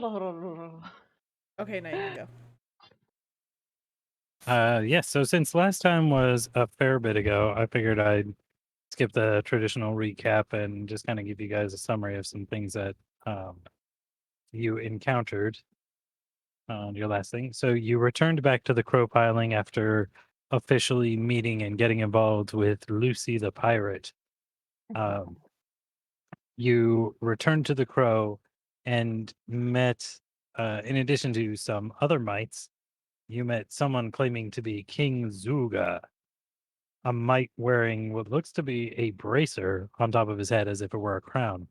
Hold on. Okay, now you can go. Yes. So since last time was a fair bit ago, I figured I'd skip the traditional recap and just kind of give you guys a summary of some things that you encountered on your last thing. So you returned back to the crow piling after officially meeting and getting involved with Lucy the pirate. Um, you returned to the crow and met, in addition to some other mites, you met someone claiming to be King Zuga, a mite wearing what looks to be a bracer on top of his head as if it were a crown.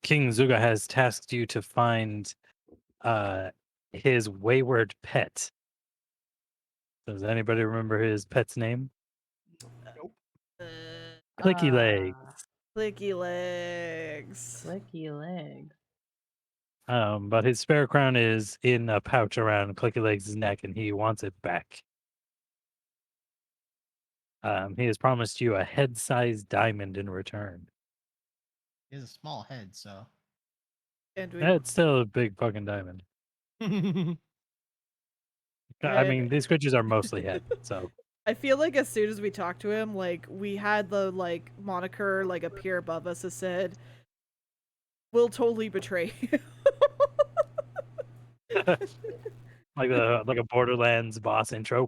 King Zuga has tasked you to find uh, his wayward pet. Does anybody remember his pet's name? Uh, Clicky Leg. Clicky legs. Licky legs. But his spare crown is in a pouch around Clicky Leg's neck, and he wants it back. He has promised you a head-sized diamond in return. He has a small head, so. And we That's still a big fucking diamond. I And- mean, these creatures are mostly head, so. I feel like as soon as we talked to him, like we had the like moniker like appear above us that said, "We'll totally betray you." like a Borderlands boss intro.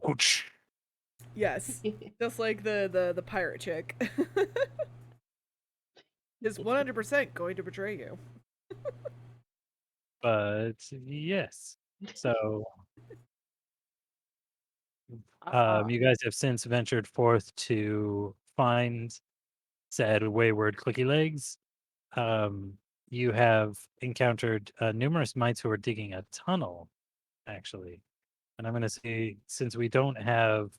Yes, just like the pirate chick. Is 100% going to betray you. But yes. So you guys have since ventured forth to find said wayward Clicky Legs. You have encountered numerous mites who are digging a tunnel, actually. And I'm going to say, since we don't have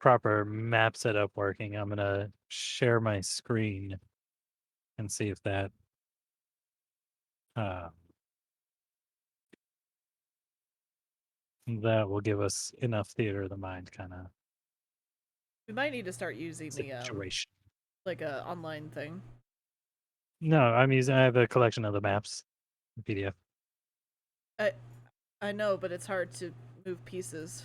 proper map setup working, I'm going to share my screen and see if that that will give us enough theater of the mind kind of We might need to start using the situation. like a online thing. No, I have a collection of the maps, PDF. I know, but it's hard to move pieces.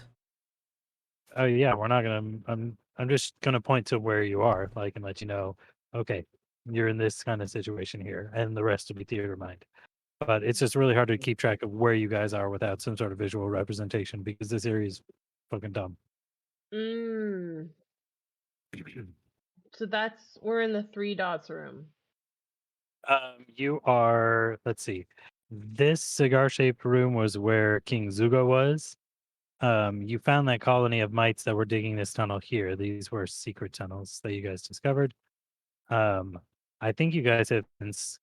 Oh yeah, we're not gonna. I'm just gonna point to where you are, like, and let you know. Okay, you're in this kind of situation here, and the rest will be theater of mind. But it's just really hard to keep track of where you guys are without some sort of visual representation because this area is fucking dumb. So we're in the 3 dots room. You are. Let's see. This cigar-shaped room was where King Zuga was. You found that colony of mites that were digging this tunnel here. These were secret tunnels that you guys discovered. I think you guys have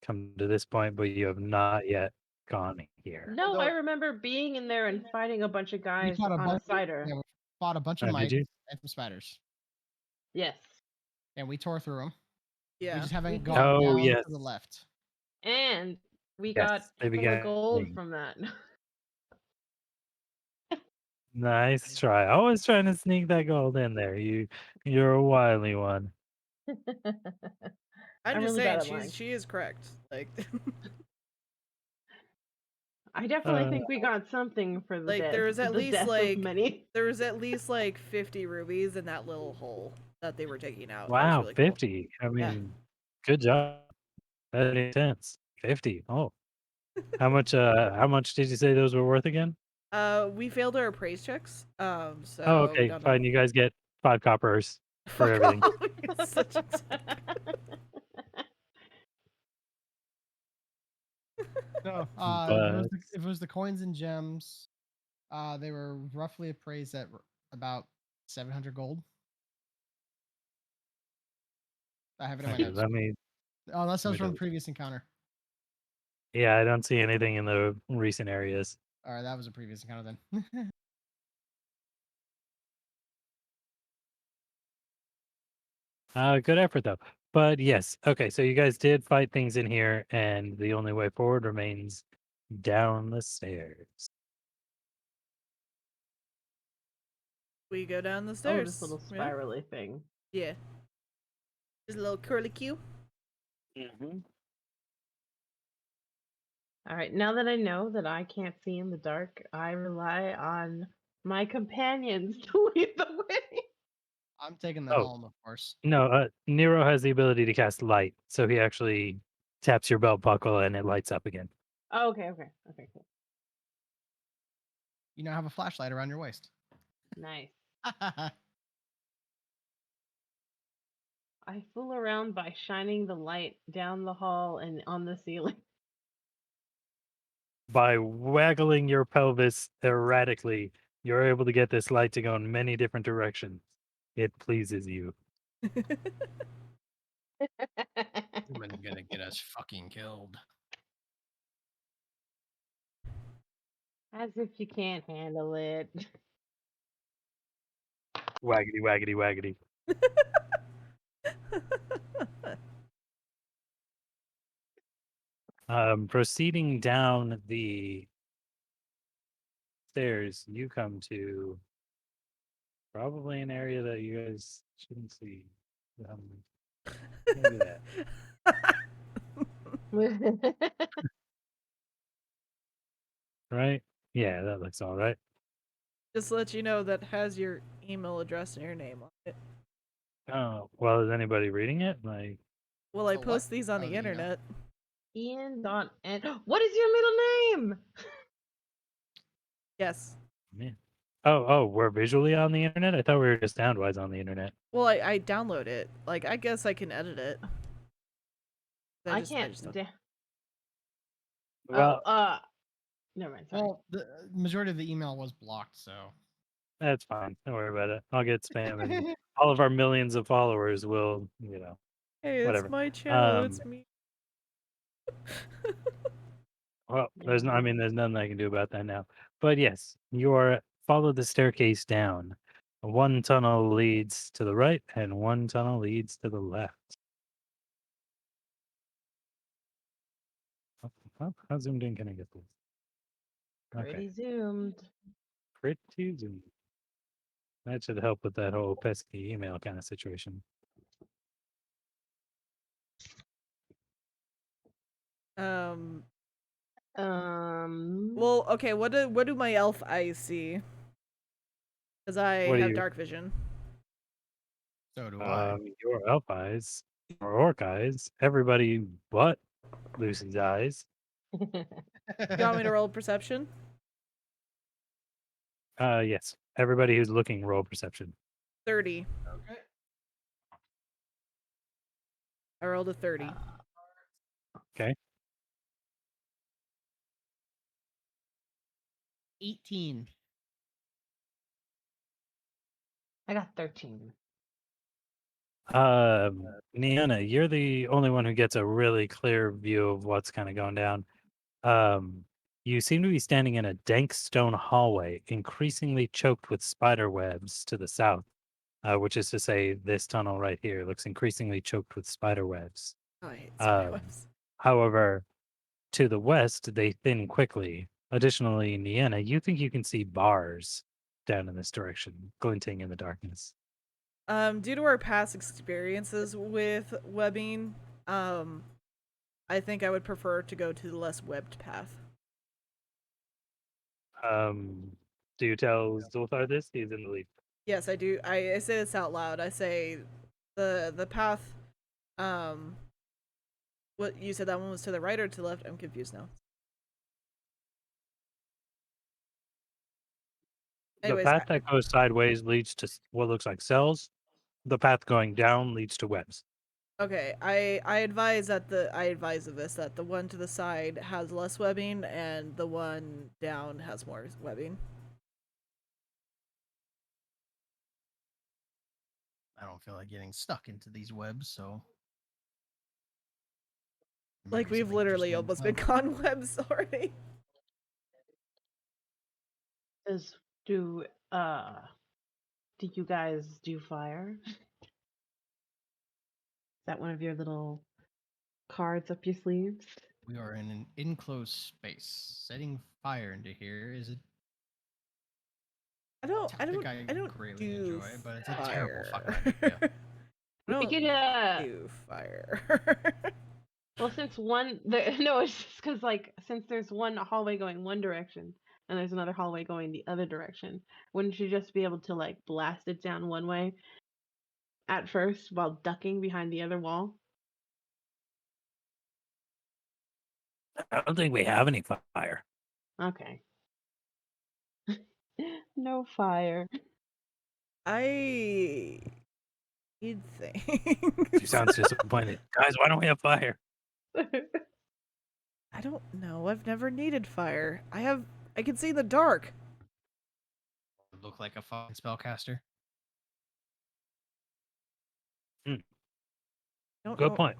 come to this point, but you have not yet gone here. No, I remember being in there and fighting a bunch of guys on a cider. Yeah, we fought a bunch of Did mites you? and some spiders. Yes. And we tore through them. We Yeah. just haven't did. gone Oh, down yes. to the left. And we Yes, got they full began of gold digging. from that. Nice try. Always trying to sneak that gold in there. You're a wily one. I'm just really bad saying at lying. she is correct. Like I definitely think we got something for the like death. there was at the least death like of many. there was at least like 50 rubies in that little hole that they were digging out. That was Wow, really cool. 50. I Yeah. mean, good job. That makes sense. 50. Oh. How much did you say those were worth again? We failed our appraise checks. So Oh, we okay, don't fine. know. You guys get 5 coppers for Fuck everything. off. You're such a So, But if it was the coins and gems, they were roughly appraised at about 700 gold. I have it in my okay, notes. let me. Oh, unless that was let me from a double- previous encounter. Yeah, I don't see anything in the recent areas. All right, that was a previous encounter then. Good effort though. But yes, okay. So you guys did fight things in here, and the only way forward remains down the stairs. We go down the Oh, stairs. this little Yeah. spirally thing. Yeah. Just a little curly Q. Mm-hmm. All right, now that I know that I can't see in the dark, I rely on my companions to lead the way. I'm taking the Oh. helm, of course. No, Nero has the ability to cast light, so he actually taps your belt buckle and it lights up again. Oh, okay, cool. You now have a flashlight around your waist. Nice. I fool around by shining the light down the hall and on the ceiling. By waggling your pelvis erratically, you're able to get this light to go in many different directions. It pleases you. Human gonna get us fucking killed. As if you can't handle it. Waggity, waggity, waggity. Proceeding down the stairs, you come to probably an area that you guys shouldn't see. Maybe that. Right? Yeah, that looks all right. Just to let you know that has your email address and your name on it. Oh, well, is anybody reading it? Like, Well, I So what? post these on Oh, the the email. internet. Ian Don and what is your middle name? Yes. man. Oh, we're visually on the internet? I thought we were just sound-wise on the internet. Well, I download it. Like, I guess I can edit it. I just can't. don't- Well, Never mind. Sorry. Well, the majority of the email was blocked, so. that's fine. Don't worry about it. I'll get spam, and all of our millions of followers will, Hey, whatever. it's my channel. It's Um, me. Well, there's nothing I can do about that now. But yes, follow the staircase down. One tunnel leads to the right, and one tunnel leads to the left. Oh, how zoomed in can I get this? Pretty zoomed. Pretty zoomed. That should help with that whole pesky email kind of situation. Well, okay. What do my elf eyes see? Because I What do have you- dark vision. So do I. Your elf eyes, or orc eyes, everybody but Lucy's eyes. You want me to roll perception? Yes. Everybody who's looking, roll perception. 30. Okay. I rolled a 30. Okay. 18. I got 13. Niana, you're the only one who gets a really clear view of what's kind of going down. You seem to be standing in a dank stone hallway, increasingly choked with spider webs to the south, which is to say, this tunnel right here looks increasingly choked with spider webs. Oh, I hate spider webs. However, to the west, they thin quickly. Additionally, Niana, you think you can see bars down in this direction, glinting in the darkness. Due to our past experiences with webbing, I think I would prefer to go to the less webbed path. Do you tell Zulthar this? He's in the lead. Yes, I do. I say this out loud. I say the path. What you said, that one was to the right or to the left? I'm confused now. Anyways, The path that goes sideways leads to what looks like cells. The path going down leads to webs. okay, I advise of this that the one to the side has less webbing and the one down has more webbing. I don't feel like getting stuck into these webs, so. Like, we've literally almost been con webs already. Do you guys do fire? Is that one of your little cards up your sleeves? We are in an enclosed space. Setting fire into here is a I don't greatly do enjoy, but it's a fire. terrible fucking idea. I We don't could do fire. Well, since no, it's just because like since there's one hallway going one direction and there's another hallway going the other direction, wouldn't you just be able to like blast it down one way at first while ducking behind the other wall? I don't think we have any fire. Okay. No fire. I need She things. sounds disappointed. Guys, why don't we have fire? I don't know. I've never needed fire. I can see in the dark. Look like a fucking spellcaster. Don't Good know- point.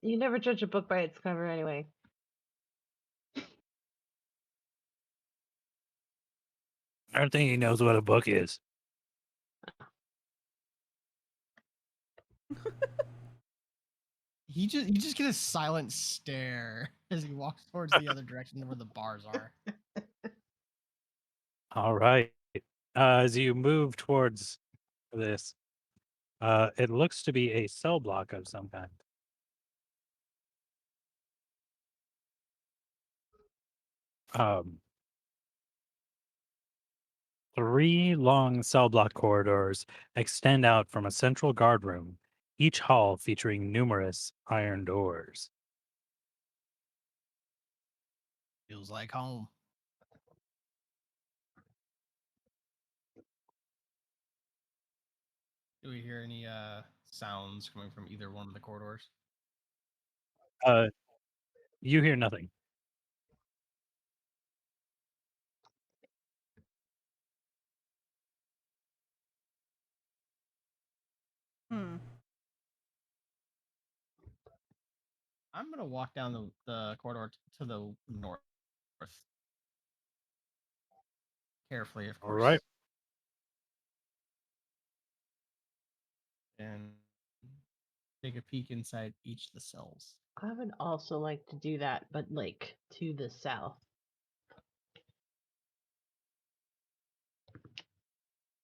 You never judge a book by its cover anyway. I don't think he knows what a book is. You just get a silent stare as he walks towards the other direction where the bars are. All right. As you move towards this, it looks to be a cell block of some kind. Um, 3 long cell block corridors extend out from a central guard room, each hall featuring numerous iron doors. Feels like home. Do we hear any sounds coming from either one of the corridors? You hear nothing. Hmm. I'm gonna walk down the corridor to the north. Carefully, of All course. right. And take a peek inside each of the cells. I would also like to do that, but like to the south.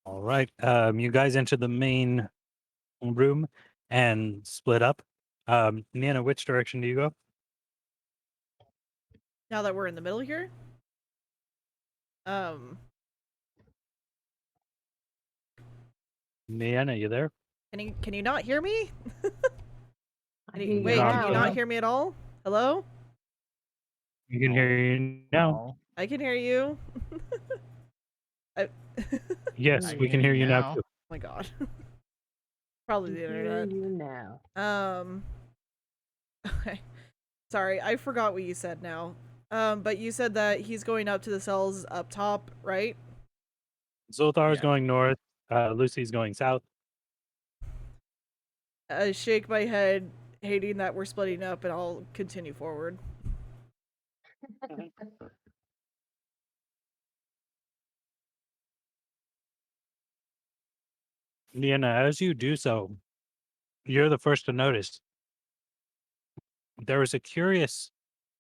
All right. You guys enter the main room and split up. Nana, which direction do you go? Now that we're in the middle here. Nana, you there? Can you not hear me? I hear you Wait, not can you now. not hear me at all? Hello? You can hear you now. I can hear you. Yes, I we can can hear hear you you now. now. Too. Oh my god. Probably the hear internet. you now. Okay. Sorry, I forgot what you said now. But you said that he's going up to the cells up top, right? Zoltar is Yeah. going north. Lucy's going south. I shake my head, hating that we're splitting up, and I'll continue forward. Nana, as you do so, you're the first to notice. There was a curious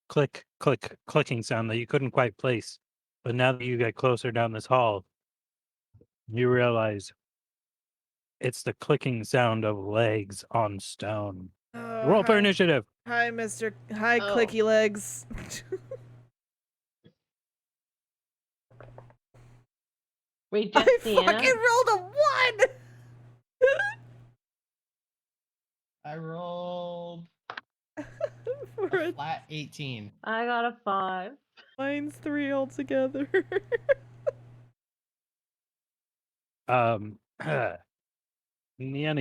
click, click, clicking sound that you couldn't quite place. But now that you get closer down this hall, you realize it's the clicking sound of legs on stone. Roll for Hi, initiative. hi, Mr. Hi, Oh. Clicky Legs. Wait, I just Deanna? fucking rolled a 1! I rolled For a a flat 18. I got a 5. mine's 3 altogether. Niana,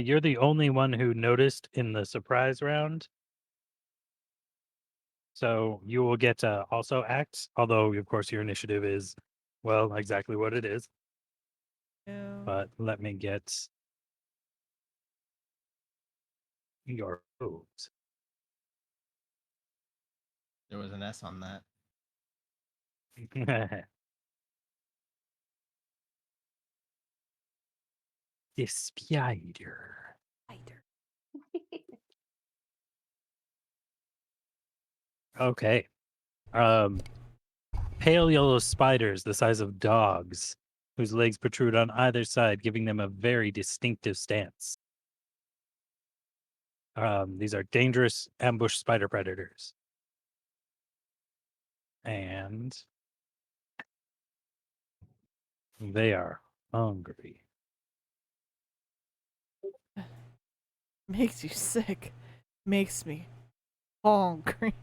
you're the only one who noticed in the surprise round. So you will get to also act, although of course your initiative is, well, exactly what it is. Yeah. But let me get your moves. There was an S on that. The spider. Okay. Pale yellow spiders the size of dogs, whose legs protrude on either side, giving them a very distinctive stance. These are dangerous ambush spider predators. And they are hungry. Makes you sick. Makes me hungry.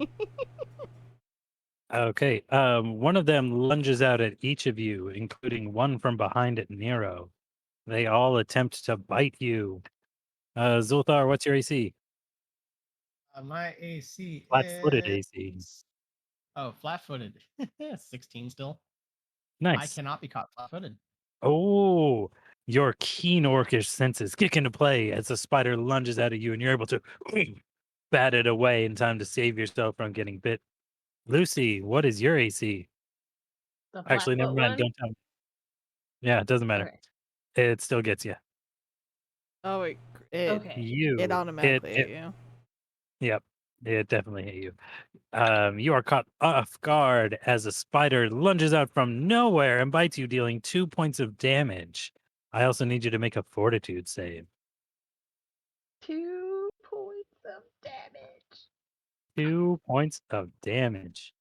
Okay. One of them lunges out at each of you, including one from behind at Nero. They all attempt to bite you. Zulthar, what's your AC? My AC Flat-footed is AC. flat-footed. 16 still. I Nice. cannot be caught flat-footed. Oh, your keen orcish senses kick into play as the spider lunges out at you, and you're able to bat it away in time to save yourself from getting bit. Lucy, what is your AC? The Actually, never flat-foot mind. one. Don't tell me. Yeah, it doesn't matter. Okay. It still gets you. Oh wait, it Okay. it automatically hit you. Yep, it definitely hit you. You are caught off guard as a spider lunges out from nowhere and bites you, dealing 2 points of damage. I also need you to make a fortitude save. 2 points of damage. 2 points of damage.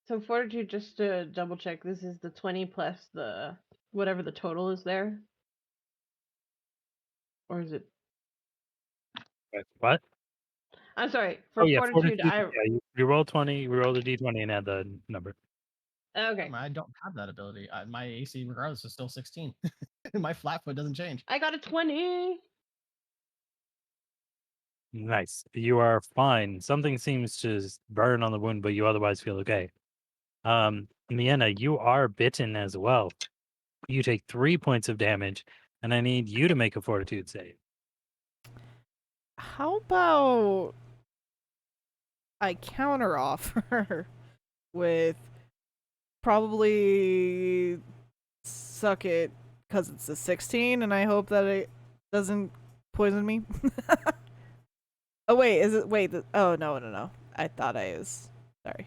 So fortitude, just to double check, this is the 20 plus the whatever the total is there, or is it? What? I'm sorry. Oh For yeah, fortitude, fortitude. Yeah, you roll 20, you roll the d20 and add the number. okay. I don't have that ability. My AC, regardless, is still 16. My flat-foot doesn't change. I got a 20. Nice. You are fine. Something seems to burn on the wound, but you otherwise feel okay. Miena, you are bitten as well. You take 3 points of damage, and I need you to make a fortitude save. How about I counter offer with probably suck it because it's a 16, and I hope that it doesn't poison me. Oh wait, is it? Wait, oh no. I thought I was sorry.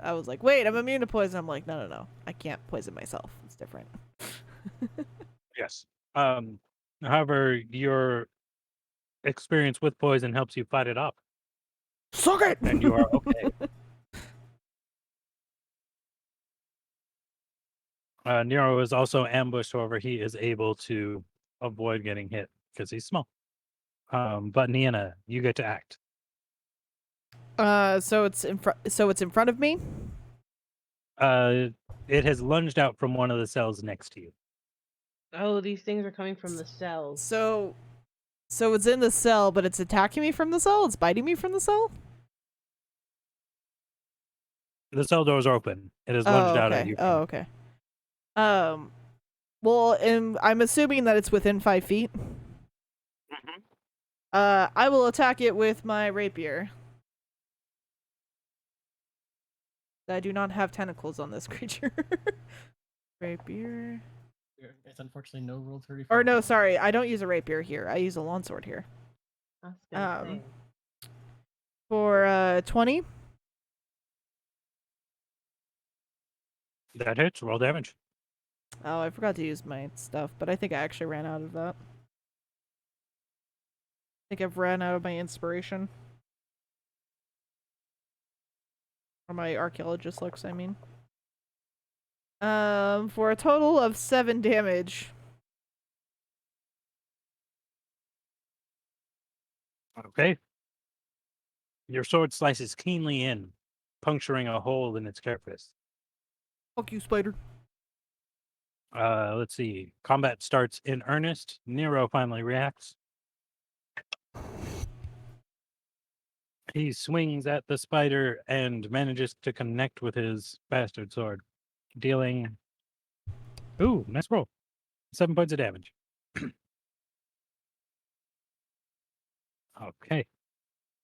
I was like, wait, I'm immune to poison. I'm like, no. I can't poison myself. It's different. Yes. However, your experience with poison helps you fight it off, Suck it! and you are okay. Nero is also ambushed, however, he is able to avoid getting hit because he's small. But Niena, you get to act. So it's in front. So it's in front of me. It has lunged out from one of the cells next to you. Oh, these things are coming from the cells. So it's in the cell, but it's attacking me from the cell. It's biting me from the cell. The cell doors are open. It has lunged out at Okay. you. Oh, okay. Well, I'm assuming that it's within 5 feet. Mhm. I will attack it with my rapier. I do not have tentacles on this creature. Rapier. It's unfortunately no rule 34. Or no, sorry, I don't use a rapier here. I use a longsword here. I was gonna Um, say. For 20. That hits. Roll damage. Oh, I forgot to use my stuff, but I think I actually ran out of that. I think I've ran out of my inspiration. Or my archaeologist looks, I mean. For a total of 7 damage. Okay. Your sword slices keenly in, puncturing a hole in its carapace. Fuck you, spider. Let's see. Combat starts in earnest. Nero finally reacts. He swings at the spider and manages to connect with his bastard sword, dealing. Ooh, nice roll. 7 points of damage. Okay.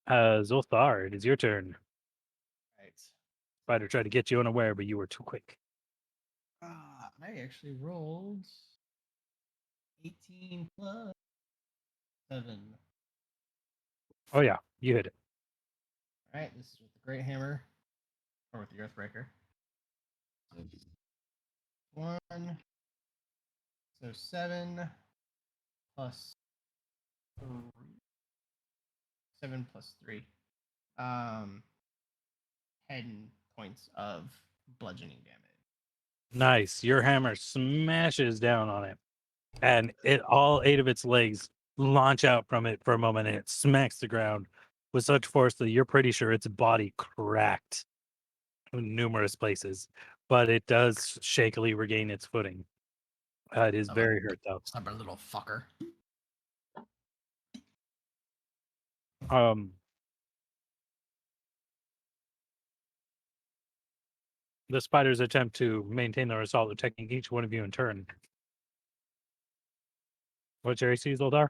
Zulthar, it is your turn. Right. Spider tried to get you unaware, but you were too quick. I actually rolled 18 plus 7. Oh yeah, you hit it. All right, this is with the Great Hammer, or with the Earthbreaker. 1. So 7 plus 3. 7 plus 3. 10 points of bludgeoning damage. Nice. Your hammer smashes down on it, and all 8 of its legs launch out from it for a moment, and it smacks the ground with such force that you're pretty sure its body cracked in numerous places, but it does shakily regain its footing. It is very hurt though. Stubborn little fucker. The spiders attempt to maintain their assault, attacking each one of you in turn. What's your AC, Zoldar?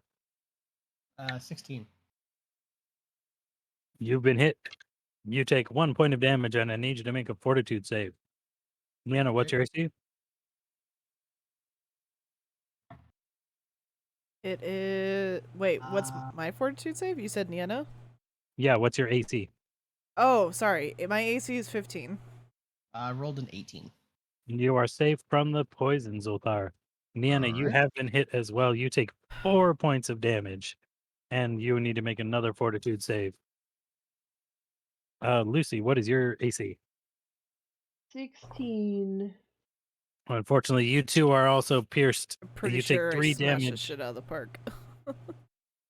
16. You've been hit. You take 1 point of damage, and I need you to make a fortitude save. Liana, what's your AC? It is. Wait, what's my fortitude save? You said Niana? Yeah, what's your AC? Oh, sorry. My AC is 15. I rolled an 18. You are safe from the poison, Zoltar. Niana, you Alright. have been hit as well. You take 4 points of damage, and you need to make another fortitude save. Lucy, what is your AC? 16. Unfortunately, you two are also pierced. Pretty You take sure 3 I smashed the damage. shit out of the park.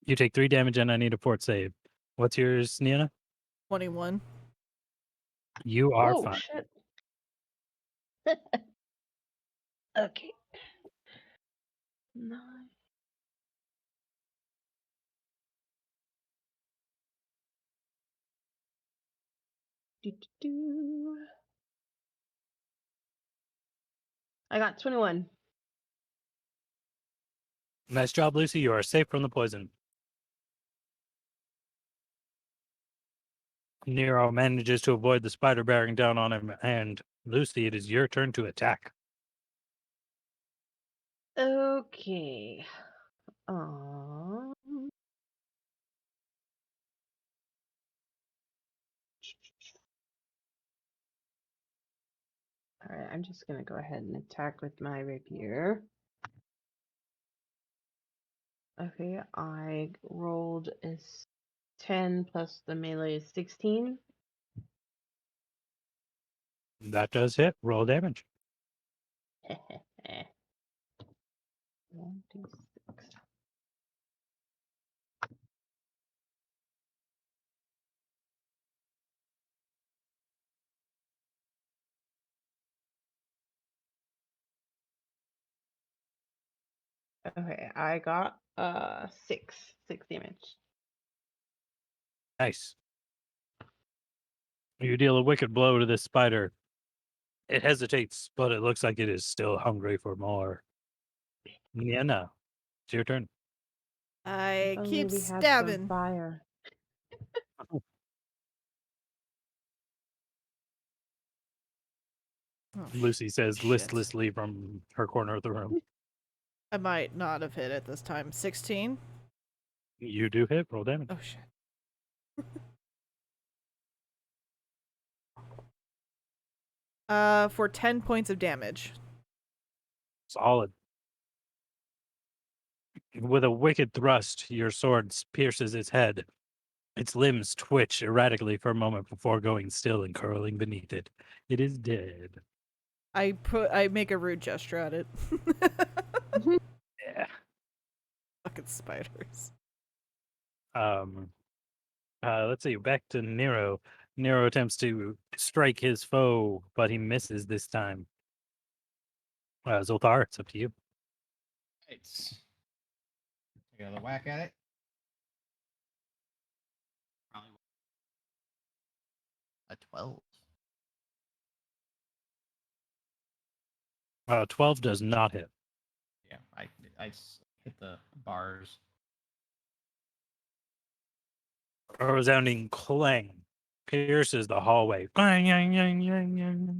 You take 3 damage, and I need a fort save. What's yours, Niana? 21. You are Oh, fine. shit. Okay. 9. Do. I got 21. Nice job, Lucy. You are safe from the poison. Nero manages to avoid the spider bearing down on him, and Lucy, it is your turn to attack. Okay. Um. All right, I'm just gonna go ahead and attack with my rapier. Okay, I rolled a 10 plus the melee is 16. That does hit. Roll damage. 1, 2, 6. Okay, I got 6 damage. Nice. You deal a wicked blow to this spider. It hesitates, but it looks like it is still hungry for more. Niana, it's your turn. I Only keep we had some stabbing. fire. Oh, Lucy says shit. listlessly from her corner of the room. I might not have hit it this time. 16? You do hit. Roll damage. Oh, shit. For 10 points of damage. Solid. With a wicked thrust, your sword pierces its head. Its limbs twitch erratically for a moment before going still and curling beneath it. It is dead. I make a rude gesture at it. Yeah. Fucking spiders. Let's see. Back to Nero. Nero attempts to strike his foe, but he misses this time. Zoltar, it's up to you. Right. Take another whack at it. Probably a 12. 12 does not hit. Yeah, I just hit the bars. A resounding clang pierces the hallway. Clang, yang, yang, yang, yang.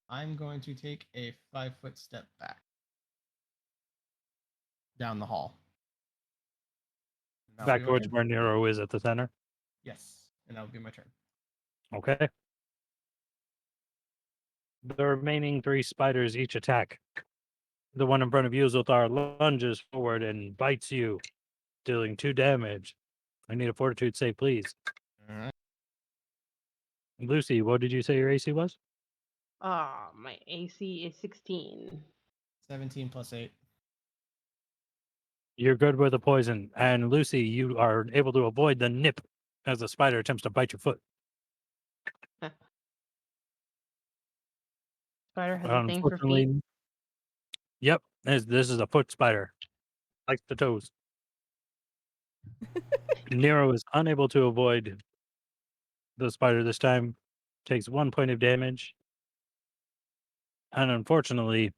I'm going to take a 5-foot step back down the hall. And that'll Back be my towards turn. where Nero is at the center. Yes, and that'll be my turn. Okay. The remaining 3 spiders each attack. The one in front of you, Zoltar, lunges forward and bites you, dealing 2 damage. I need a fortitude save, please. All right. Lucy, what did you say your AC was? My AC is 16. 17 plus 8. You're good with the poison. And Lucy, you are able to avoid the nip as the spider attempts to bite your foot. Spider has a thing for feet. Unfortunately, yep, this is a foot spider. Likes the toes. Nero is unable to avoid the spider this time. Takes 1 point of damage. And unfortunately,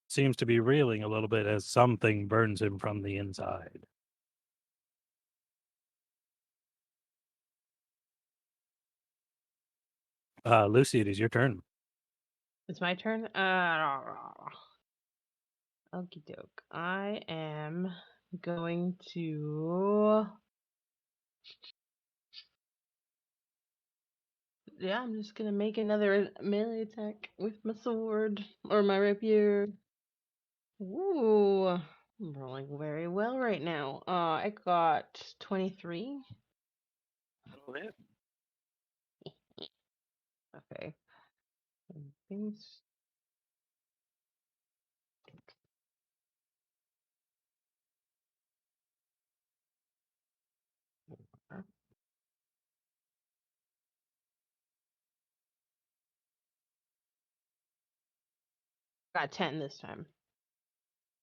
seems to be reeling a little bit as something burns him from the inside. Lucy, it is your turn. It's my turn. Okie doke. I am going to. Yeah, I'm just gonna make another melee attack with my sword or my rapier. Ooh, I'm rolling very well right now. I got 23. Okay. Things. Got 10 this time.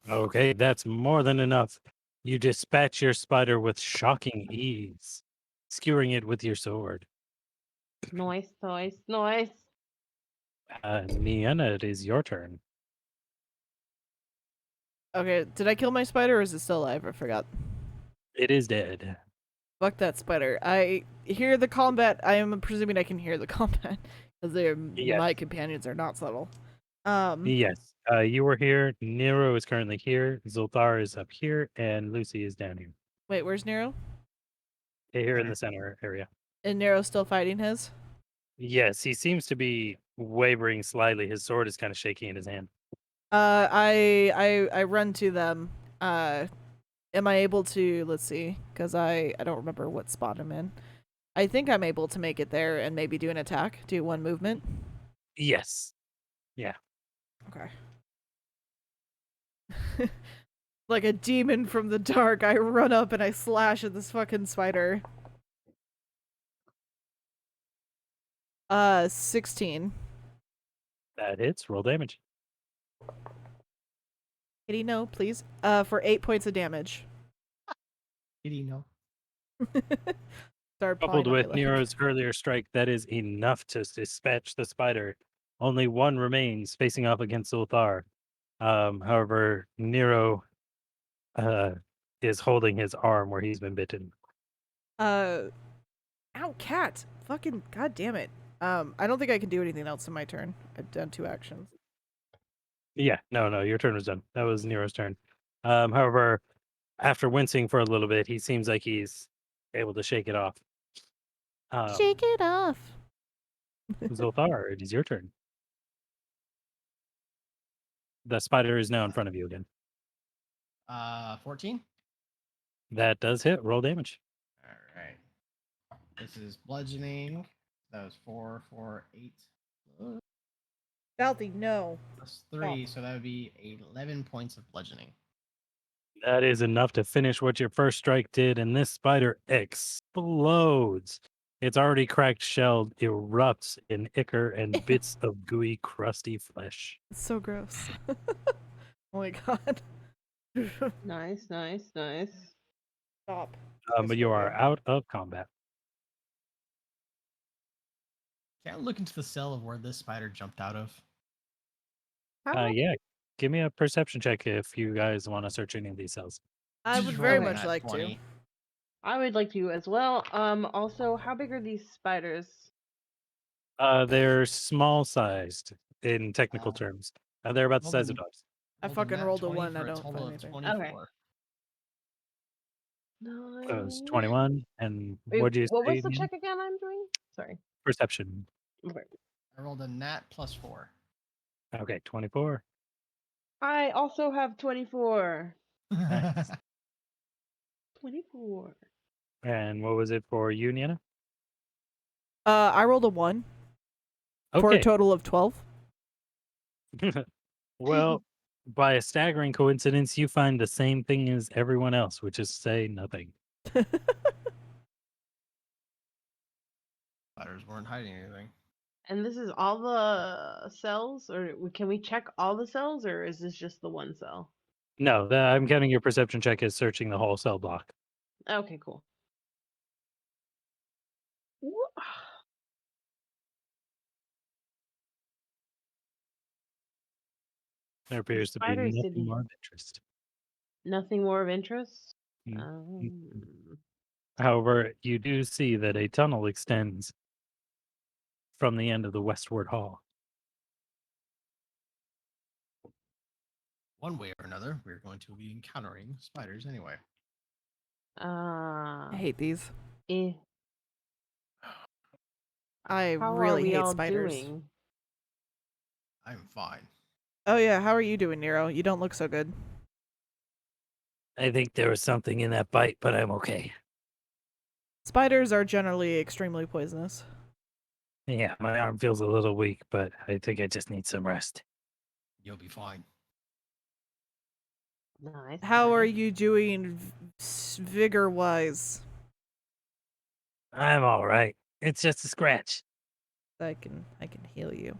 Okay, that's more than enough. You dispatch your spider with shocking ease, skewering it with your sword. Nice, nice, nice. Nienna, it is your turn. Okay, did I kill my spider or is it still alive? I forgot. It is dead. Fuck that spider. I hear the combat. I am presuming I can hear the combat because Yes. my companions are not subtle. Yes, you were here. Nero is currently here. Zoltar is up here, and Lucy is down here. Wait, where's Nero? Here in the center area. And Nero's still fighting his? Yes, he seems to be wavering slightly. His sword is kind of shaky in his hand. I run to them. Am I able to, let's see, because I don't remember what spot I'm in. I think I'm able to make it there and maybe do an attack, do one movement. Yes. Okay. Like a demon from the dark, I run up and I slash at this fucking spider. 16. That hits. Roll damage. Kitty, no, please. For 8 points of damage. Kitty, no. Start Coupled pawing on my with leg. Nero's earlier strike, that is enough to dispatch the spider. Only one remains facing off against Zoltar. However, Nero is holding his arm where he's been bitten. Ow, cat! Fucking god damn it. I don't think I can do anything else in my turn. I've done 2 actions. Yeah, no, your turn was done. That was Nero's turn. However, after wincing for a little bit, he seems like he's able to shake it off. Shake it off! Zoltar, it is your turn. The spider is now in front of you again. 14. That does hit. Roll damage. All right. This is bludgeoning. That was 4, 4, 8. Balthy, no. Plus 3, so that would be 11 points of bludgeoning. That is enough to finish what your first strike did, and this spider explodes. Its already cracked shell erupts in ichor and bits of gooey, crusty flesh. It's so gross. Oh my god. Nice, nice, nice. Stop. But you are out of combat. Can I look into the cell of where this spider jumped out of? Yeah, give me a perception check if you guys want to search any of these cells. I would Just very roll much that like 20. to. I would like to as well. Also, how big are these spiders? They're small sized in technical Uh, terms. They're about the well size then- of dogs. I Rolled fucking nat rolled a 20 1, I for don't total find of anything. 24. So it's Nine. 21. And Wait, what do you what say? was the Ian? check again I'm doing? Sorry. Perception. Okay. I rolled a nat plus 4. Okay, 24. I also have 24. Nice. 24. And what was it for you, Niana? I rolled a 1 for a Okay. total of 12. Well, by a staggering coincidence, you find the same thing as everyone else, which is to say nothing. Spiders weren't hiding anything. And this is all the cells, or can we check all the cells, or is this just the one cell? No, I'm counting your perception check as searching the whole cell block. Okay, cool. Wha- There appears to be spiders nothing did he- more of interest. Nothing more of interest. Mm, However, you do see that a tunnel extends from the end of the westward hall. One way or another, we're going to be encountering spiders anyway. I hate these. Eh, I how are really we hate all spiders. doing? I'm fine. Oh yeah, how are you doing, Nero? You don't look so good. I think there was something in that bite, but I'm okay. Spiders are generally extremely poisonous. Yeah, my arm feels a little weak, but I think I just need some rest. You'll be fine. Nice. How are nice. you doing vigor-wise? I'm all right. It's just a scratch. I can heal you.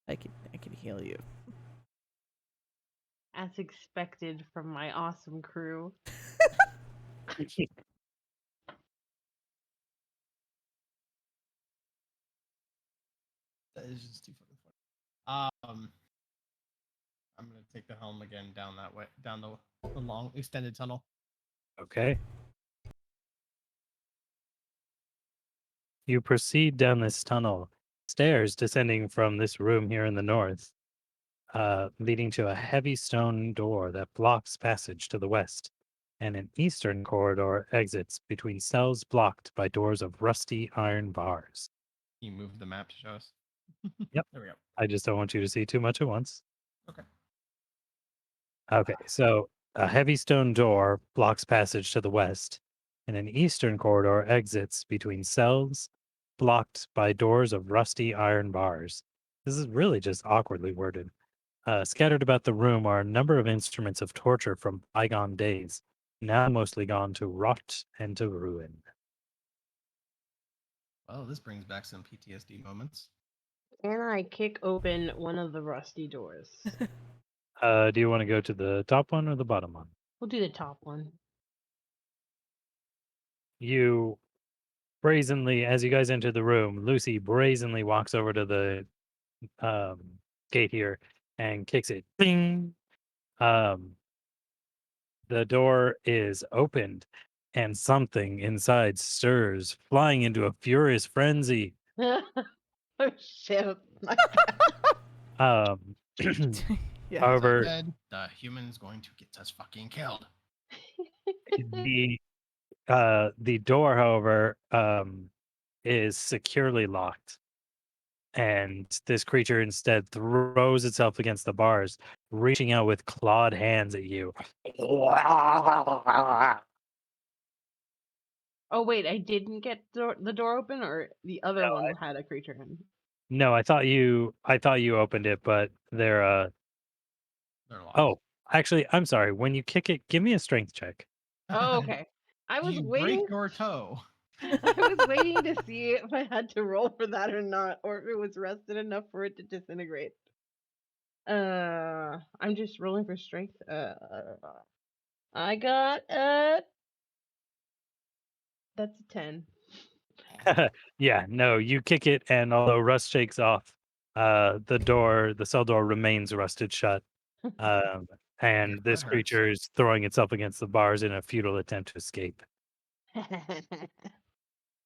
I can heal you. As expected from my awesome crew. That is just too fucking funny. I'm gonna take the helm again down that way, down the long extended tunnel. Okay. You proceed down this tunnel, stairs descending from this room here in the north, leading to a heavy stone door that blocks passage to the west, and an eastern corridor exits between cells blocked by doors of rusty iron bars. Can you move the map to show us? Yep. There we go. I just don't want you to see too much at once. Okay. Okay, so a heavy stone door blocks passage to the west, and an eastern corridor exits between cells blocked by doors of rusty iron bars. This is really just awkwardly worded. Scattered about the room are a number of instruments of torture from bygone days, now mostly gone to rot and to ruin. Well, this brings back some PTSD moments. Can I kick open one of the rusty doors? Do you want to go to the top one or the bottom one? We'll do the top one. You brazenly, as you guys enter the room, Lucy brazenly walks over to the gate here and kicks it. Bing! The door is opened and something inside stirs, flying into a furious frenzy. Oh shit. Um, Yeah. However, Said, the human's going to get us fucking killed. the door, however, is securely locked. And this creature instead throws itself against the bars, reaching out with clawed hands at you. Oh wait, I didn't get the door open, or the other one had a creature in. No, I thought you opened it, but they're They're locked. oh, actually, I'm sorry. When you kick it, give me a strength check. Oh, okay. I Do was you waiting. break your toe? I was waiting to see if I had to roll for that or not, or if it was rusted enough for it to disintegrate. I'm just rolling for strength. I got that's a 10. Yeah, no, you kick it, and although rust shakes off, the cell door remains rusted shut. And Your this foot hurts. creature is throwing itself against the bars in a futile attempt to escape.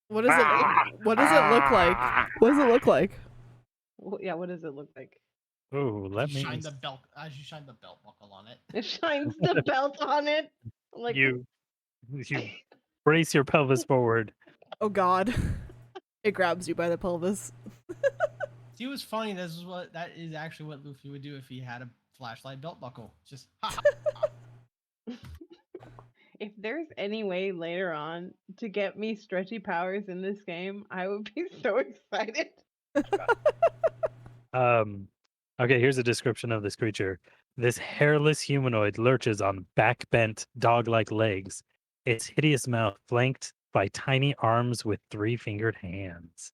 What does it look like? What does it look like? Yeah, what does it look like? Oh, let As me. you shine the belt buckle on it. It shines the belt on it. Like You brace your pelvis forward. Oh god. It grabs you by the pelvis. See, it was funny. That is actually what Luffy would do if he had a flashlight belt buckle. Just ha, ha, ha. if there's any way later on to get me stretchy powers in this game, I would be so excited. Okay, here's a description of this creature. This hairless humanoid lurches on back-bent, dog-like legs, its hideous mouth flanked by tiny arms with 3-fingered hands.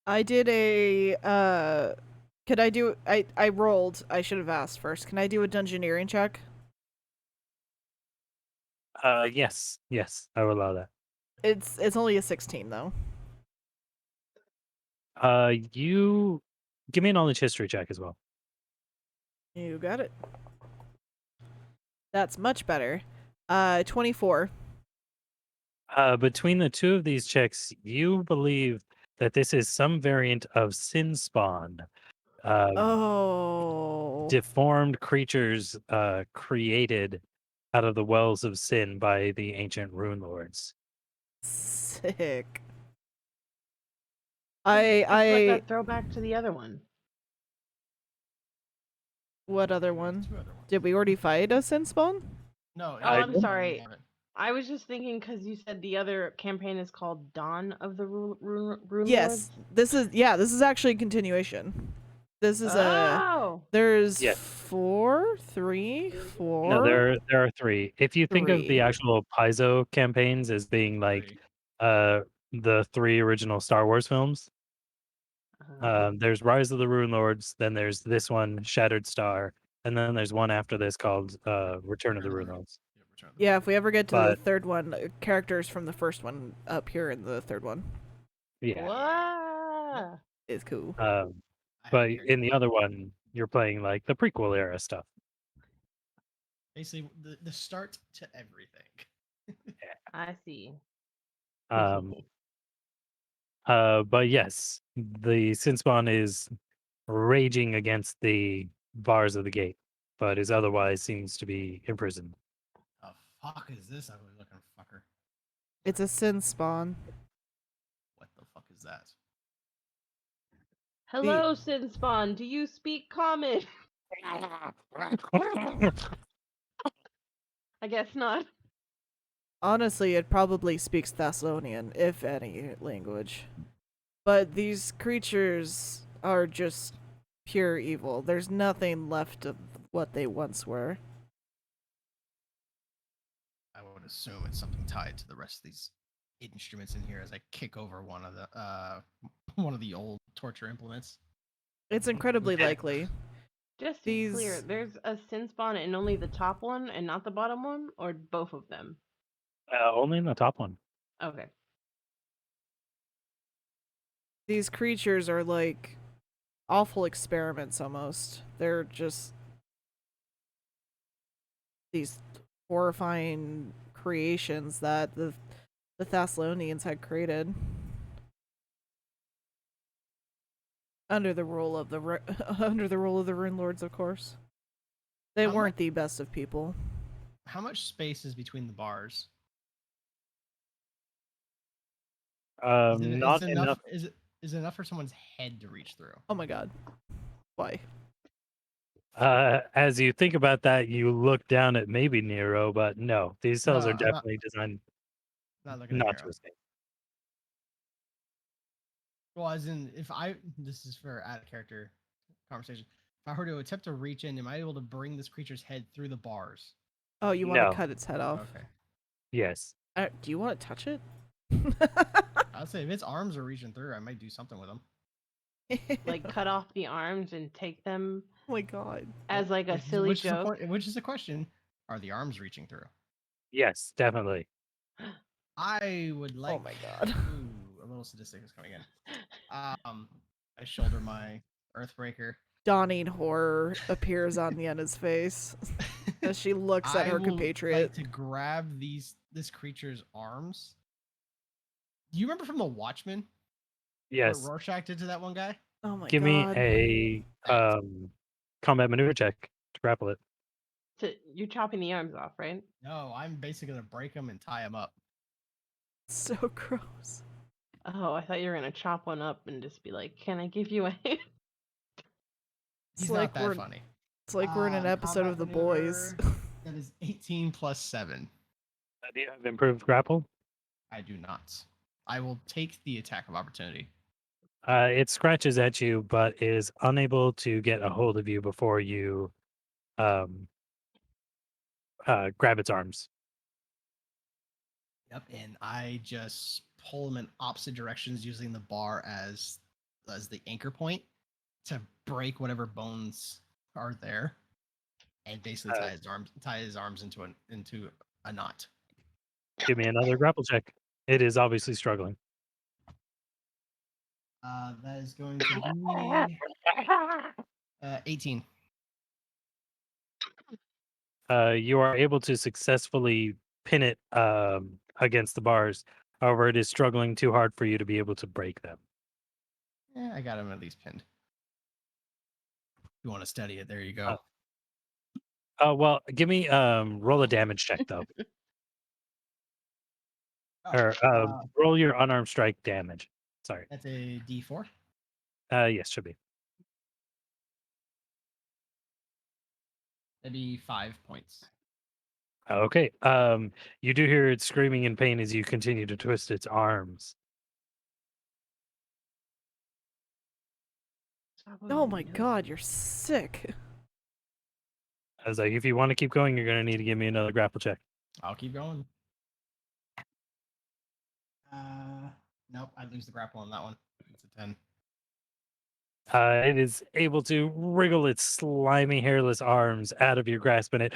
I did a could I do I rolled. I should have asked first. Can I do a dungeoneering check? Yes, I will allow that. It's only a 16 though. You give me a knowledge history check as well. You got it. That's much better. 24. Between the two of these checks, you believe that this is some variant of Sin Spawn. Oh. Deformed creatures created out of the wells of sin by the ancient rune lords. Sick. It's like I a throwback to the other one. what other one? Two other ones. Did we already fight a sin spawn? No. Oh, I'm we sorry. haven't. I was just thinking because you said the other campaign is called Dawn of the Rune Yes. This is actually a continuation. This is there's Yes. 4, 3, 4. No, there are 3. If you think of 3. the actual Paizo campaigns as being like Three. the 3 original Star Wars films, there's Rise of the Rune Lords, then there's this one, Shattered Star, and then there's one after this called Return of the Rune Lords. Yeah, Return of the Yeah, Rune if we ever get to the But- third one, characters from the first one appear in the third one. Yeah. Wow. It's cool. I have But a very- in the other one, you're playing like the prequel era stuff. basically the start to everything. I see. But yes, the Sin Spawn is raging against the bars of the gate, but is otherwise seems to be imprisoned. The fuck is this ugly looking fucker? It's a sin spawn. What the fuck is that? Hello, Sin Spawn. Do you speak common? I guess not. Honestly, it probably speaks Thessalonian, if any language. But these creatures are just pure evil. There's nothing left of what they once were. I would assume it's something tied to the rest of these instruments in here as I kick over one of the old torture implements. It's incredibly Okay. likely. Just to be clear, These- there's a Sin Spawn in only the top one and not the bottom one, or both of them? Only in the top one. Okay. These creatures are like awful experiments almost. They're just these horrifying creations that the Thessalonians had created under the rule of the Rune Lords, of course. They How weren't the best of people. How much space is between the bars? Is it- Not is it enough. Is it enough for someone's head to reach through? Oh my god. Why? As you think about that, you look down at maybe Nero, but no, these cells No, are I'm not- definitely designed Not looking not at to Nero. escape. Well, as in, this is for out of character conversation. If I were to attempt to reach in, am I able to bring this creature's head through the bars? Oh, you want No. to cut its head off? Okay. Yes. Do you want to touch it? I'd say if its arms are reaching through, I might do something with them. Like cut off the arms and take them oh my god. as like a silly which joke. Which is a question: are the arms reaching through? Yes, definitely. I would like. Oh my god. Ooh, a little sadistic is coming in. I shoulder my Earthbreaker. Dawning horror appears on Yenna's face as she looks at I her will compatriot. like to grab this creature's arms. Do you remember from The Watchmen? Yes. What Rorschach did to that one guy? Oh my Give god. me a combat maneuver check to grapple it. You're chopping the arms off, right? No, I'm basically gonna break him and tie him up. So gross. Oh, I thought you were gonna chop one up and just be like, "Can I give you a hand?" He's like not that we're- funny. It's like we're in an episode Combat of The maneuver, Boys. That is 18 plus 7. Do you have improved grapple? I do not. I will take the attack of opportunity. It scratches at you, but is unable to get a hold of you before you um, grab its arms. Yep, and I just pull him in opposite directions using the bar as the anchor point to break whatever bones are there, and basically Uh, tie his arms into a knot. Give me another grapple check. It is obviously struggling. That is going to be 18. You are able to successfully pin it against the bars. However, it is struggling too hard for you to be able to break them. I got him at least pinned. If you want to study it, there you go. Well, give me roll a damage check though, or roll your unarmed strike damage. Sorry. That's a D4. Yes, should be. That'd be 5 points. Okay. You do hear it screaming in pain as you continue to twist its arms. Oh my god, you're sick. I was like, if you want to keep going, you're going to need to give me another grapple check. I'll keep going. Nope, I lose the grapple on that one. It's a 10. It is able to wriggle its slimy, hairless arms out of your grasp, and it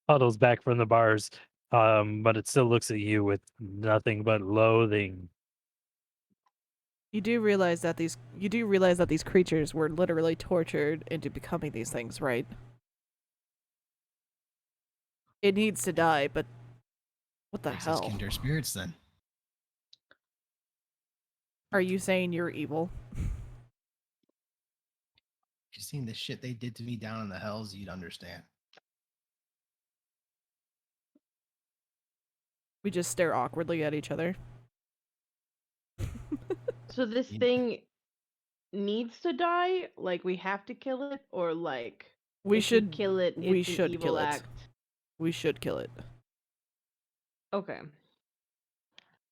huddles back from the bars. But it still looks at you with nothing but loathing. You do realize that these creatures were literally tortured into becoming these things, right? It needs to die, but what the Makes us hell? kindred spirits then. Are you saying you're evil? If you seen the shit they did to me down in the hells, you'd understand. We just stare awkwardly at each other. So this You- thing needs to die? Like we have to kill it, or like We if should kill it? we It's an should evil kill it. act. We should kill it. Okay.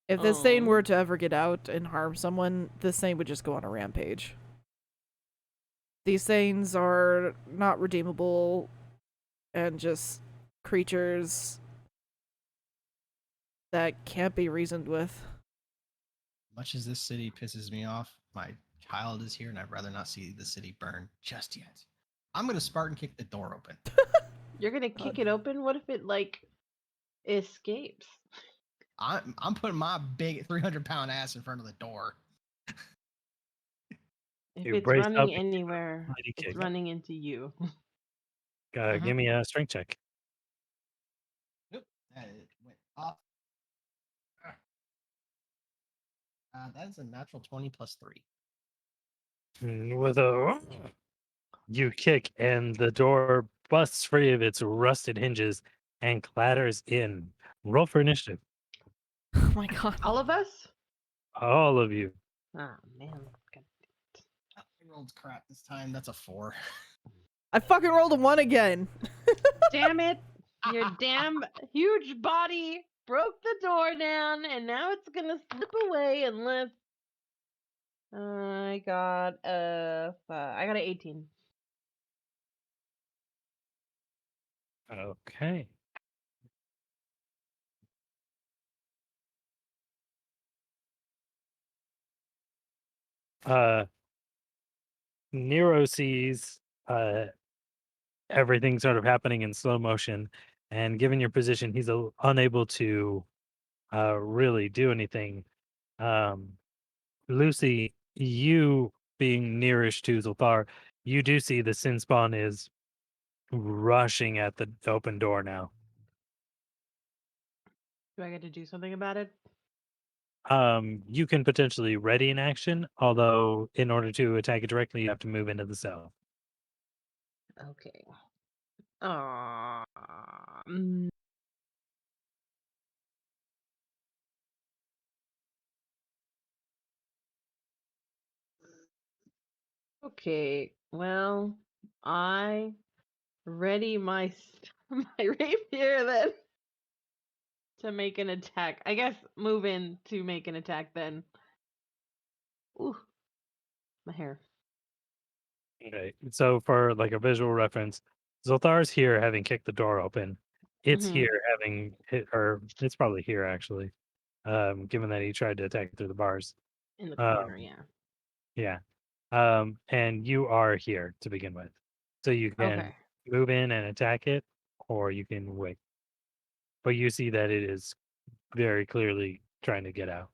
If this thing Um, were to ever get out and harm someone, this thing would just go on a rampage. These things are not redeemable and just creatures that can't be reasoned with. Much as this city pisses me off, my child is here and I'd rather not see the city burn just yet. I'm going to Spartan kick the door open. You're gonna kick it open? What if it like escapes? I'm putting my big 300-pound ass in front of the door. If You it's brace up running and give it a anywhere, mighty it's kick. running into you. Give me a strength check. Nope, that went off. That's a natural 20 plus 3. With a you kick, and the door busts free of its rusted hinges and clatters in. Roll for initiative. Oh my god. All of us? All of you. Oh man. I rolled crap this time. That's a 4. I fucking rolled a 1 again. Damn it! Your damn huge body broke the door down, and now it's gonna slip away unless I got I got an 18. Okay. Nero sees everything sort of happening in slow motion, and given your position, he's unable to really do anything. Lucy, you being nearest to Zulthar, you do see the sin spawn is rushing at the open door now. Do I get to do something about it? You can potentially ready an action, although in order to attack it directly, you have to move into the cell. Okay. Mm, okay. Well, I ready my my rapier then to make an attack. I guess move in to make an attack then. Ooh, my hair. Okay. So for like a visual reference, Zoltar's here having kicked the door open. It's Mhm. here having hit, or it's probably here actually. Given that he tried to attack through the bars. In the corner, Um, yeah. yeah. And you are here to begin with. So you can Okay. move in and attack it, or you can wait. But you see that it is very clearly trying to get out.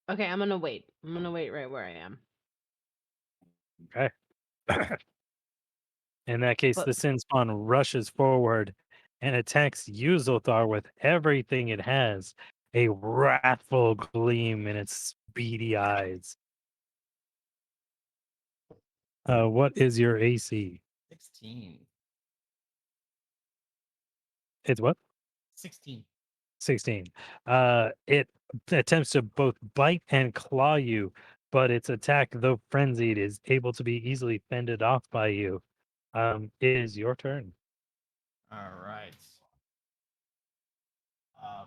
Okay, I'm gonna wait. I'm gonna wait right where I am. Okay. In that case, But the Sin Spawn rushes forward and attacks you, Zoltar, with everything it has. A wrathful gleam in its beady eyes. What is your AC? 16. It's what? 16. 16. It attempts to both bite and claw you, but its attack, though frenzied, is able to be easily fended off by you. It is your turn. All right.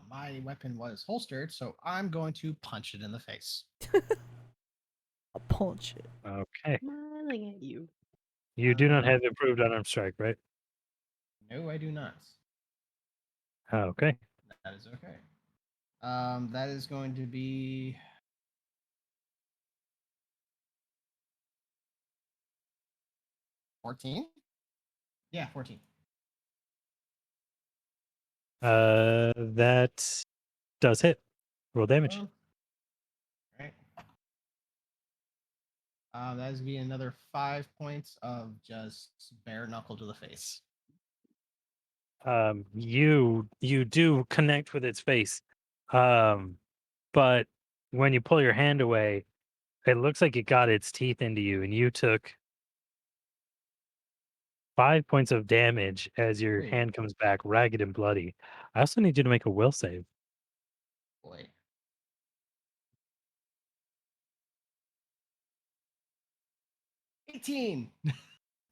My weapon was holstered, so I'm going to punch it in the face. I'll punch it. Okay. smiling at you. You do not Um, have improved unarmed strike, right? No, I do not. Okay. That is okay. That is going to be 14. Yeah, 14. That does hit. Roll damage. Right. That is be another 5 points of just bare knuckle to the face. You do connect with its face, but when you pull your hand away, it looks like it got its teeth into you, and you took 5 points of damage as your Ooh, hand comes back ragged and bloody. I also need you to make a will save. boy. 18.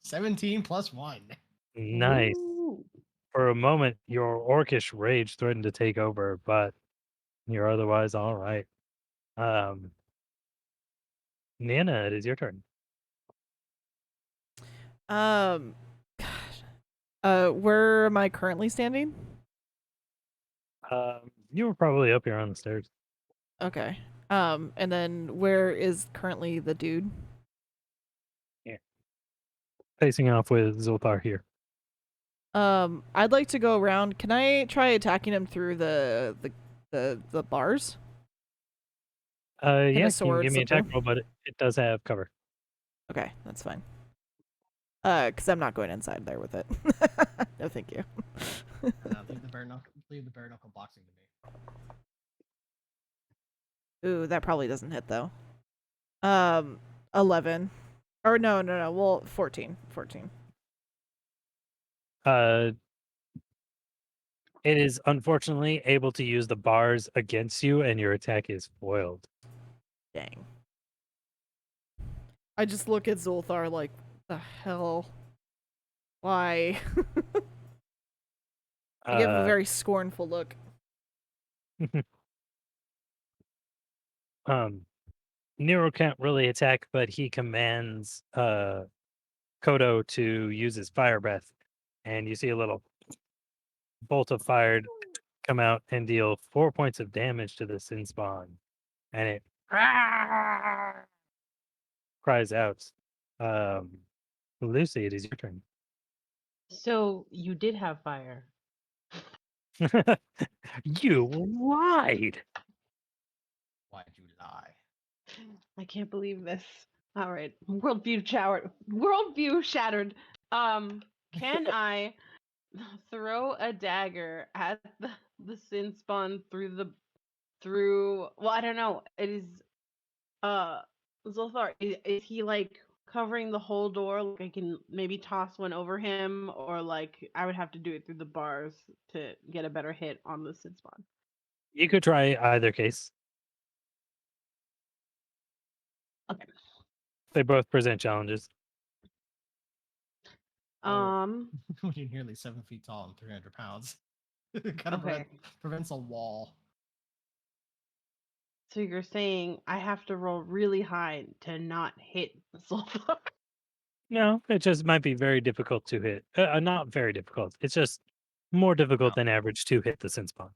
17 plus 1. Nice. Ooh. For a moment, your orcish rage threatened to take over, but you're otherwise all right. Um, Nana, it is your turn. Gosh. Where am I currently standing? You were probably up here on the stairs. Okay. And then where is currently the dude? Facing off with Zoltar here. I'd like to go around. Can I try attacking him through the bars? Yeah, a can you sword give me an attack simple? roll, but it does have cover. Okay, that's fine. Because I'm not going inside there with it. No, thank you. Leave the bare knuckle boxing to me. Ooh, that probably doesn't hit though. 11. Or no. Well, 14. 14. Uh, it is unfortunately able to use the bars against you, and your attack is foiled. Dang. I just look at Zulthar like, the hell? Why? I give a Uh, very scornful look. Nero can't really attack, but he commands Kodo to use his fire breath, and you see a little bolt of fire come out and deal 4 points of damage to the Sin Spawn, and it cries out. Lucy, it is your turn. So you did have fire. You lied. Why'd you lie? I can't believe this. All right, worldview shattered. Worldview shattered. Can I throw a dagger at the sin spawn through? Well, I don't know. It is Zolthar. Is he like covering the whole door? Like I can maybe toss one over him, or like I would have to do it through the bars to get a better hit on the sin spawn. You could try either case. Okay. They both present challenges. When you're nearly 7 feet tall and 300 pounds. It kind of Okay. prevents a wall. So you're saying I have to roll really high to not hit Zoltar? No, it just might be very difficult to hit. Not very difficult. It's just more difficult than average to hit the sin spawn.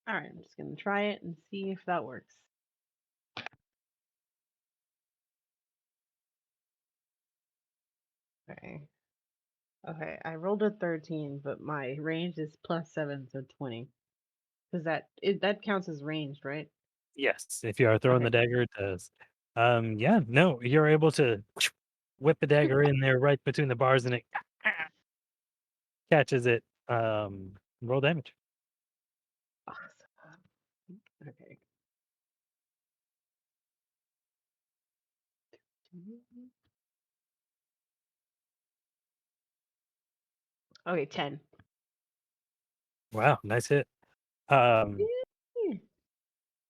All right, I'm just gonna try it and see if that works. Okay. Okay, I rolled a 13, but my range is +7, so 20. Because that counts as ranged, right? Yes, if you are throwing the Okay. dagger, it does. Yeah, no, you're able to whip the dagger in there right between the bars, and it catches it. Roll damage. Awesome. Okay. Okay, 10. Wow, nice hit. Yay.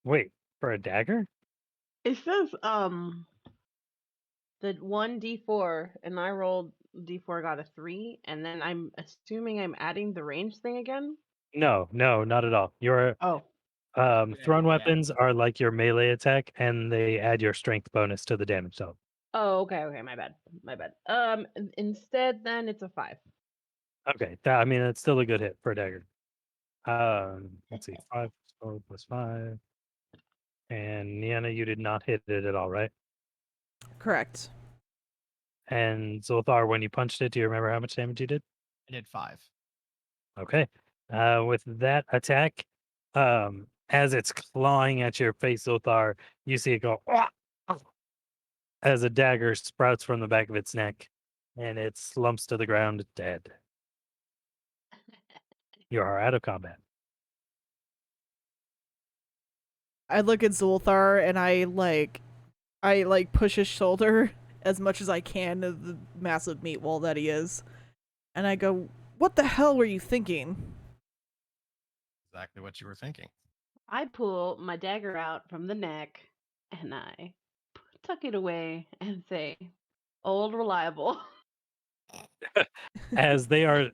Wait, for a dagger? It says the 1d4 and I rolled d4 got a 3 and then I'm assuming I'm adding the range thing again. No, not at all. Your Oh, thrown Yeah. weapons are like your melee attack, and they add your strength bonus to the damage zone. oh, okay, my bad. Instead then it's a 5. Okay, I mean it's still a good hit for a dagger. Let's see, 5 plus 5, and Niana, you did not hit it at all, right? Correct. And Zolthar, when you punched it, do you remember how much damage you did? I did 5. Okay. With that attack, as it's clawing at your face, Zolthar, you see it go as a dagger sprouts from the back of its neck, and it slumps to the ground dead. You are out of combat. I look at Zolthar and I push his shoulder as much as I can of the massive meat wall that he is. And I go, "What the hell were you thinking?" Exactly what you were thinking. I pull my dagger out from the neck and I tuck it away and say, "Old reliable." As Niana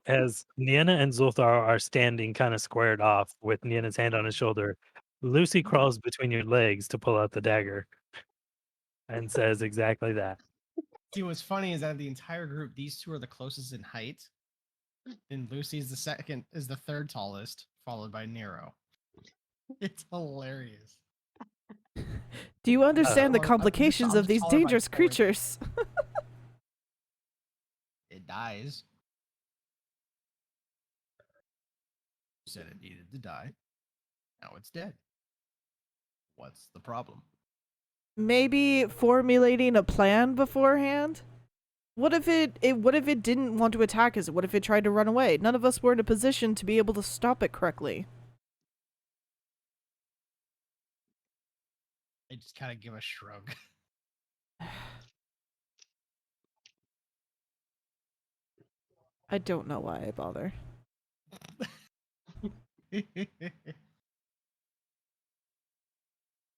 and Zolthar are standing kind of squared off with Niana's hand on his shoulder, Lucy crawls between your legs to pull out the dagger and says exactly that. See, what's funny is that of the entire group, these two are the closest in height. And Lucy's the third tallest, followed by Nero. It's hilarious. Do you understand the I'm complications just of these taller by dangerous 4 inches. creatures? It dies. You said it needed to die. Now it's dead. What's the problem? Maybe formulating a plan beforehand? What if it didn't want to attack us? What if it tried to run away? None of us were in a position to be able to stop it correctly. I just kind of give a shrug. I don't know why I bother.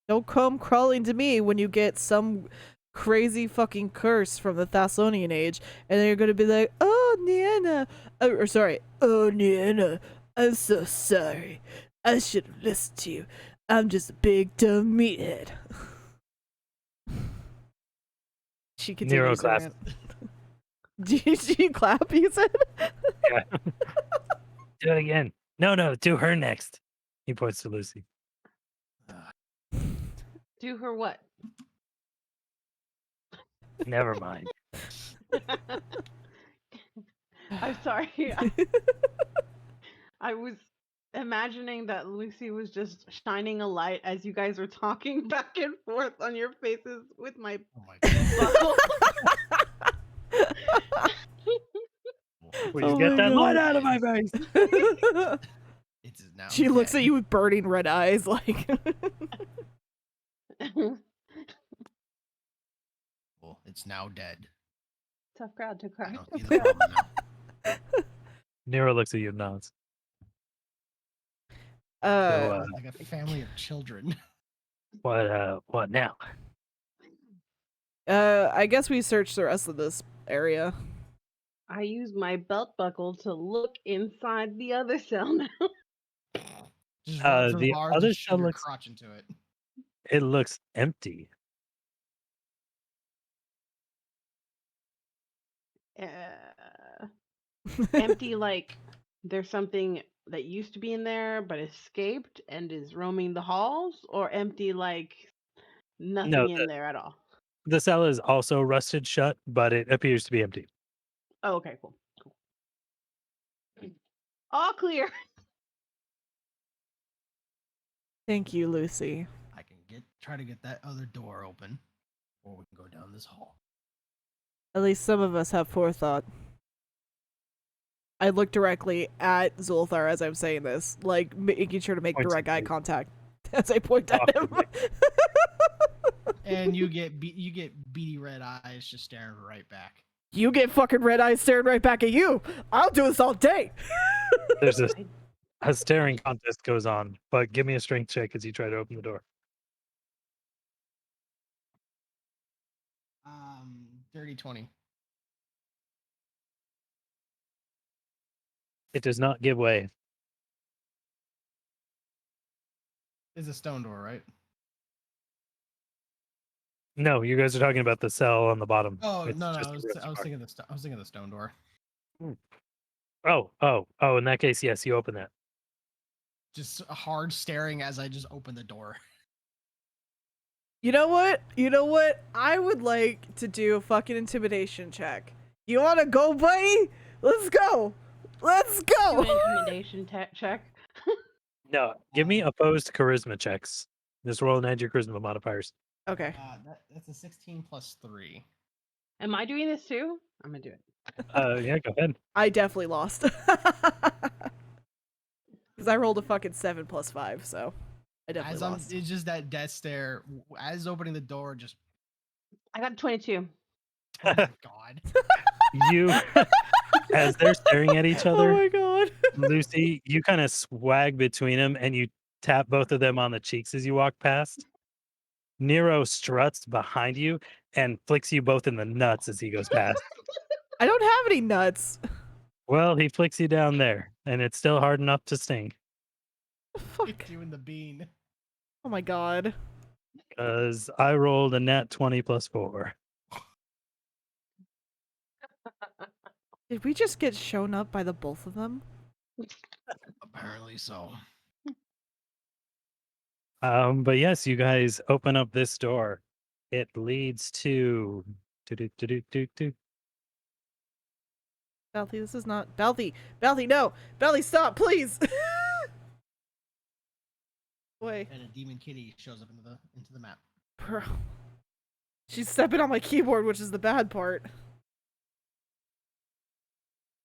Don't come crawling to me when you get some crazy fucking curse from the Thassilonian age, and then you're gonna be like, "Oh, Niana," "Oh, Niana, I'm so sorry. I should have listened to you. I'm just a big dumb meathead." She Nero continues. claps. Did you clap? You said. Yeah. Do it again. No, do her next. He points to Lucy. Do her what? Never mind. I'm sorry. I was imagining that Lucy was just shining a light as you guys were talking back and forth on your faces with my Oh my god. buckle. Please Oh get my that God. light out of my face. It is now. She looks dead. at you with burning red eyes, like. Well, it's now dead. Tough crowd to I cry. don't see the problem now. Nero looks at you and nods. Like a family of children. What now? I guess we search the rest of this area. I use my belt buckle to look inside the other cell now. Just run through the The bars other and cell shove your looks crotch into it. it looks empty. Empty, like there's something that used to be in there but escaped and is roaming the halls, or empty like No, nothing in there at all. the cell is also rusted shut, but it appears to be empty. Oh, okay, cool. All clear. Thank you, Lucy. I can try to get that other door open, or we can go down this hall. At least some of us have forethought. I look directly at Zulthar as I'm saying this, like making sure to make Points direct at eye you. contact as I point at him. And you get beady red eyes just staring right back. You get fucking red eyes staring right back at you. I'll do this all day. There's a staring contest goes on, but give me a strength check as you try to open the door. Dirty 20. It does not give way. It's a stone door, right? No, you guys are talking about the cell on the bottom. Oh It's no, just I a was rusted bar. thinking I was thinking the stone door. Oh! In that case, yes, you open that. Just hard staring as I just open the door. You know what? I would like to do a fucking intimidation check. You want to go, buddy? Let's go. Let's Do go. an intimidation check. No, give me opposed charisma checks. Just roll and add your charisma modifiers. Okay. That's a 16 plus 3. Am I doing this too? I'm gonna do it. Yeah, go ahead. I definitely lost. Because I rolled a fucking 7 plus 5, so I definitely lost. It's just that death stare as opening the door. Just I got 22. oh my god. You, as they're staring at each Oh other, my god. Lucy, you kind of swag between them and you tap both of them on the cheeks as you walk past. Nero struts behind you and flicks you both in the nuts as he goes past. I don't have any nuts. Well, he flicks you down there, and it's still hard enough to sting. Fuck. Kicked you in the bean. Oh my god. Because I rolled a nat 20 plus 4. Did we just get shown up by the both of them? Apparently so. But yes, you guys open up this door. It leads to Balthy, this is not Balthy. Balthy, no. Balthy, stop, please. Wait. And a demon kitty shows up into the map. Bro. She's stepping on my keyboard, which is the bad part.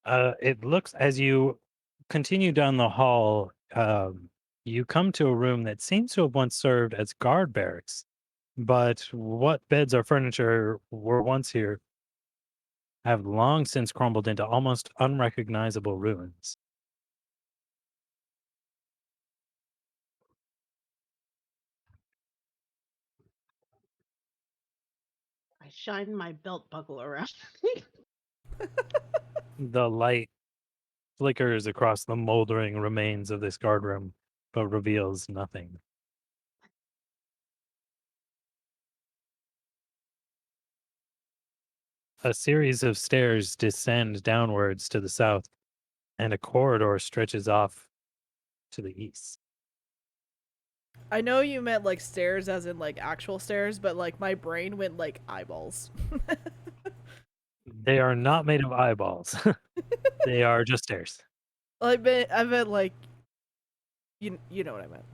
It looks as you continue down the hall, you come to a room that seems to have once served as guard barracks, but what beds or furniture were once here have long since crumbled into almost unrecognizable ruins. I shine my belt buckle around. The light flickers across the moldering remains of this guard room, but reveals nothing. A series of stairs descend downwards to the south, and a corridor stretches off to the east. I know you meant like stairs as in like actual stairs, but like my brain went like eyeballs. They are not made of eyeballs. They are just stairs. I meant like you know what I meant.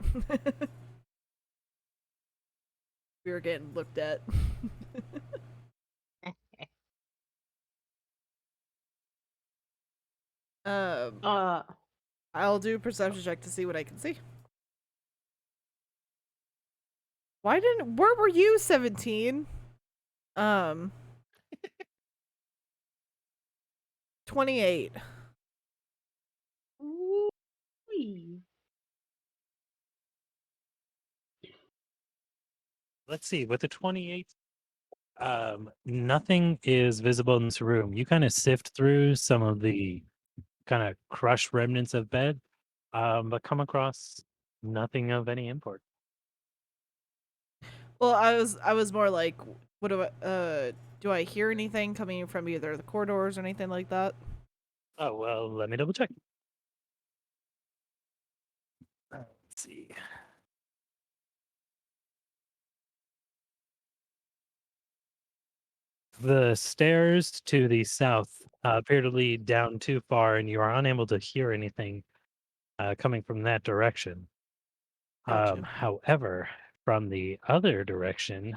We were getting looked at. I'll do a perception check to see what I can see. Where were you, 17? 28. Ooh-wee. Let's see. With the 28, Nothing is visible in this room. You kind of sift through some of the kind of crushed remnants of bed, but come across nothing of any import. Well, I was more like, what do I hear anything coming from either the corridors or anything like that? Oh, well, let me double check. Let's see. The stairs to the south appear to lead down too far, and you are unable to hear anything coming from that direction. Gotcha. However, from the other direction,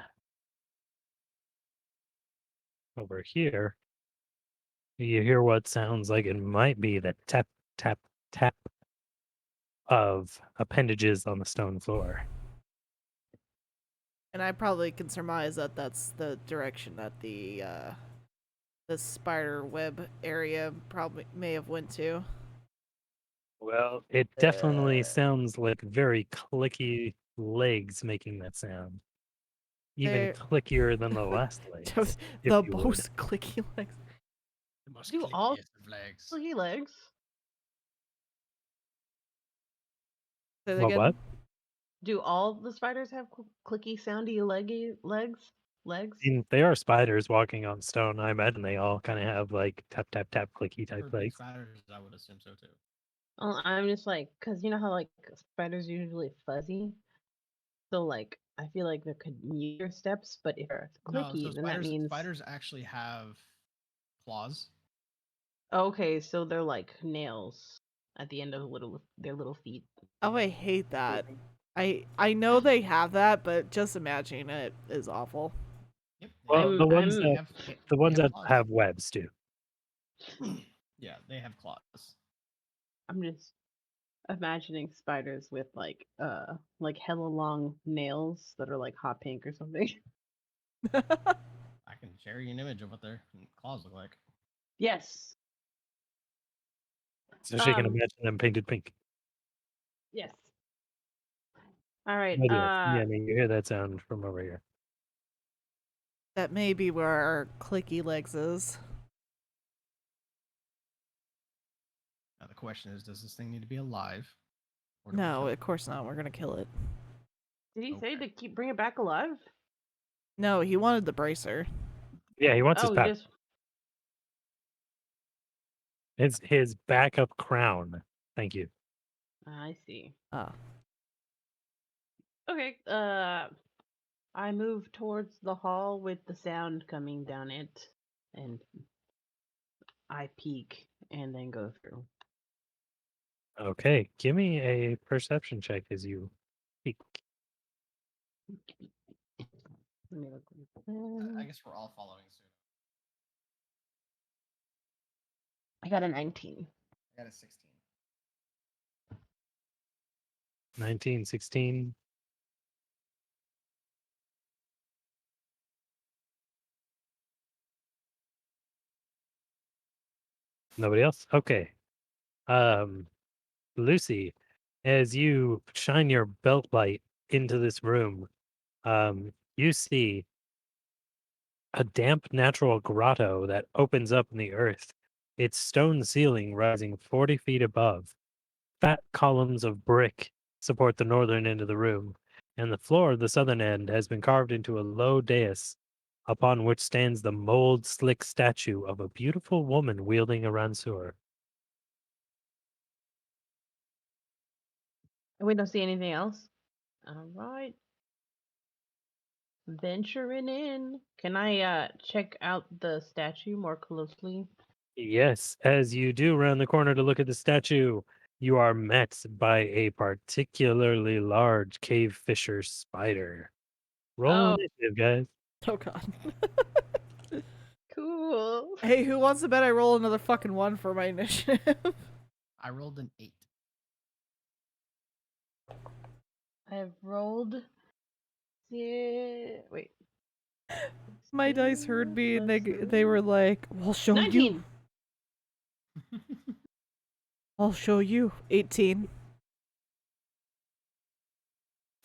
over here, you hear what sounds like it might be the tap, tap, tap of appendages on the stone floor. And I probably can surmise that that's the direction that the spider web area probably may have went to. Well, it definitely sounds like very clicky legs making that sound. Even They're- clickier than the last legs. Just if the you would. most clicky legs. The most Do all- clickiest of legs. Slinky legs. Say that Well, again? what? Do all the spiders have clicky, soundy, legs? Legs? I mean, they are spiders walking on stone. I imagine they all kind of have like tap, tap, tap, clicky type For big legs. spiders, I would assume so too. I'm just like, cause you know how like spiders are usually fuzzy, so like I feel like there could be your steps, but if it's No, clicky, so then that means spiders actually have claws. okay, so they're like nails at the end of their little feet. Oh, I hate that. I know they have that, but just imagining it is awful. Yep. Well, the ones I'm- that the ones that claws. have webs do. Yeah, they have claws. I'm just imagining spiders with like hella long nails that are like hot pink or something. I can share you an image of what their claws look like. Yes. So she can Um, imagine them painted pink. Yes. All right. Oh, dear. Yeah, I mean, you hear that sound from over here. That may be where our clicky legs is. Now the question is, does this thing need to be alive? Or do we No, kill it? of course not. We're gonna kill it. Did he say Okay. to bring it back alive? No, he wanted the bracer. Yeah, he wants his Oh, back. just It's his backup crown. Thank you. I see. Ah. Okay. I move towards the hall with the sound coming down it, and I peek and then go through. Okay, give me a perception check as you peek. Let me look. I guess we're all following suit. I got a 19. I got a 16. 19, 16. Nobody else? Okay. Lucy, as you shine your belt light into this room, you see a damp natural grotto that opens up in the earth, its stone ceiling rising 40 feet above. Fat columns of brick support the northern end of the room, and the floor of the southern end has been carved into a low dais upon which stands the mold slick statue of a beautiful woman wielding a ranseur. We don't see anything else. All right. Venturing in. Can I check out the statue more closely? Yes, as you do round the corner to look at the statue, you are met by a particularly large cave fisher spider. Roll Oh. initiative, guys. Oh god. Cool. Hey, who wants to bet I roll another fucking 1 for my initiative? I rolled an 8. I've rolled. Yeah. Wait. My dice heard me and they were like, "We'll show 19. you. I'll show you." 18.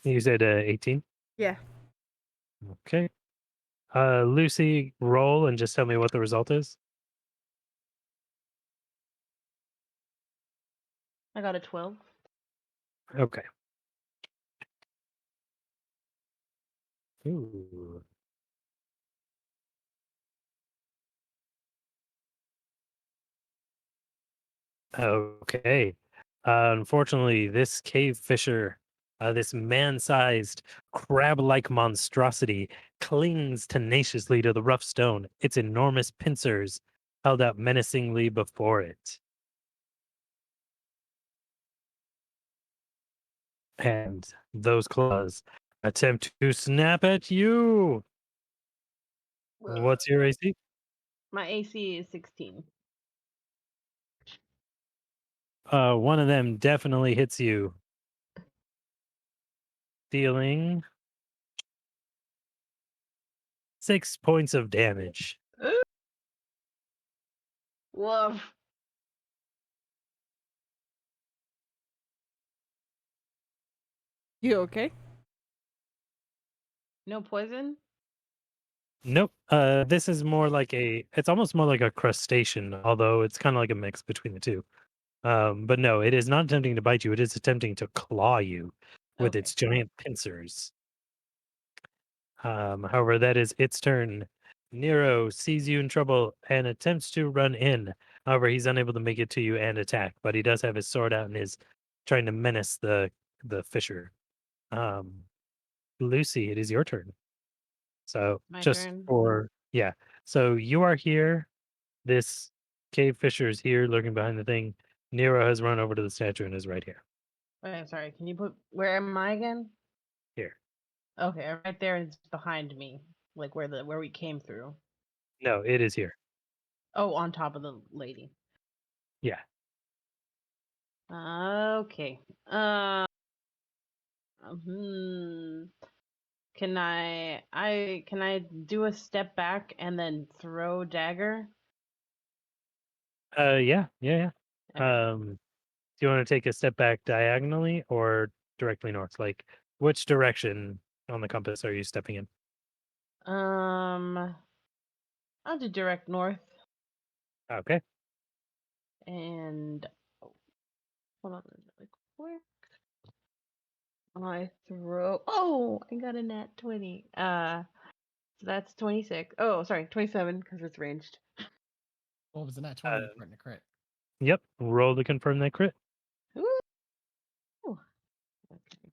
You said 18? Yeah. Okay. Lucy, roll and just tell me what the result is. I got a 12. Okay. Ooh. Okay. Unfortunately, this cave fisher, this man-sized crab-like monstrosity, clings tenaciously to the rough stone, its enormous pincers held out menacingly before it. And those claws attempt to snap at you. What's your AC? My AC is 16. One of them definitely hits you, dealing 6 points of damage. Woof. You okay? No poison? Nope. This is more like it's almost more like a crustacean, although it's kind of like a mix between the two. But no, it is not attempting to bite you. It is attempting to claw you with Okay. its giant pincers. However, that is its turn. Nero sees you in trouble and attempts to run in. However, he's unable to make it to you and attack, but he does have his sword out and is trying to menace the fisher. Um, Lucy, it is your turn. So My just turn. for yeah. So you are here. This cave fisher is here lurking behind the thing. Nero has run over to the statue and is right here. Wait, sorry. Can you put where am I again? Here. Okay, right there is behind me. Like where we came through. No, it is here. Oh, on top of the lady. Yeah. Okay. Hmm. Can I do a step back and then throw dagger? Yeah. Okay. Do you want to take a step back diagonally or directly north? Like which direction on the compass are you stepping in? I'll do direct north Okay. and hold on really quick. I throw. Oh, I got a nat 20. So that's 26. Oh, sorry, 27 because it's ranged. What was the nat Uh, 20 for the crit? yep. Roll to confirm that crit. Ooh. Okay.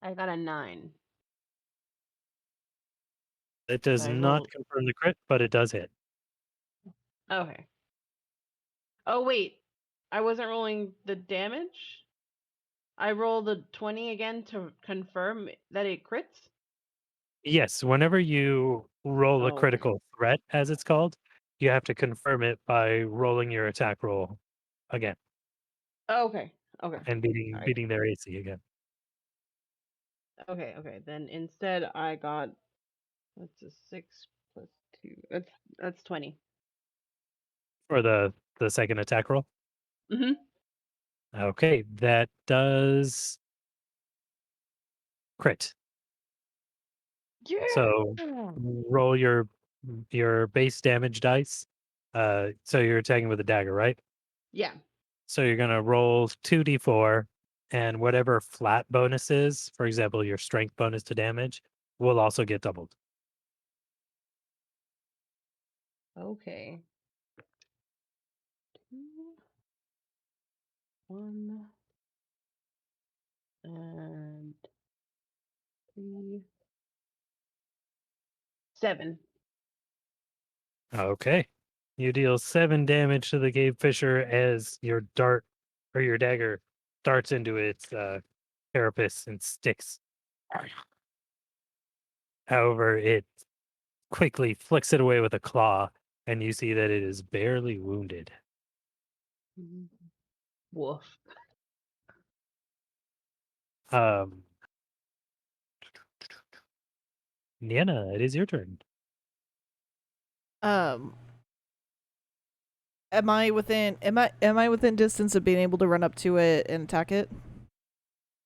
I got a 9. It does I not rolled. confirm the crit, but it does hit. Okay. Oh wait, I wasn't rolling the damage. I rolled a 20 again to confirm that it crits. Yes, whenever you roll a Oh, okay. critical threat, as it's called, you have to confirm it by rolling your attack roll again Oh, okay. Okay. and All right. beating their AC again Okay. Okay. Then instead, I got that's a 6 plus 2. That's 20. for the second attack roll. Mhm. Okay, that does crit. Yeah. So roll your base damage dice. So you're attacking with a dagger, right? Yeah. So you're gonna roll 2d4, and whatever flat bonus is, for example, your strength bonus to damage, will also get doubled. Okay. 2, 1, and 3, 7. Okay. You deal 7 damage to the cave fisher as your dart or your dagger darts into its carapace and sticks. However, it quickly flicks it away with a claw, and you see that it is barely wounded. Woof. Um, Niana, it is your turn. Um, Am I within distance of being able to run up to it and attack it?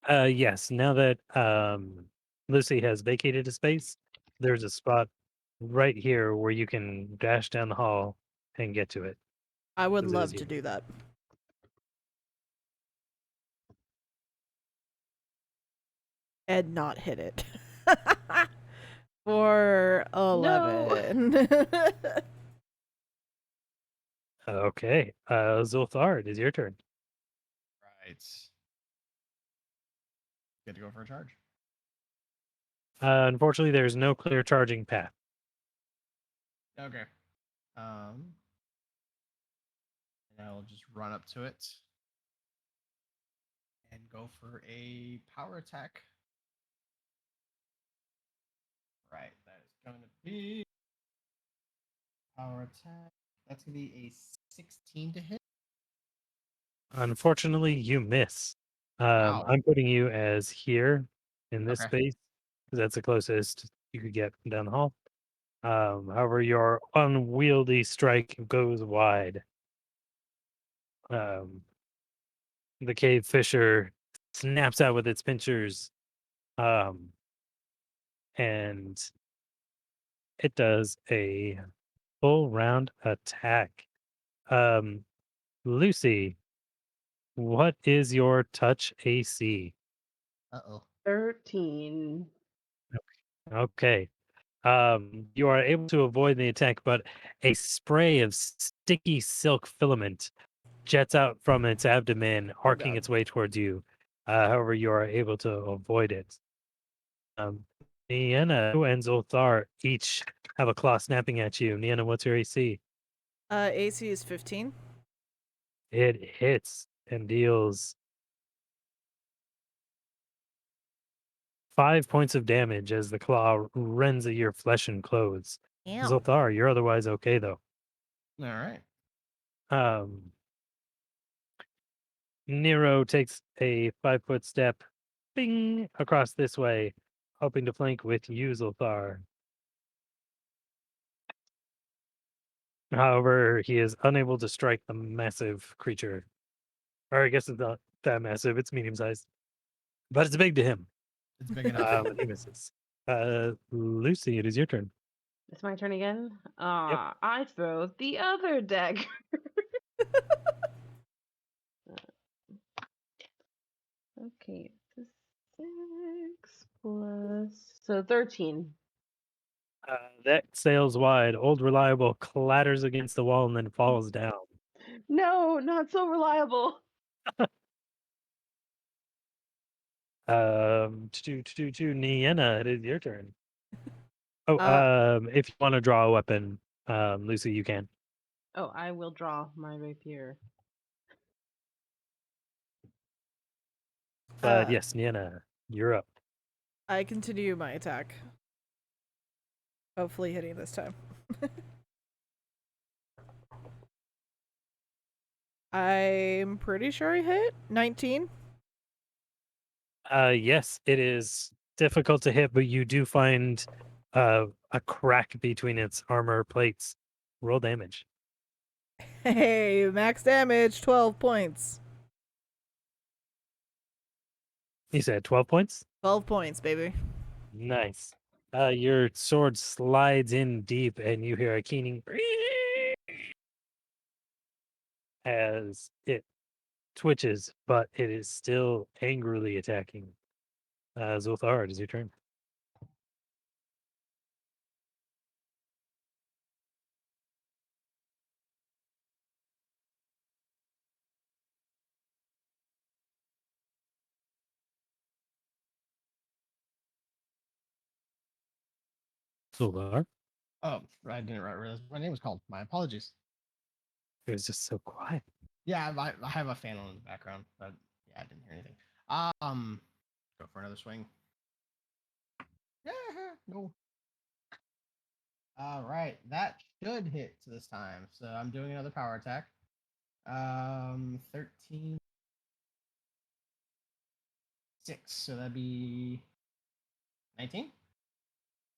Yes. Now that Lucy has vacated a space, there's a spot right here where you can dash down the hall and get to it. I would As it is love to here. do that. And not hit it. For 11. Okay. Zulthar, it is your turn. Right. Get to go for a charge. Unfortunately, there's no clear charging path. Okay. And I'll just run up to it and go for a power attack. Right, that is going to be power attack. That's going to be a 16 to hit. Unfortunately, you miss. Wow. I'm putting you as here in this Okay. space because that's the closest you could get down the hall. However, your unwieldy strike goes wide. The cave fisher snaps out with its pincers, and it does a full round attack. Lucy, what is your touch AC? Uh-oh. 13. Okay. You are able to avoid the attack, but a spray of sticky silk filament jets out from its abdomen, arcing God. its way towards you. However, you are able to avoid it. Nienna and Zolthar each have a claw snapping at you. Nienna, what's your AC? AC is 15. It hits and deals 5 points of damage as the claw rends at your flesh and clothes. Ow. Zolthar, you're otherwise okay though. All right. Nero takes a 5-foot step, bing, across this way, hoping to flank with you, Zolthar. However, he is unable to strike the massive creature. Or I guess it's not that massive, it's medium sized. But it's big to him. It's big enough. And he misses. Lucy, it is your turn. It's my turn again. I throw the other dagger. Okay, it's a 6 plus 13. That sails wide. Old Reliable clatters against the wall and then falls down. No, not so reliable. Nienna, it is your turn. Oh, if you want to draw a weapon, Lucy, you can. Oh, I will draw my rapier. But yes, Nienna, you're up. I continue my attack. Hopefully hitting this time. I'm pretty sure I hit 19. Yes, it is difficult to hit, but you do find a crack between its armor plates. Roll damage. Hey, max damage, 12 points. You said 12 points? 12 points, baby. Nice. Your sword slides in deep, and you hear a keening as it twitches, but it is still angrily attacking. Zulthar, it is your turn. Zulthar, Oh, I didn't realize my name was called. My apologies. it was just so quiet. Yeah, I have a fan on in the background, but yeah, I didn't hear anything. Go for another swing. Yeah, no. All right, that should hit this time. So I'm doing another power attack. 13, 6. So that'd be 19.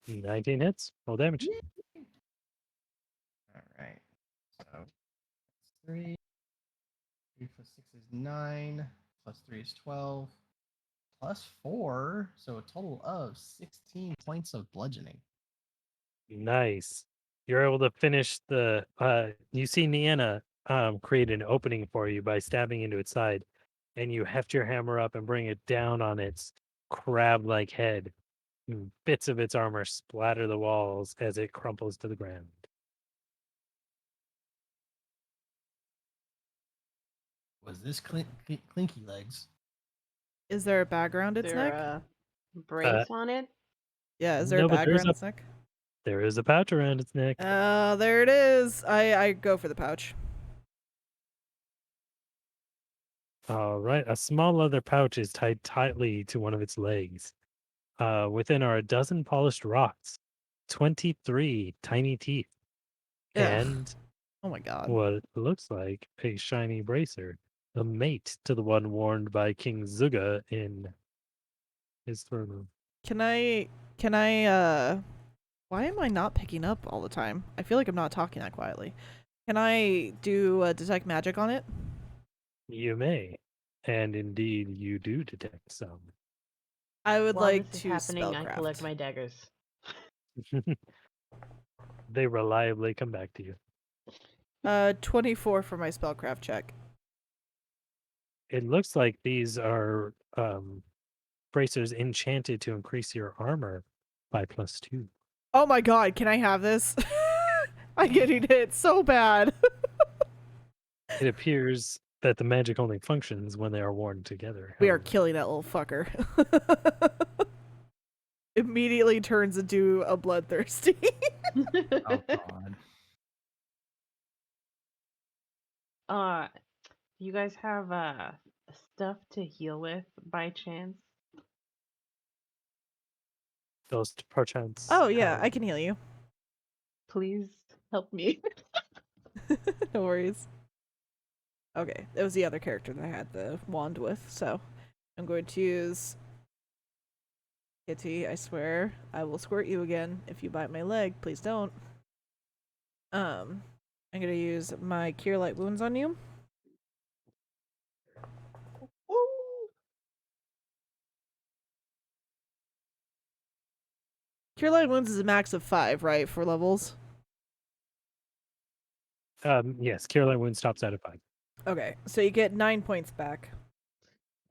19 hits. Roll damage. All right. So 3. 3 plus 6 is 9. Plus 3 is 12. Plus 4. So a total of 16 points of bludgeoning. Nice. You're able to finish the. You see Nienna create an opening for you by stabbing into its side, and you heft your hammer up and bring it down on its crab-like head. Bits of its armor splatter the walls as it crumples to the ground. Was this Clinky Legs? Is there a bag around its there neck? a brace on it? Yeah, is there no, a but bag there's around its neck? There is a pouch around its neck. There it is. I go for the pouch. All right. A small leather pouch is tied tightly to one of its legs. Within are a dozen polished rocks, 23 tiny teeth, Ugh. and Oh my god. what looks like a shiny bracer, a mate to the one worn by King Zuga in his throne room. Can I why am I not picking up all the time? I feel like I'm not talking that quietly. Can I do detect magic on it? You may, and indeed you do detect some. I would While like this is to happening, I collect spellcraft. my daggers. They reliably come back to you. 24 for my spellcraft check. It looks like these are bracers enchanted to increase your armor by +2. Oh my god, can I have this? I'm getting hit so bad. It appears that the magic only functions when they are worn together. We are however. killing that little fucker. Immediately turns into a bloodthirsty. Oh god. You guys have stuff to heal with by chance? Those perchance. Oh yeah, have- I can heal you. Please help me. No worries. Okay, it was the other character that I had the wand with, so I'm going to use Kitty. I swear I will squirt you again if you bite my leg. Please don't. I'm gonna use my Cure Light Wounds on you. Cure Light Wounds is a max of 5, right, for levels? Yes, Caroline Wound stops out at 5. Okay, so you get 9 points back.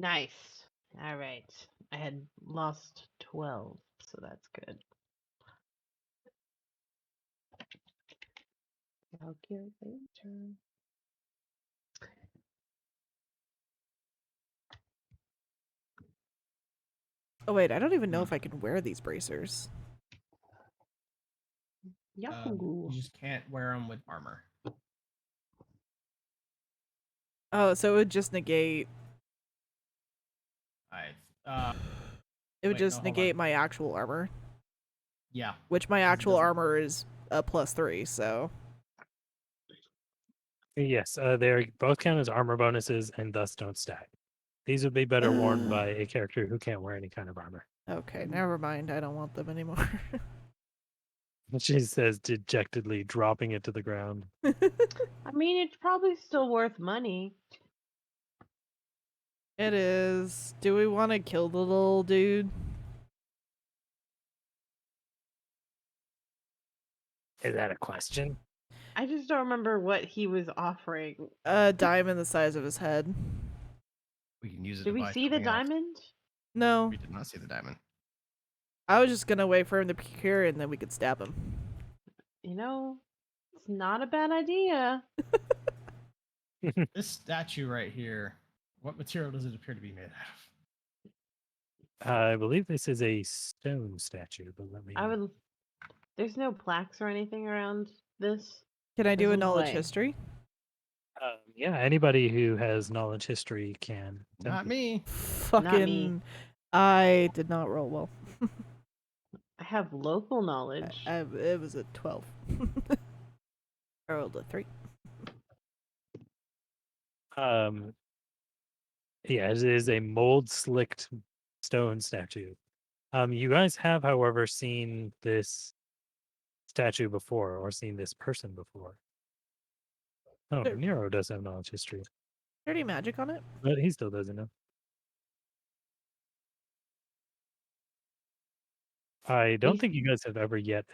Nice. All right. I had lost 12, so that's good. Calculator. Oh wait, I don't even know if I can wear these bracers. Yahoo. You just can't wear them with armor. Oh, so it would just negate. It would Wait, just no, hold on. negate my actual armor, Yeah. which my it actual doesn't- armor is a +3. So Yes, they both count as armor bonuses and thus don't stack. These would be better worn by a character who can't wear any kind of armor. okay, never mind. I don't want them anymore. She says dejectedly, dropping it to the ground. I mean, it's probably still worth money. It is. Do we want to kill the little dude? Is that a question? I just don't remember what he was offering. A diamond the size of his head. We can use it. Did to we buy see the something else. diamond? No, We did not see the diamond. I was just gonna wait for him to procure and then we could stab him. You know, it's not a bad idea. This statue right here, what material does it appear to be made out of? I believe this is a stone statue, but let me. I would. There's no plaques or anything around this. Can I do This a is knowledge way. history? Yeah, anybody who has knowledge history can. Not me. Fucking. I did not roll well. I have local knowledge. It was a 12. I rolled a 3. Yeah, it is a mold slicked stone statue. You guys have, however, seen this statue before or seen this person before. Oh, There- Nero does have knowledge history, Dirty magic on it? but he still doesn't know. I don't He's- think you guys have ever yet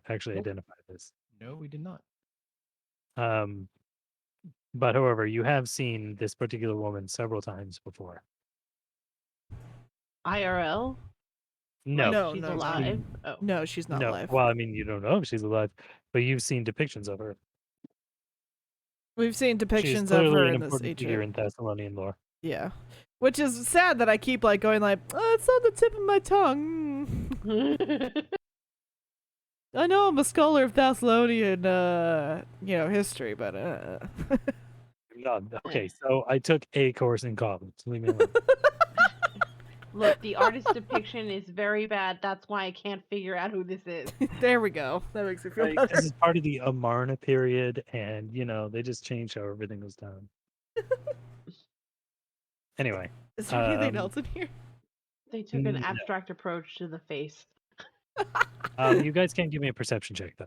actually Nope. identified this. No, we did not. But however, you have seen this particular woman several times before. IRL? No, No, She's no, alive. Oh. No, she's not no. alive. Well, I mean, you don't know if she's alive, but you've seen depictions of her. We've seen She's depictions of clearly her an in this important figure ancient. in Thessalonian lore. Yeah. Which is sad that I keep like going like, oh, it's on the tip of my tongue. I know I'm a scholar of Thessalonian, history, but No, okay, so I took a course in college. Leave me alone. Look, the artist depiction is very bad. That's why I can't figure out who this is. there we go. That makes me feel Right, better. this is part of the Amarna period, and they just changed how everything was done. Anyway, Is there anything um, else in here? They took an No. abstract approach to the face. you guys can't give me a perception check though.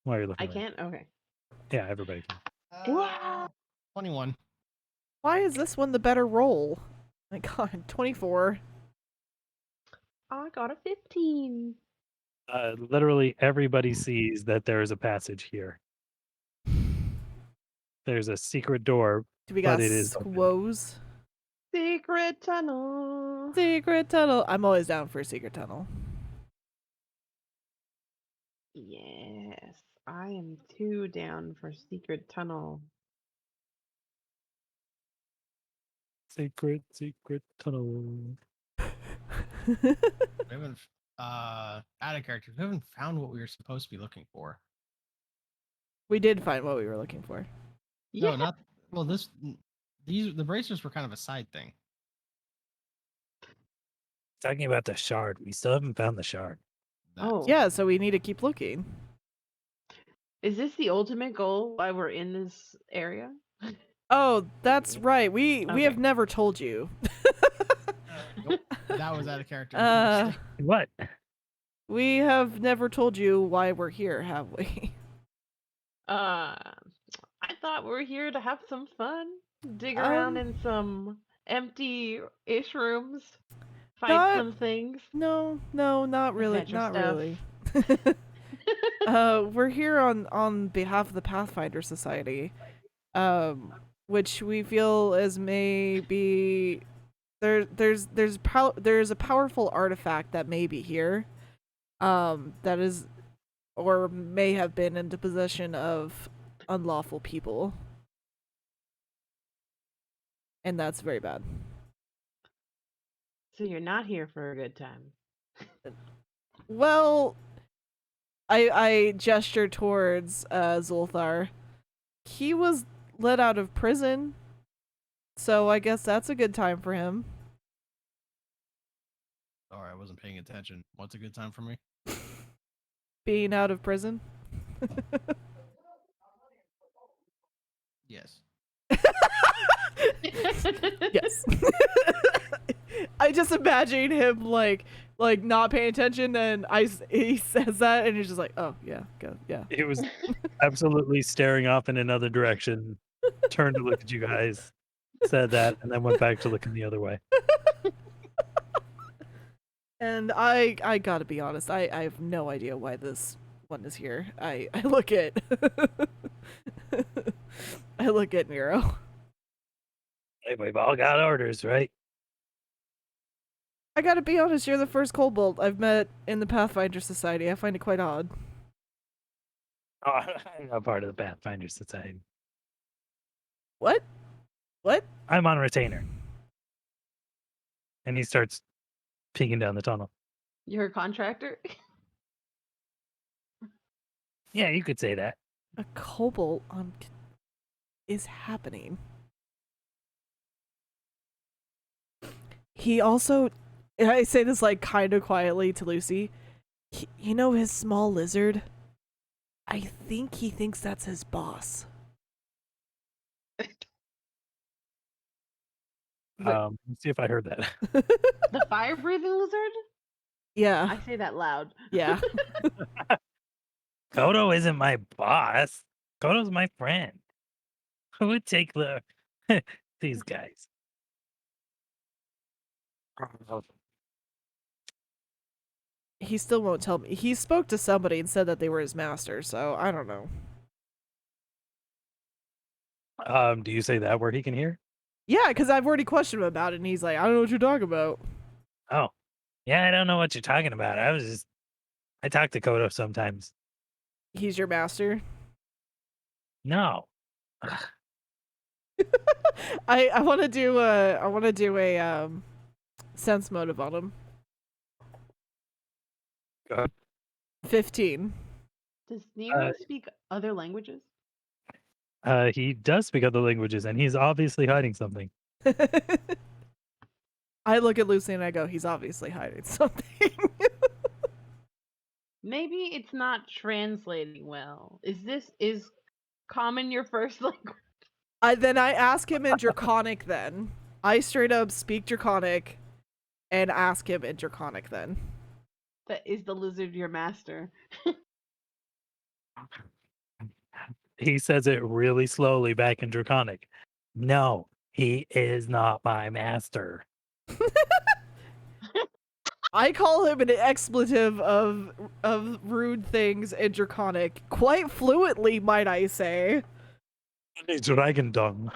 While you're looking, I around. can't? Okay. Yeah, everybody can. Wow. 21. Why is this one the better roll? My God, 24. I got a 15. Literally everybody sees that there is a passage here. There's a secret door. Do we But got it is open. squoze? Secret tunnel. Secret tunnel. I'm always down for a secret tunnel. Yes. I am too down for secret tunnel. Secret tunnel. We haven't, out of character, we haven't found what we were supposed to be looking for. We did find what we were looking for. Yeah. No, not, well, the bracers were kind of a side thing. Talking about the shard. We still haven't found the shard. That- Oh. Yeah, so we need to keep looking. Is this the ultimate goal why we're in this area? Oh, that's right. We Okay. have never told you. Nope, that was out of character. What? We have never told you why we're here, have we? I thought we were here to have some fun. Dig around in some empty-ish rooms. Find Not- some things. No, not really. Adventure Not stuff. really. We're here on behalf of the Pathfinder Society, which we feel as maybe there's a powerful artifact that may be here, that is, or may have been in the possession of unlawful people, and that's very bad. So you're not here for a good time. Well, I gesture towards Zulthar. He was let out of prison, so I guess that's a good time for him. Sorry, I wasn't paying attention. What's a good time for me? Being out of prison. Yes. Yes. I just imagine him like not paying attention, and he says that, and he's just like, oh yeah, go yeah. It was absolutely staring off in another direction, turned to look at you guys, said that, and then went back to looking the other way. And I gotta be honest, I have no idea why this one is here. I look at I look at Nero. Hey, we've all got orders, right? I gotta be honest, you're the first kobold I've met in the Pathfinder Society. I find it quite odd. Oh, I'm not part of the Pathfinder Society. What? What? I'm on retainer. And he starts peeking down the tunnel. You're a contractor? Yeah, you could say that. A kobold is happening. He also, I say this like kind of quietly to Lucy. You know his small lizard? I think he thinks that's his boss. Let's see if I heard that. The fire-breathing lizard? Yeah, I say that loud. yeah. Kodo isn't my boss. Kodo's my friend. Who would take the these guys? He still won't tell me. He spoke to somebody and said that they were his master, so I don't know. Do you say that where he can hear? Yeah, because I've already questioned him about it, and he's like, I don't know what you're talking about. Oh, yeah, I don't know what you're talking about. I talk to Kodo sometimes. He's your master? No. I want to do a sense motive on him. Go ahead. 15. Does Nero speak other languages? He does speak other languages, and he's obviously hiding something. I look at Lucy and I go, he's obviously hiding something. Maybe it's not translating well. Is common your first language? Then I ask him in Draconic then. I straight up speak Draconic and ask him in Draconic then. That is the lizard your master. He says it really slowly back in Draconic. No, he is not my master. I call him an expletive of rude things in Draconic. Quite fluently, might I say. Dragon dung.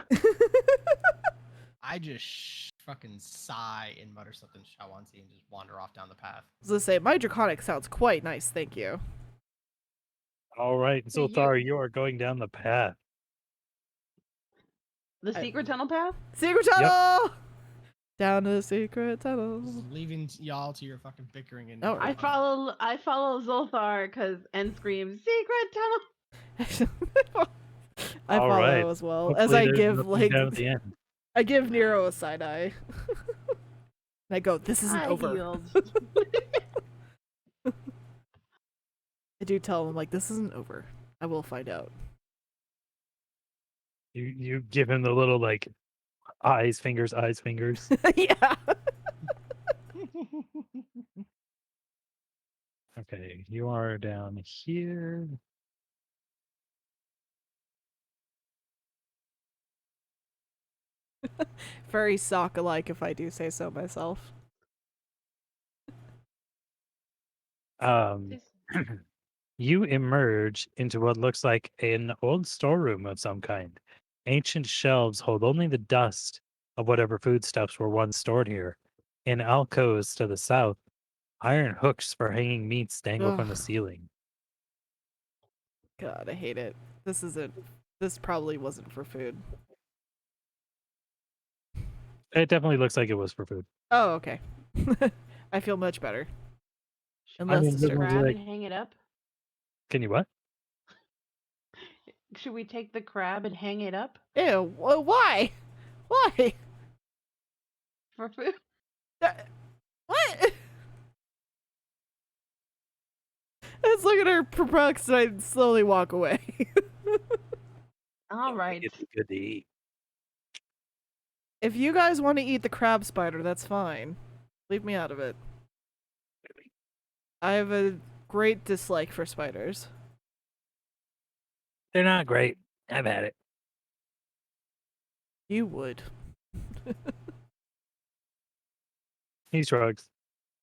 I just fucking sigh and mutter something Shawanti and just wander off down the path. As I say, my Draconic sounds quite nice, thank you. All right, So Zolthar, you are going down the path. The secret tunnel path? Secret tunnel! Down the secret tunnel. Just leaving y'all to your fucking bickering and Oh, I follow Zolthar and scream secret tunnel. I All follow right. as well. Hopefully As I there's give nothing down at the end. I give Nero a side eye. And I go, this isn't I over. healed. I do tell him, like, this isn't over. I will find out. You give him the little like eyes, fingers. Yeah. Okay, you are down here. Very sock-alike, if I do say so myself. Um, you emerge into what looks like an old storeroom of some kind. Ancient shelves hold only the dust of whatever foodstuffs were once stored here. In alcoves to the south, iron hooks for hanging meats dangle from the Ugh. ceiling. God, I hate it. This probably wasn't for food. It definitely looks like it was for food. Oh, okay. I feel much better. And less mean, Should we disturbed. grab like- and hang it up? Can you what? Should we take the crab and hang it up Ew, why? Why? for food? What? I just look at her perplexed and I slowly walk away. All right. It's good to eat. If you guys want to eat the crab spider, that's fine. Leave me out of it. I have a great dislike for spiders. They're not great. I've had it. You would. He shrugs.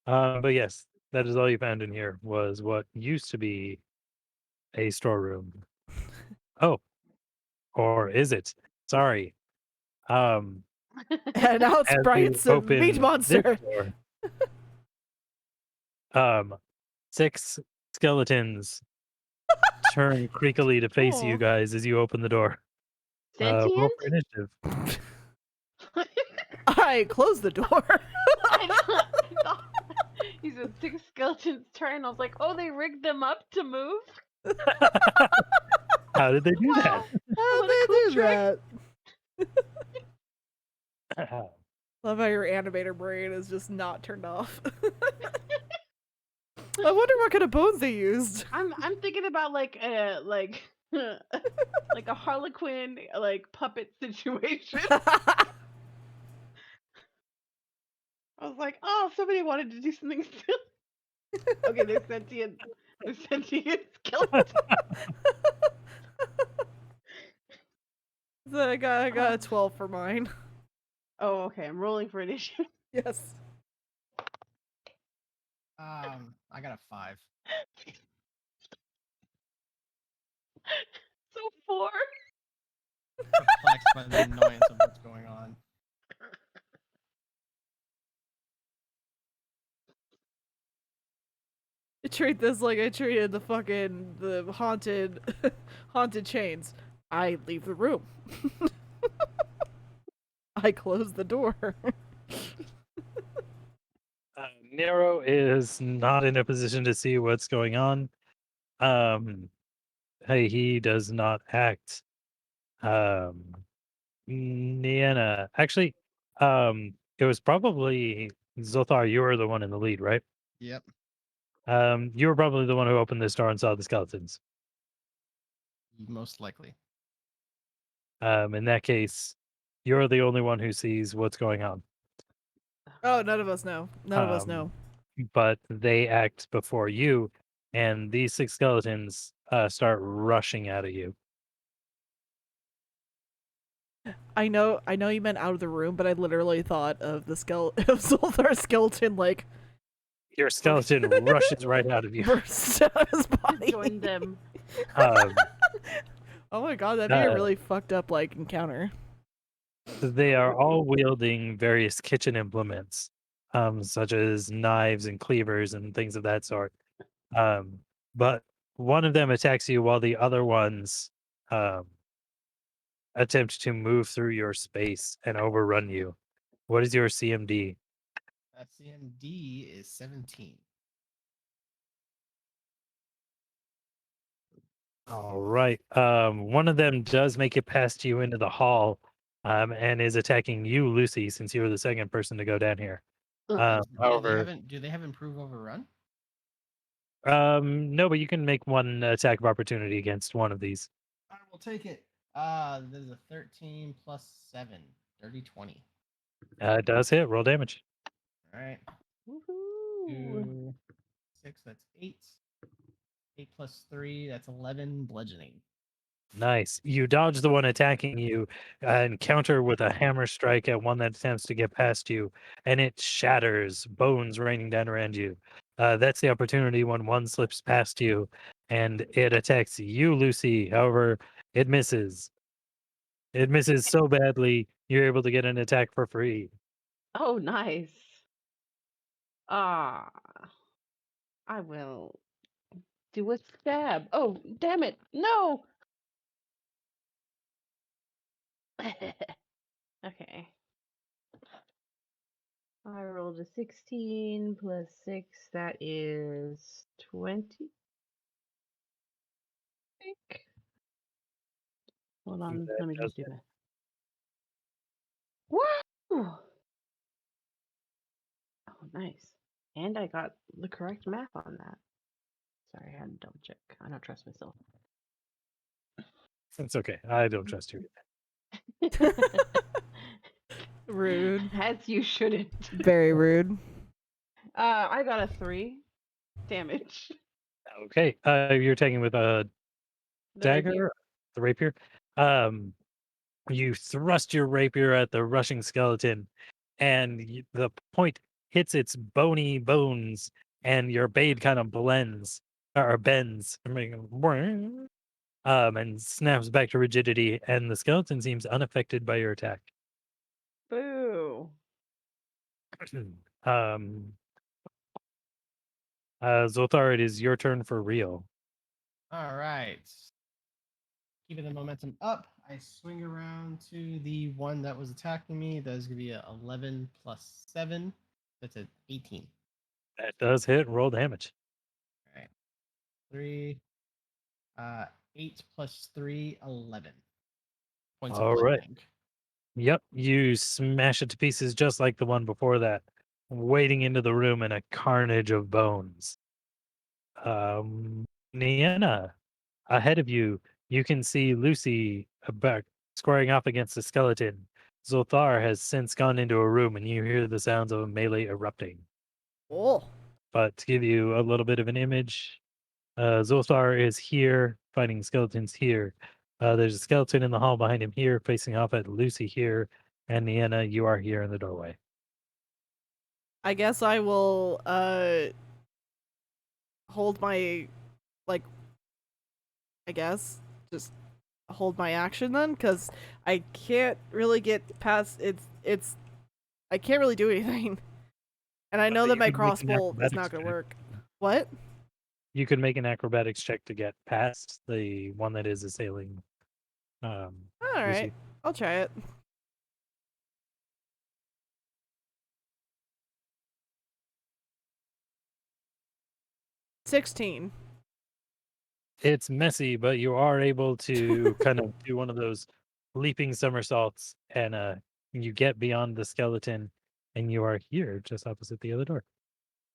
But yes, that is all you found in here was what used to be a storeroom. Oh, or is it? Sorry. And now it's As Brian's you a open meat this monster. door, 6 skeletons turn creakily to face you Aw. guys as you open the door. Roll Sentient? for initiative. I close the door. I thought he said 6 skeletons turn. I was like, oh, they rigged them up to move? How did they do that? How What did a they cool do trick. that? Love how your animator brain is just not turned off. I wonder what kind of bones they used. I'm thinking about like a like like a Harlequin like puppet situation. I was like, oh, somebody wanted to do something silly. Okay, they're sentient. They're sentient skeletons. I got a 12 for mine. Oh, okay. I'm rolling for initiative. Yes. I got a 5. So 4. Perplexed by the annoyance of what's going on. I treat this like I treated the haunted haunted chains. I leave the room. I close the door. Nero is not in a position to see what's going on. Hey, he does not act. Niana, actually, it was probably Zothar. You were the one in the lead, right? Yep. You were probably the one who opened this door and saw the skeletons. Most likely. In that case, you're the only one who sees what's going on. Oh, none of us know. None of us know. But they act before you, and these 6 skeletons start rushing out of you. I know you meant out of the room, but I literally thought of the of Zolthar's skeleton like Your skeleton rushes right out of you. burst out of his body. Join them. Um, Oh my god, that'd be a really fucked up like encounter. They are all wielding various kitchen implements, such as knives and cleavers and things of that sort. But one of them attacks you while the other ones attempt to move through your space and overrun you. What is your CMD? That CMD is 17. All right. One of them does make it past you into the hall, and is attacking you, Lucy, since you were the second person to go down here. Ugh. However, Do they have improve overrun? no, but you can make one attack of opportunity against one of these. I will take it. There's a 13 plus 7. 30, 20. It does hit. Roll damage. All right. Woohoo. 2, 6, that's 8. 8 plus 3, that's 11 bludgeoning. Nice. You dodge the one attacking you and counter with a hammer strike at one that attempts to get past you, and it shatters, bones raining down around you. That's the opportunity when one slips past you, and it attacks you, Lucy. However, it misses. It misses so badly, you're able to get an attack for free. Oh, nice. Ah, I will do a stab. Oh, damn it. No. Okay. I rolled a 16 plus 6. That is 20. I think. Hold on. That Let me does just do that. Woo! Oh, nice. And I got the correct math on that. Sorry, I had to double check. I don't trust myself. It's okay. I don't trust you. Rude. As you shouldn't. Very rude. I got a 3 damage. Okay. You're taking with a The rapier. dagger, the rapier. You thrust your rapier at the rushing skeleton, and the point hits its bony bones, and your blade kind of bends, and snaps back to rigidity, and the skeleton seems unaffected by your attack. Boo. Zothar, it is your turn for real. All right. Keeping the momentum up, I swing around to the one that was attacking me. That is going to be a 11 plus 7. That's an 18. That does hit. Roll damage. All right. 3, 8 plus 3, 11. Points All of right. bludgeoning. Yep, you smash it to pieces just like the one before that, wading into the room in a carnage of bones. Niana, ahead of you, you can see Lucy back squaring off against a skeleton. Zothar has since gone into a room, and you hear the sounds of a melee erupting. Oh. But to give you a little bit of an image, Zothar is here fighting skeletons here. There's a skeleton in the hall behind him here, facing off at Lucy here, and Nienna, you are here in the doorway. I guess I will hold my I guess just hold my action then, because I can't really get past it's I can't really do anything. And I know But that you my could make an crossbow is acrobatics not gonna check. work. What? You can make an acrobatics check to get past the one that is assailing. Alright. Lucy. I'll try it. $16. It's messy, but you are able to kind of do one of those leaping somersaults, and you get beyond the skeleton, and you are here just opposite the other door,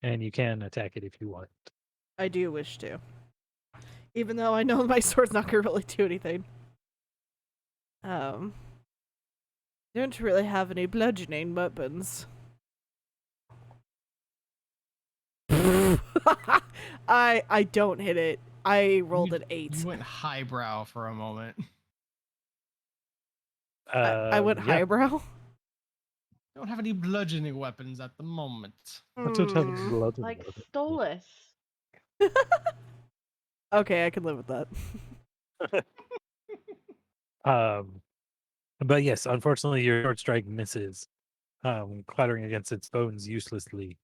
and you can attack it if you want. I do wish to. Even though I know my sword's not gonna really do anything. Don't really have any bludgeoning weapons. I don't hit it. I rolled an 8. You went highbrow for a moment. I went Yeah. highbrow. Don't have any bludgeoning weapons at the moment. I don't have Hmm. blood in Like it. Stolas. Okay, I can live with that. But yes, unfortunately, your short strike misses, clattering against its bones uselessly.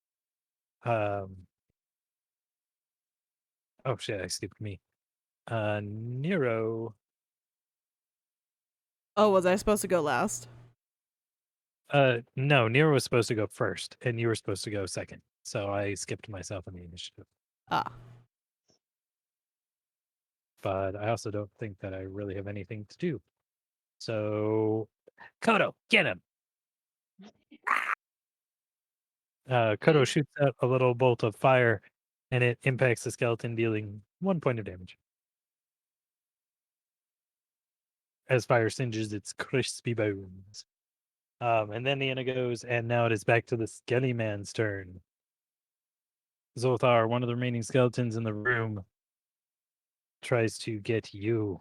Oh shit, I skipped me. Nero. Oh, was I supposed to go last? No, Nero was supposed to go first, and you were supposed to go second. So I skipped myself in the initiative. Ah. But I also don't think that I really have anything to do. So, Kodo, get him! Kodo shoots out a little bolt of fire, and it impacts the skeleton, dealing 1 point of damage. As fire singes its crispy bones. And then Nienna goes, and now it is back to the Skelly Man's turn. Zolthar, one of the remaining skeletons in the room, tries to get you.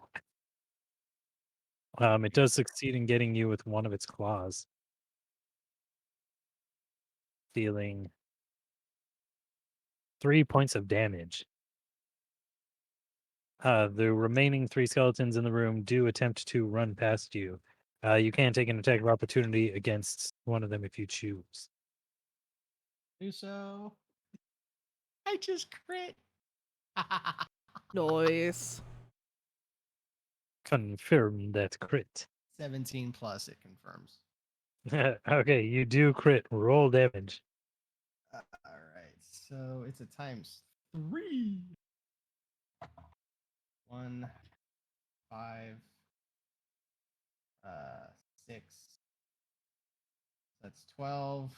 It does succeed in getting you with one of its claws, dealing 3 points of damage. The remaining 3 skeletons in the room do attempt to run past you. You can take an attack of opportunity against one of them if you choose. Do so. I just crit. Nice. Confirm that crit. 17 plus, it confirms. Okay, you do crit. Roll damage. All right, so it's a times 3. 1, 5, 6. That's 12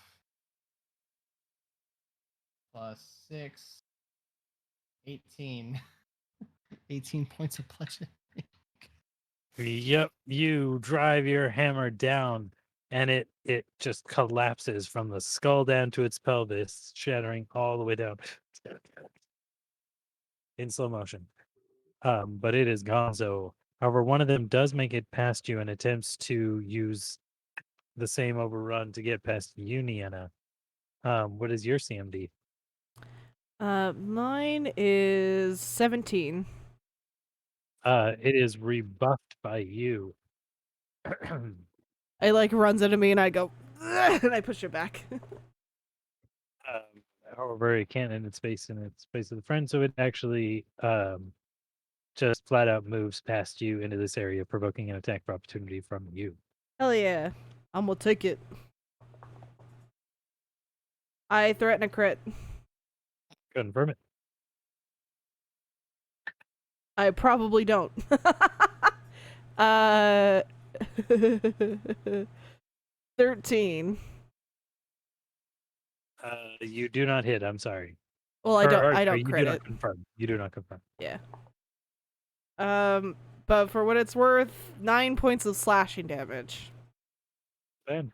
plus 6, 18. 18 points of bludgeoning. Yep, you drive your hammer down, and it just collapses from the skull down to its pelvis, shattering all the way down in slow motion. But it is gonzo. However, one of them does make it past you and attempts to use the same overrun to get past you, Nienna. What is your CMD? Mine is 17. It is rebuffed by you. It like runs into me and I go and I push it back. However, it can't end its space in its space of the friend, so it actually just flat out moves past you into this area, provoking an attack of opportunity from you. Hell yeah. I'm gonna take it. I threaten a crit. Confirm it. I probably don't. 13. You do not hit. I'm sorry. Well, I Sorry, don't you crit do it. not confirm. You do not confirm. Yeah. But for what it's worth, 9 points of slashing damage. Then,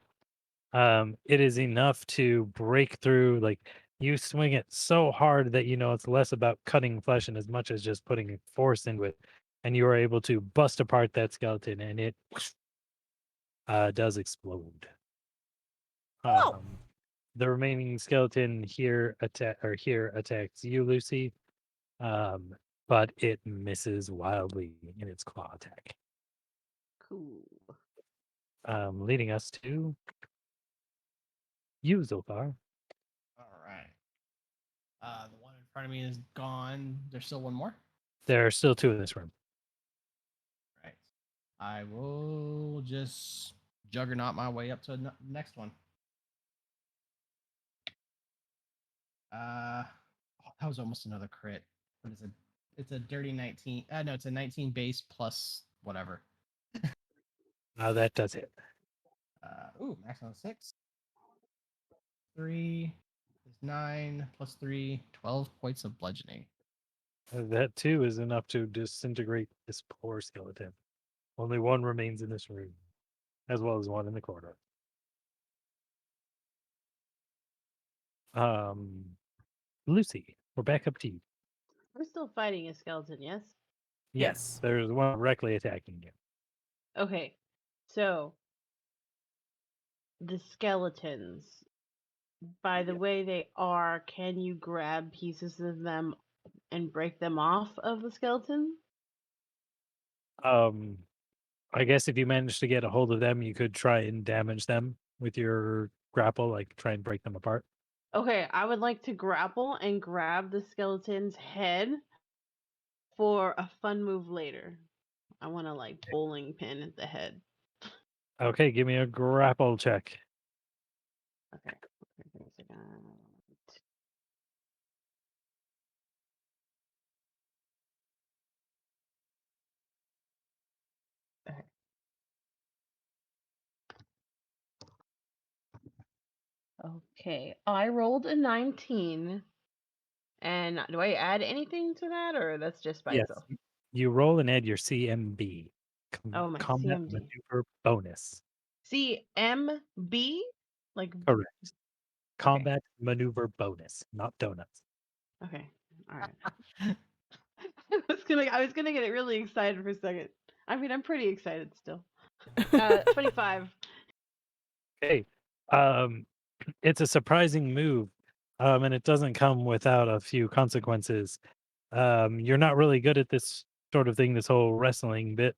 it is enough to break through. Like, you swing it so hard that you know it's less about cutting flesh and as much as just putting force into it. and you are able to bust apart that skeleton, and it does explode. Oh. The remaining skeleton here attacks you, Lucy, but it misses wildly in its claw attack. Cool. Leading us to you, Zoltar. All right. The one in front of me is gone. There's still one more. There are still 2 in this room. Right. I will just juggernaut my way up to the next one. That was almost another crit. What is it? It's a dirty 19. No, it's a 19 base plus whatever. That does hit. Max on 6. 3 is 9 plus 3, 12 points of bludgeoning. That too is enough to disintegrate this poor skeleton. Only one remains in this room, as well as one in the corridor. Lucy, we're back up to you. We're still fighting a skeleton, yes? Yes. There's one directly attacking you. Okay. So the skeletons, by the way they are, can you grab pieces of them and break them off of the skeleton? I guess if you manage to get a hold of them, you could try and damage them with your grapple, like try and break them apart. Okay, I would like to grapple and grab the skeleton's head for a fun move later. I want to like bowling pin at the head. Okay, give me a grapple check. Okay. Okay, I rolled a 19. And do I add anything to that, or that's just by Yes, itself? you roll and add your CMB, Oh, my combat CMB. maneuver bonus. CMB? Like, Correct. Combat maneuver bonus, not donuts. okay, all right. I was gonna get really excited for a second. I mean, I'm pretty excited still. 25. Okay. It's a surprising move, and it doesn't come without a few consequences. You're not really good at this sort of thing, this whole wrestling bit,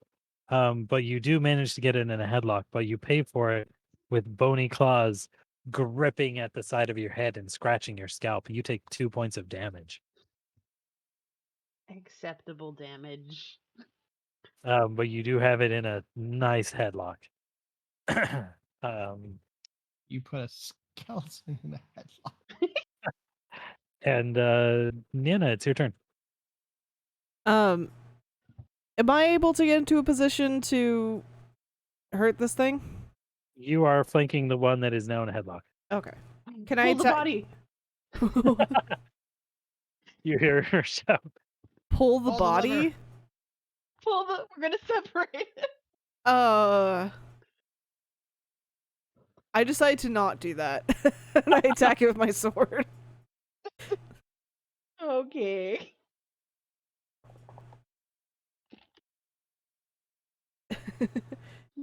but you do manage to get it in a headlock, but you pay for it with bony claws gripping at the side of your head and scratching your scalp. You take 2 points of damage. Acceptable damage. But you do have it in a nice headlock. You put a skeleton in a headlock. And Nina, it's your turn. Am I able to get into a position to hurt this thing? You are flanking the one that is now in a headlock. Okay. Can Pull I the body. You hear her shout. pull the Pull the lever. body? We're gonna separate it. I decide to not do that. And I attack it with my sword. Okay.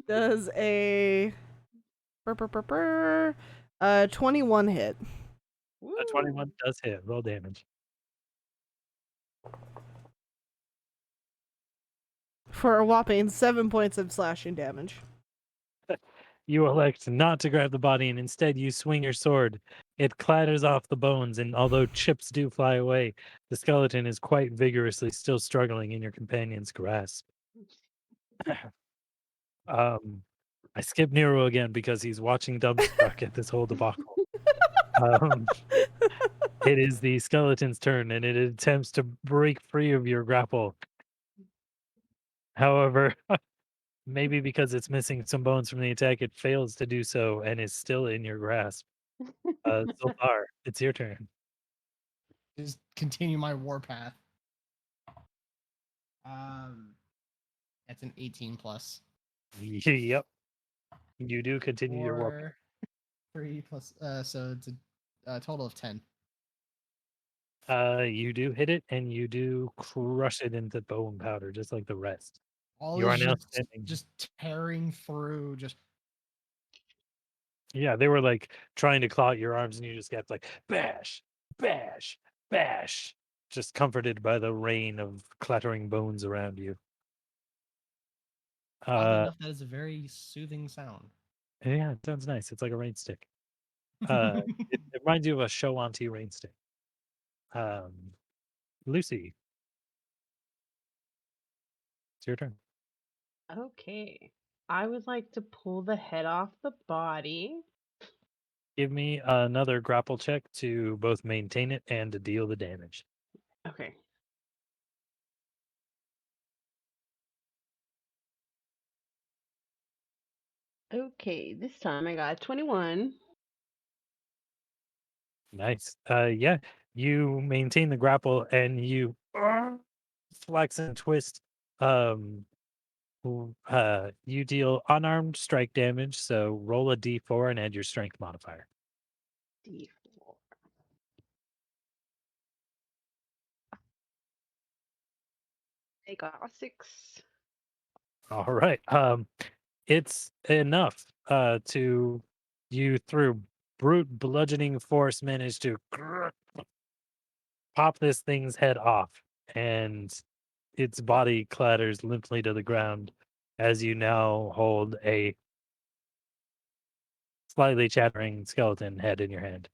Does a 21 hit. A 21 does hit. Roll damage. For a whopping 7 points of slashing damage. You elect not to grab the body and instead you swing your sword. It clatters off the bones, and although chips do fly away, the skeleton is quite vigorously still struggling in your companion's grasp. I skip Nero again because he's watching dumbstruck at this whole debacle. It is the skeleton's turn, and it attempts to break free of your grapple. However, maybe because it's missing some bones from the attack, it fails to do so and is still in your grasp. Zoltar, it's your turn. Just continue my warpath. That's an 18 plus. Yep. You do continue your warpath. 3 plus, so it's a total of 10. You do hit it, and you do crush it into bone powder, just like the rest. All You are is now standing. just tearing through. Just Yeah, they were like trying to claw at your arms, and you just kept like bash, bash, bash, just comforted by the rain of clattering bones around you. oddly Uh, enough, that is a very soothing sound. yeah, it sounds nice. It's like a rain stick. It reminds you of a show on T rain stick. Um, Lucy, it's your turn. Okay. I would like to pull the head off the body. Give me another grapple check to both maintain it and to deal the damage. Okay. Okay, this time I got 21. Nice. Yeah, you maintain the grapple and you flex and twist. Um, you deal unarmed strike damage, so roll a d4 and add your strength modifier. D4. I got a 6. All right. It's enough. To you through brute bludgeoning force manage to pop this thing's head off, and its body clatters limply to the ground as you now hold a slightly chattering skeleton head in your hand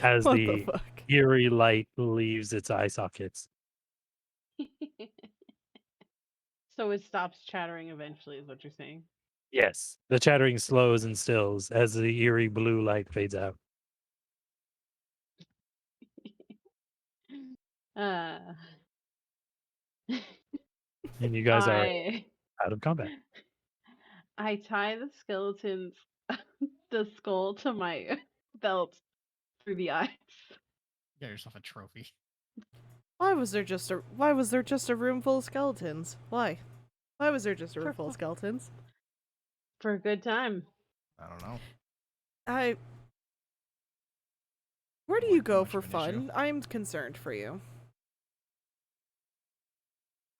as What the the fuck? eerie light leaves its eye sockets. So it stops chattering eventually, is what you're saying. Yes, the chattering slows and stills as the eerie blue light fades out. Uh, And you guys are I out of combat. I tie the skeleton's the skull to my belt through the eyes. Get yourself a trophy. Why was there just a room full of skeletons? Why? Why was there just a room full of skeletons? For a good time. I don't know. Where do Like you go much for of an issue. fun? I'm concerned for you.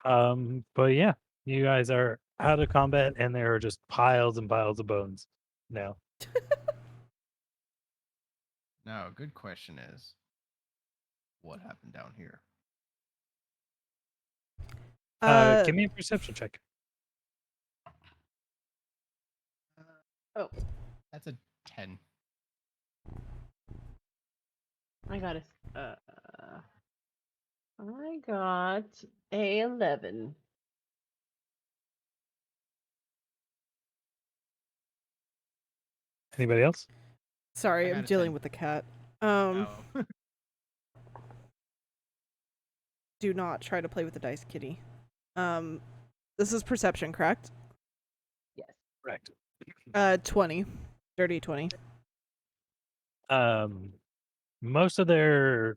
But yeah, you guys are out of combat and there are just piles and piles of bones now. Now, a good question is, what happened down here? Give me a perception check. Oh, That's a 10. I got a 11. Anybody else? Sorry, I I'm got a dealing 10. with the cat. Oh. Do not try to play with the dice, kitty. This is perception, correct? Yes. Correct. 20. Dirty 20. Most of their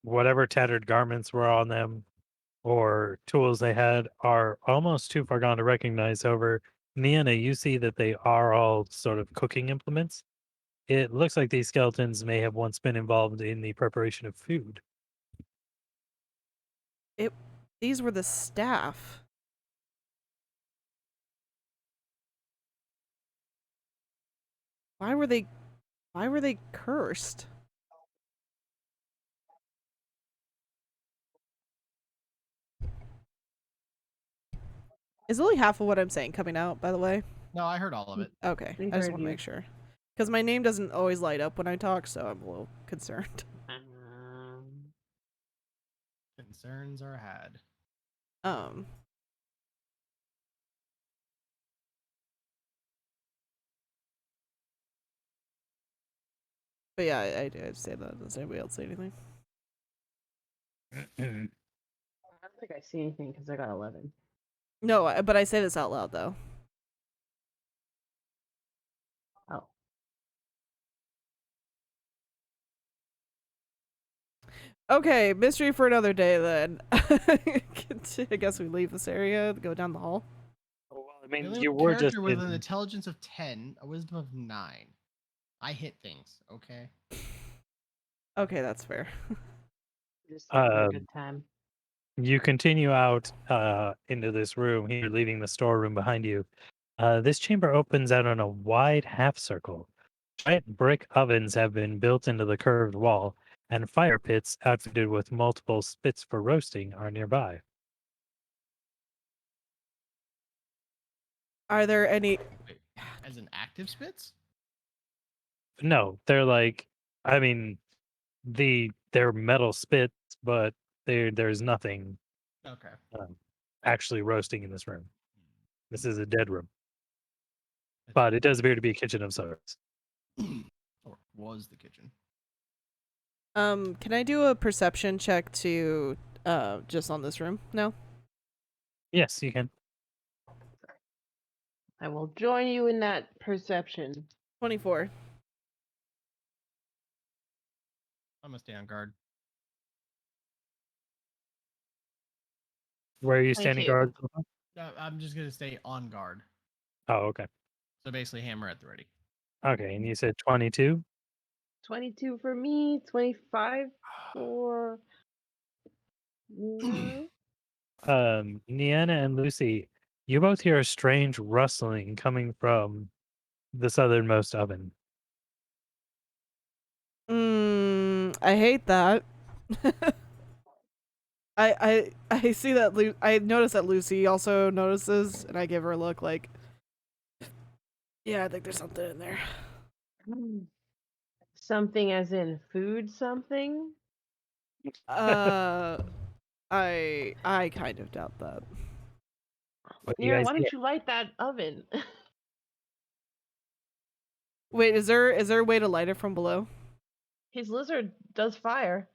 whatever tattered garments were on them or tools they had are almost too far gone to recognize. However, Niana, you see that they are all sort of cooking implements. It looks like these skeletons may have once been involved in the preparation of food. These were the staff. Why were they cursed? Is only half of what I'm saying coming out, by the way? No, I heard all of it. Okay, We I just heard want to you. make sure. Because my name doesn't always light up when I talk, so I'm a little concerned. Concerns are had. But yeah, I'd say that. Does anybody else say anything? I don't think I see anything because I got 11. No, but I say this out loud, though. Oh. Okay, mystery for another day, then. I guess we leave this area, go down the hall. Well, I The mean, only you were just character with an in, intelligence of 10, a wisdom of 9. I hit things, okay? Okay, that's fair. Just having a Um, good time. You continue out into this room here, leaving the storeroom behind you. This chamber opens out on a wide half circle. Giant brick ovens have been built into the curved wall, and fire pits outfitted with multiple spits for roasting are nearby. Are there any? Wait, as an active spits? No, they're like, I mean, they're metal spits, but there's nothing Okay. um, actually roasting in this room. This is a dead room, That's but it does appear to be a kitchen of sorts. or was the kitchen. Can I do a perception check to just on this room? No. Yes, you can. I will join you in that perception. 24. I'm gonna stay on guard. Where are you standing 22. guard? No, I'm just gonna stay on guard. Oh, okay. So basically, hammer at the ready. Okay, and you said 22? 22 for me, 25 for Nina. Niana and Lucy, you both hear a strange rustling coming from the southernmost oven. I hate that. I see that I notice that Lucy also notices, and I give her a look like, yeah, I think there's something in there. Something as in food something? I kind of doubt that. What do you Nina, guys why hear? don't you light that oven? Wait, is there a way to light it from below? His lizard does fire.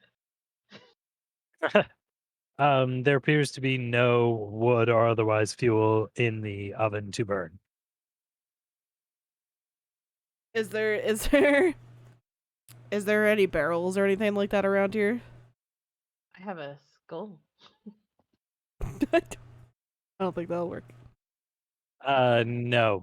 There appears to be no wood or otherwise fuel in the oven to burn. Is there any barrels or anything like that around here? I have a skull. I don't think that'll work. No.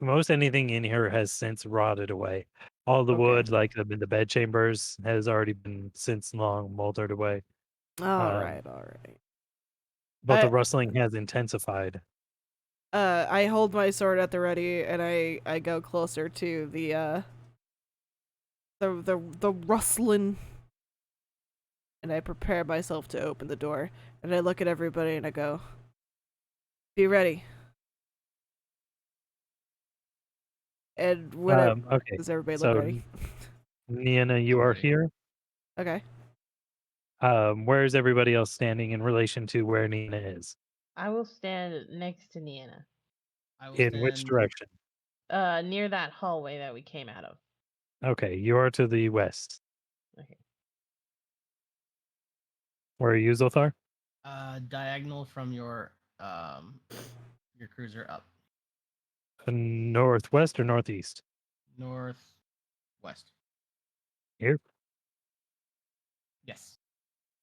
Most anything in here has since rotted away. All the Okay. wood, like in the bed chambers, has already been since long moldered away. All Um, right. But the I- rustling has intensified. I hold my sword at the ready, and I go closer to the rustling, and I prepare myself to open the door, and I look at everybody and I go, "Be ready." And when Okay. does everybody So, look ready? Niana, you are Okay. here. Okay. Where is everybody else standing in relation to where Nina is? I will stand next to Nina. I will In which stand- direction? Near that hallway that we came out of. Okay, you are to the west. Okay. Where are you, Zolthar? Diagonal from your cruiser up Northwest or northeast? northwest. Here? Yes.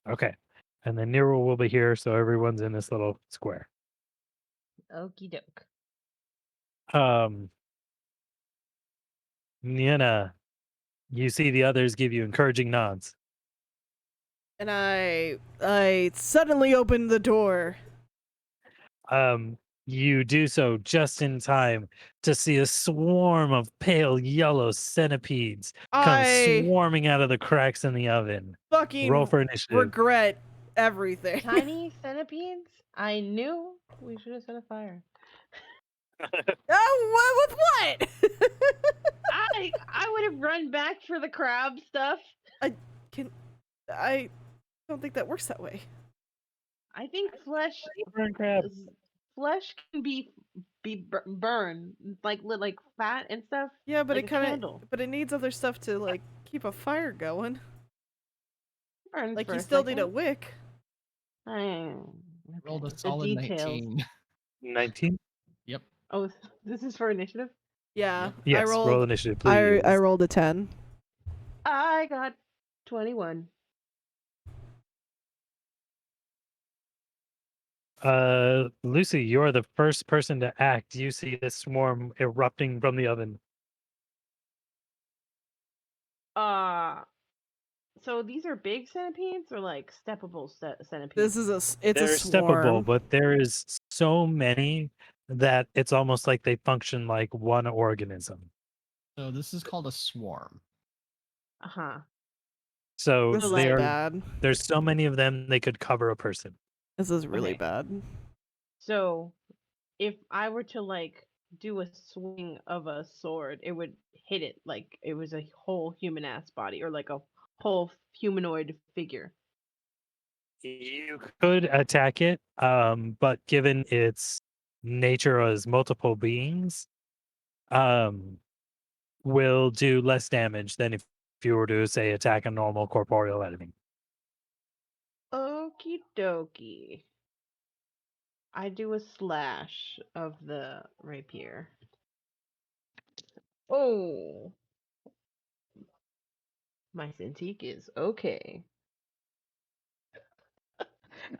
Okay. And then Nero will be here, so everyone's in this little square. Okie doke. Niana, you see the others give you encouraging nods. And I suddenly open the door. You do so just in time to see a swarm of pale yellow centipedes come I swarming out of the cracks in the oven. fucking Roll for initiative. regret everything. Tiny centipedes? I knew we should have set a fire. Oh, with what? I would have run back for the crab stuff. I don't think that works that way. I think flesh Burn crab. flesh can be burned like fat and stuff. Yeah, but like it a kind candle. of, but it needs other stuff to like keep a fire going. Burns Like for you a still need a second. wick. Rolled a The solid details. 19. 19? Yep. Oh, this is for initiative. Yeah, Yep. Yes, I rolled. roll initiative, please. I rolled a 10. I got 21. Lucy, you're the first person to act. You see this swarm erupting from the oven. So these are big centipedes or like steppable centipedes? This is it's They're a swarm. steppable, but there is so many that it's almost like they function like one organism. So this is called a swarm. Uh-huh. So This is like- bad. there's so many of them they could cover a person. This is really Okay. bad. So if I were to like do a swing of a sword, it would hit it like it was a whole human ass body or like a whole humanoid figure. You could attack it, but given its nature as multiple beings, will do less damage than if you were to say attack a normal corporeal enemy. Okie dokie. I do a slash of the rapier. Oh. My Cintiq is okay.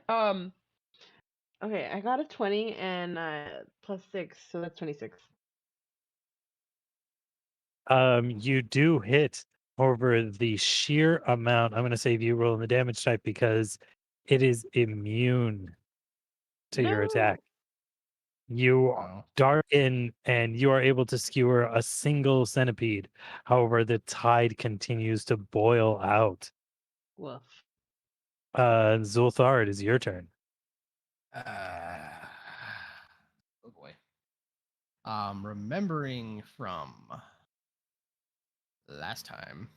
Okay, I got a 20 and plus 6, so that's 26. You do hit over the sheer amount. I'm going to save you rolling the damage type because it is immune to your No. attack. You Wow. dart in and you are able to skewer a single centipede. However, the tide continues to boil out. Woof. Zulthar, it is your turn. Oh boy. Remembering from last time,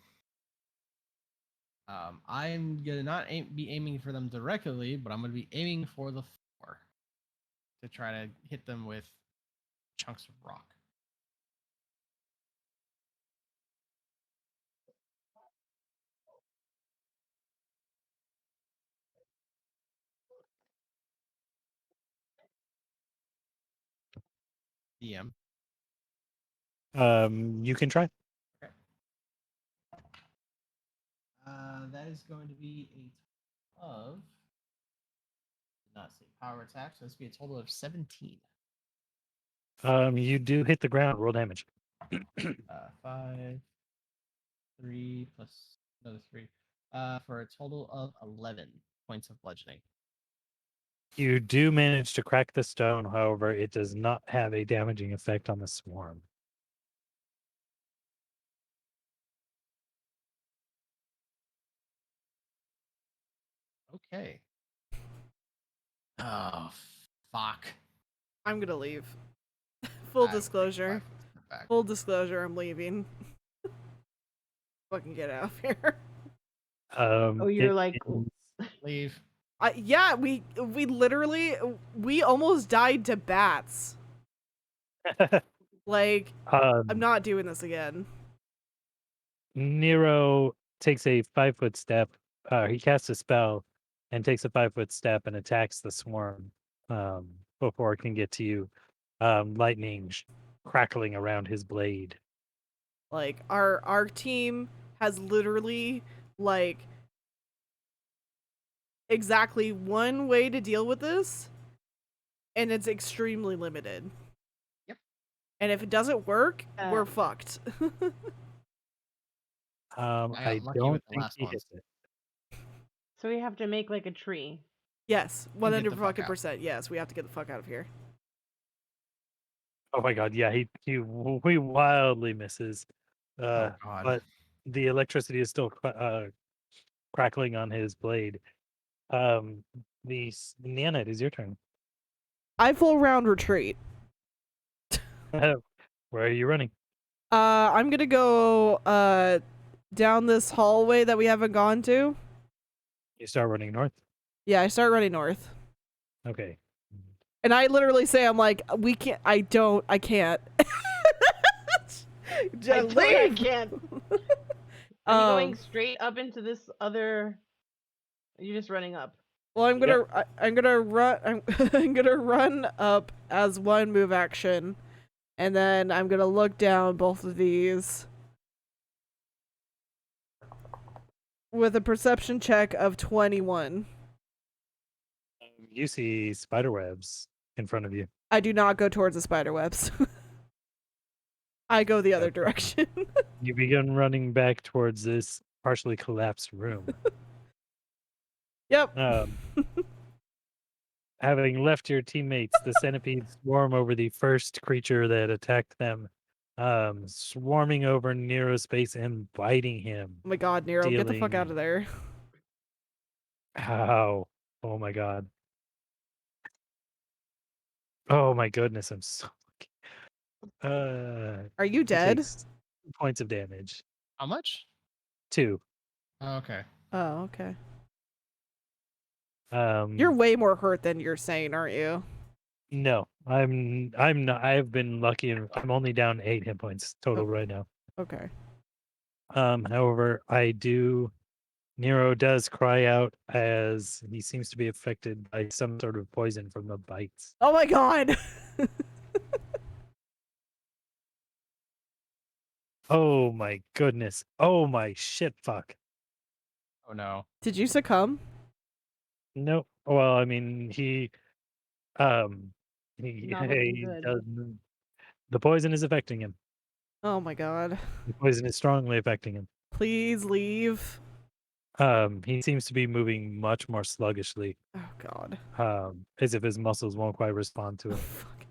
I'm gonna not be aiming for them directly, but I'm gonna be aiming for the floor to try to hit them with chunks of rock. DM. You can try. That is going to be a total of, did not say power attack, so this will be a total of 17. You do hit the ground. Roll damage. 5, 3 plus another 3, for a total of 11 points of bludgeoning. You do manage to crack the stone. However, it does not have a damaging effect on the swarm. Okay. Oh, fuck. I'm gonna leave. Full I will take disclosure. 5 foot back. Full disclosure, I'm leaving. Fucking get out of here. Oh, you're like Leave. Yeah, we literally we almost died to bats. Like, I'm not doing this again. Nero takes a 5-foot step. He casts a spell and takes a 5-foot step and attacks the swarm before it can get to you. Lightning crackling around his blade. Like, our team has literally like exactly one way to deal with this, and it's extremely limited. Yep. And if it doesn't work, we're Um, fucked. I lucky don't with the think last he ones. hits it. so we have to make like a tree. Yes, get the 100% yes, we have to get the fuck out of here. Oh my god, yeah, he wildly misses. Oh god. But the electricity is still crackling on his blade. Nana, it is your turn. I full round retreat. Where are you running? I'm gonna go down this hallway that we haven't gone to. You start running north. Yeah, I start running north. Okay. And I literally say, I'm like, I can't. Just I leave. can't. Are you going straight up into this other? Are you just running up? Well, I'm gonna run. I'm gonna run up as one move action, and then I'm gonna look down both of these with a perception check of 21. You see spider webs in front of you. I do not go towards the spider webs. I go the other direction. You begin running back towards this partially collapsed room. Yep. Having left your teammates, the centipedes swarm over the first creature that attacked them, swarming over Nero's space and biting him. Oh my god, Nero, get the fuck out of Dealing- there. Ow. Oh my god. Oh my goodness, I'm so lucky. Are you He dead? takes 2 points of damage. How much? 2. Oh, okay. Oh, okay. Um You're way more hurt than you're saying, aren't you? No, I'm not. I've been lucky and I'm only down 8 hit points total right now. Okay. However, Nero does cry out as he seems to be affected by some sort of poison from the bites. Oh my god! Oh my goodness. Oh my shit fuck. Oh no. Did you succumb? No. Well, I mean, he Not looking he good. doesn't. The poison is affecting him. Oh my god. The poison is strongly affecting him. Please leave. He seems to be moving much more sluggishly, Oh god. as if his muscles won't quite respond to Oh, it. fuck.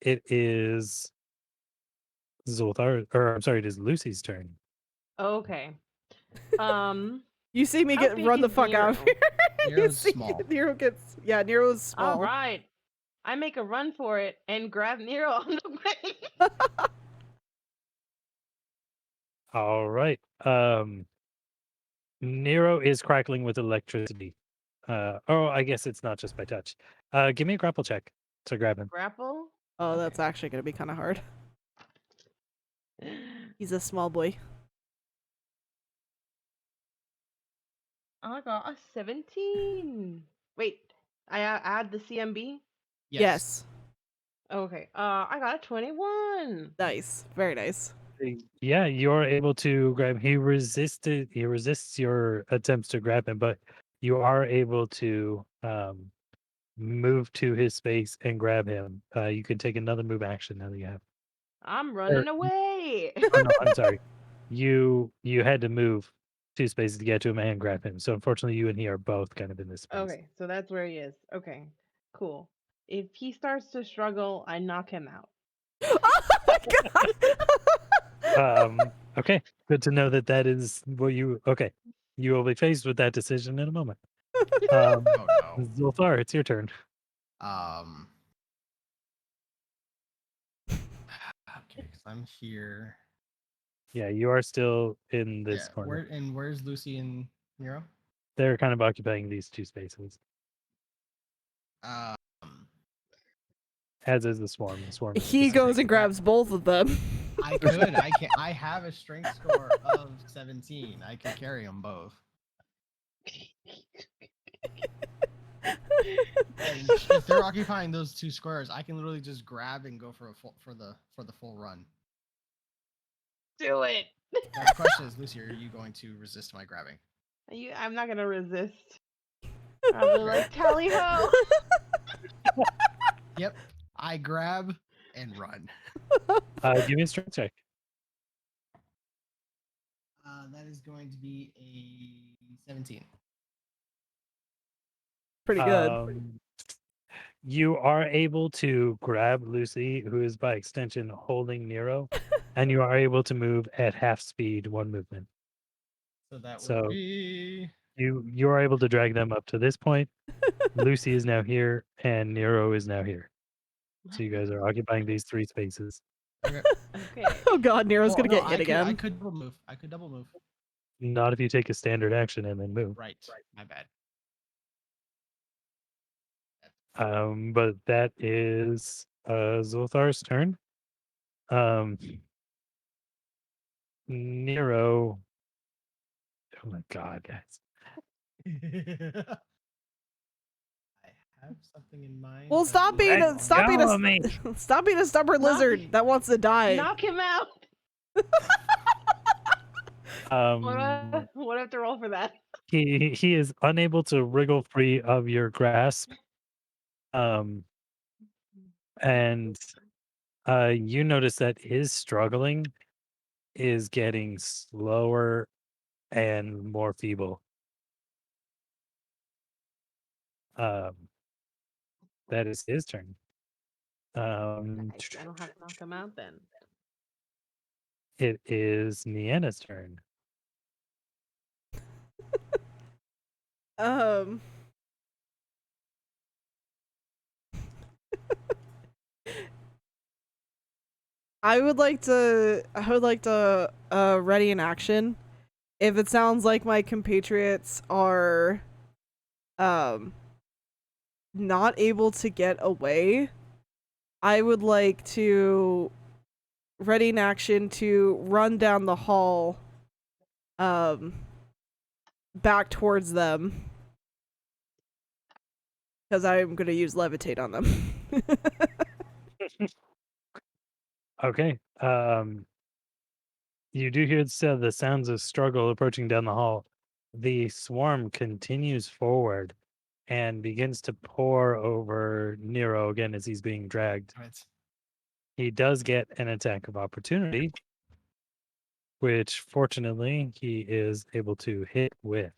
It is Zoltar, or I'm sorry, it is Lucy's turn. Okay. Um. You see me How get big run the is fuck out of Nero? here. You Nero's see small. Nero gets Nero's small. All right. I make a run for it and grab Nero on the way. All right. Nero is crackling with electricity. I guess it's not just by touch. Give me a grapple check to grab him. Grapple. Oh, that's actually gonna be kind of hard. He's a small boy. I got a 17. Wait, I add the CMB? Yes. Okay. I got a 21. Nice. Very nice. Yeah, you're able to grab. He resists your attempts to grab him, but you are able to move to his space and grab him. You can take another move action now that you have. I'm running away. Oh no, I'm sorry. You had to move 2 spaces to get to him and grab him. So unfortunately, you and he are both kind of in this space. Okay, so that's where he is. Okay, cool. If he starts to struggle, I knock him out. Oh my god. Okay, good to know that is what you. Okay, you will be faced with that decision in a moment. Oh no. Zoltar, it's your turn. Okay, because I'm here. Yeah, you are still in this Yeah, corner. where's Lucy and Nero? They're kind of occupying these 2 spaces, Um, as is the swarm. The swarm. is He specific. goes and grabs both of them. I could. I can. I have a strength score of 17. I can carry them both. And if they're occupying those 2 squares, I can literally just grab and go for the full run. Do it. Now, the question is, Lucy, are you going to resist my grabbing? I'm not gonna resist. I'll be like, tally ho. Yep. I grab and run. Give me a strength check. That is going to be a 17. Pretty good. You are able to grab Lucy, who is by extension holding Nero, and you are able to move at half speed, 1 movement. So that would So- be. You are able to drag them up to this point. Lucy is now here, and Nero is now here. So you guys are occupying these 3 spaces. Okay. Oh god, Nero's Well, gonna no, get hit I again. could double move. I could double move. Not if you take a standard action and then move. Right. My bad. But that is Zolthar's turn. Nero. Oh my god, guys. I have something in mind. Well, but stop being a stop being Go of me. a stop being a stubborn Knock- lizard that wants to die. Knock him out. Um, What do I have to roll for that? he is unable to wriggle free of your grasp. And you notice that his struggling is getting slower and more feeble. That is his turn. Nice. I don't have to knock him out then. It is Nienna's turn. I would like to ready in action. If it sounds like my compatriots are not able to get away, I would like to ready in action to run down the hall back towards them. Because I'm gonna use levitate on them. Okay. You do hear the sounds of struggle approaching down the hall. The swarm continues forward and begins to pour over Nero again as he's being dragged. Damn it. He does get an attack of opportunity, which fortunately he is able to hit with.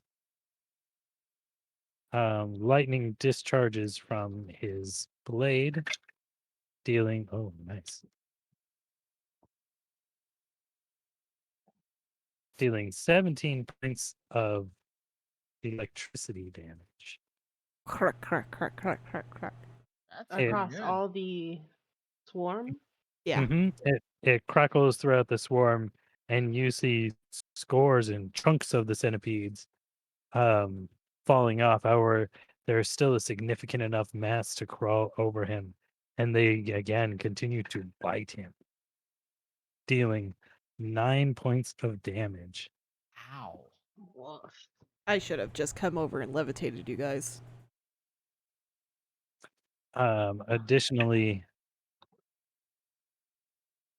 Lightning discharges from his blade, dealing. Oh, nice. Dealing 17 points of electricity damage. Crack, crack, crack, crack, crack, crack. That's pretty Across good. all the swarm. Yeah. It crackles throughout the swarm, and you see scores and chunks of the centipedes falling off. However, there's still a significant enough mass to crawl over him, and they again continue to bite him, dealing 9 points of damage. Ow. Woof. I should have just come over and levitated you guys. Additionally,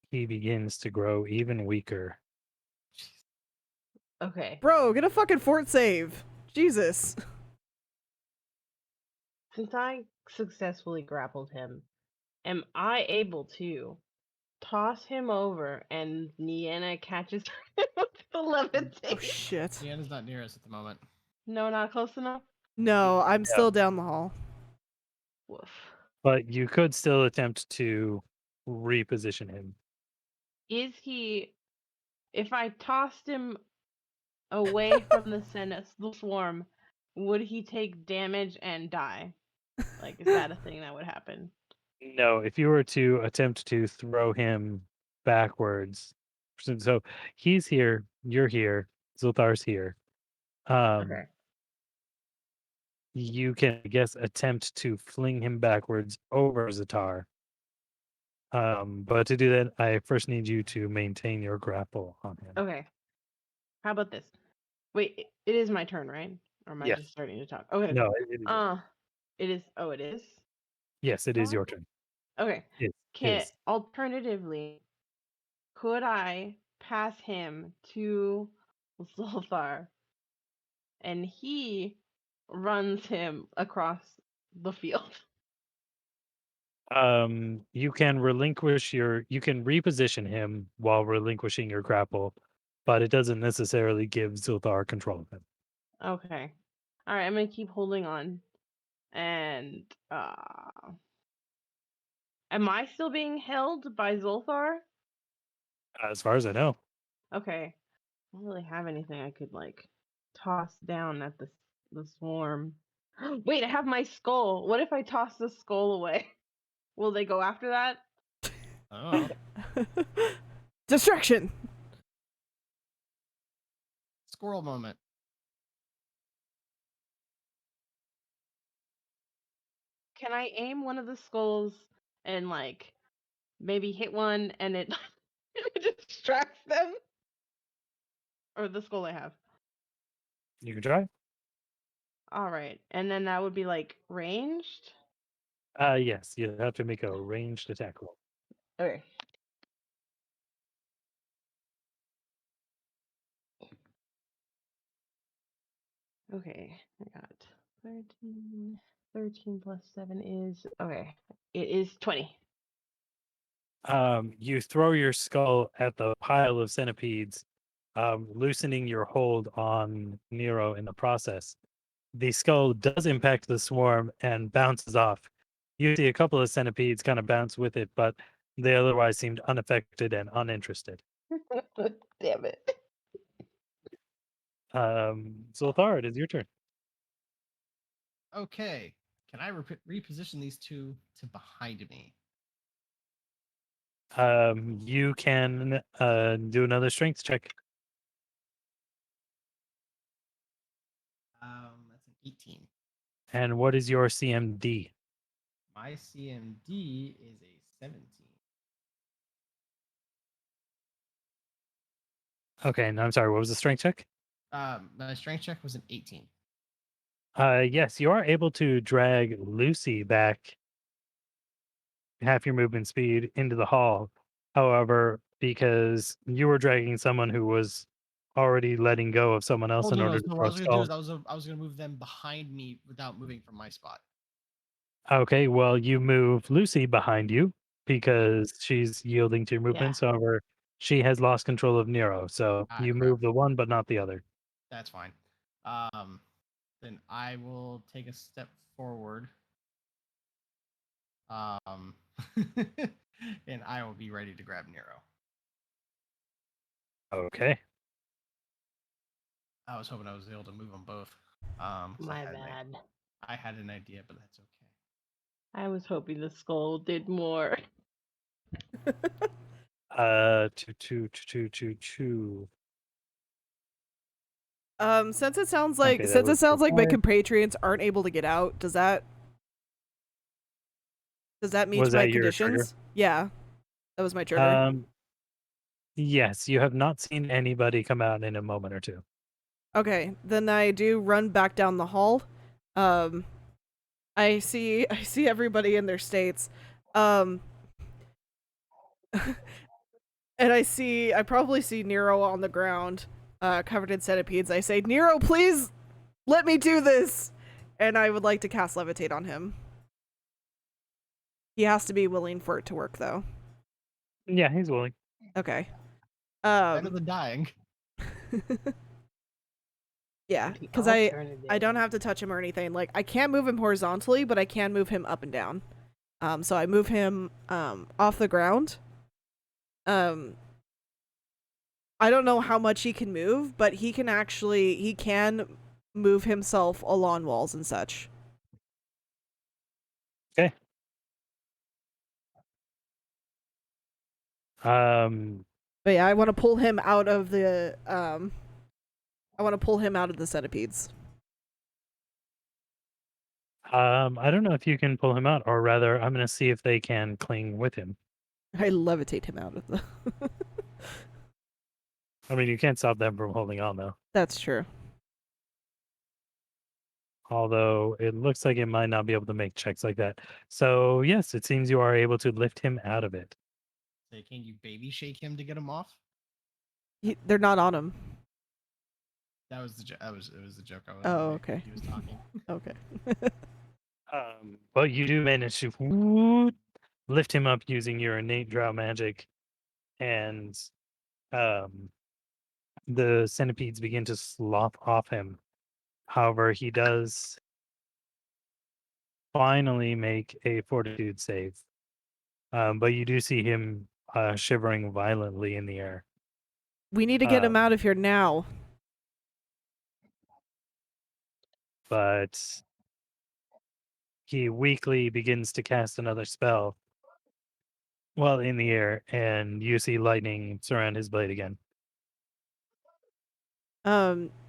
he begins to grow even weaker. Okay. Bro, get a fucking fort save. Jesus. Since I successfully grappled him, am I able to toss him over and Nienna catches him with the Oh levitate? shit. Deanna's not near us at the moment. No, not close enough. No, I'm still down the hall. Woof. But you could still attempt to reposition him. Is he? If I tossed him away from the swarm, would he take damage and die? Like, is that a thing that would happen? No, if you were to attempt to throw him backwards, so he's here, you're here, Zoltar's here. Okay. You can, I guess, attempt to fling him backwards over Zatar. But to do that, I first need you to maintain your grapple on him. Okay. How about this? Wait, it is my turn, right? Or am I Yes. just starting to talk? Okay. No, It is. Oh, it is. yes, it is your turn. Okay. It Can is. alternatively, could I pass him to Zolthar, and he runs him across the field? You can reposition him while relinquishing your grapple, but it doesn't necessarily give Zilthar control of him. Okay. All right. I'm gonna keep holding on, and am I still being held by Zolthar? As far as I know. Okay. I don't really have anything I could like toss down at the swarm. Wait, I have my skull. What if I toss the skull away? Will they go after that? Oh. Distraction. Squirrel moment. Can I aim one of the skulls and like maybe hit one and it it distracts them? Or the skull I have. You can try. All right. And then that would be like ranged? Yes, you have to make a ranged attack roll. Okay. Okay, I got 13. 13 plus 7 is okay. It is 20. You throw your skull at the pile of centipedes, loosening your hold on Nero in the process. The skull does impact the swarm and bounces off. You see a couple of centipedes kind of bounce with it, but they otherwise seemed unaffected and uninterested. Damn it. Zolthar, it is your turn. Okay. Can I reposition these two to behind me? You can do another strength check. That's an 18. And what is your CMD? My CMD is a 17. Okay, no, I'm sorry. What was the strength check? My strength check was an 18. Yes, you are able to drag Lucy back half your movement speed into the hall. However, because you were dragging someone who was already letting go of someone else Oh, in no, order no. to So what throw I a was going to do skull. is I was going to move them behind me without moving from my spot. Okay, well, you move Lucy behind you because she's yielding to your movements. However, she has lost control of Nero, so Ah, you crap. move the one but not the other. That's fine. Then I will take a step forward. And I will be ready to grab Nero. Okay. I was hoping I was able to move them both. 'Cause My bad. I had an idea, but that's okay. I was hoping the skull did more. Two. Since it sounds Okay, like that was my five. compatriots aren't able to get out, does that meet Was my that your trigger? conditions? Yeah, that was my trigger. Yes, you have not seen anybody come out in a moment or two. Okay, then I do run back down the hall. I see everybody in their states. And I probably see Nero on the ground, covered in centipedes. I say, Nero, please let me do this. And I would like to cast Levitate on him. He has to be willing for it to work, though. Yeah, he's willing. Okay. Better than dying. Yeah, because I don't have to touch him or anything. Like, I can't move him horizontally, but I can move him up and down. So I move him off the ground. I don't know how much he can move, but he can move himself along walls and such. Okay. But yeah, I want to pull him out of the centipedes. I don't know if you can pull him out, or rather, I'm going to see if they can cling with him. I levitate him out of the. I mean, you can't stop them from holding on, though. That's true. Although it looks like it might not be able to make checks like that. So yes, it seems you are able to lift him out of it. Say, can you baby shake him to get him off? They're not on him. That was the joke. It was the joke. I was Oh, okay. He was talking. Okay. But you do manage to lift him up using your innate drow magic, and the centipedes begin to slough off him. However, he does finally make a fortitude save. But you do see him shivering violently in the air. We need to get him out of here now. But he weakly begins to cast another spell while in the air, and you see lightning surround his blade again.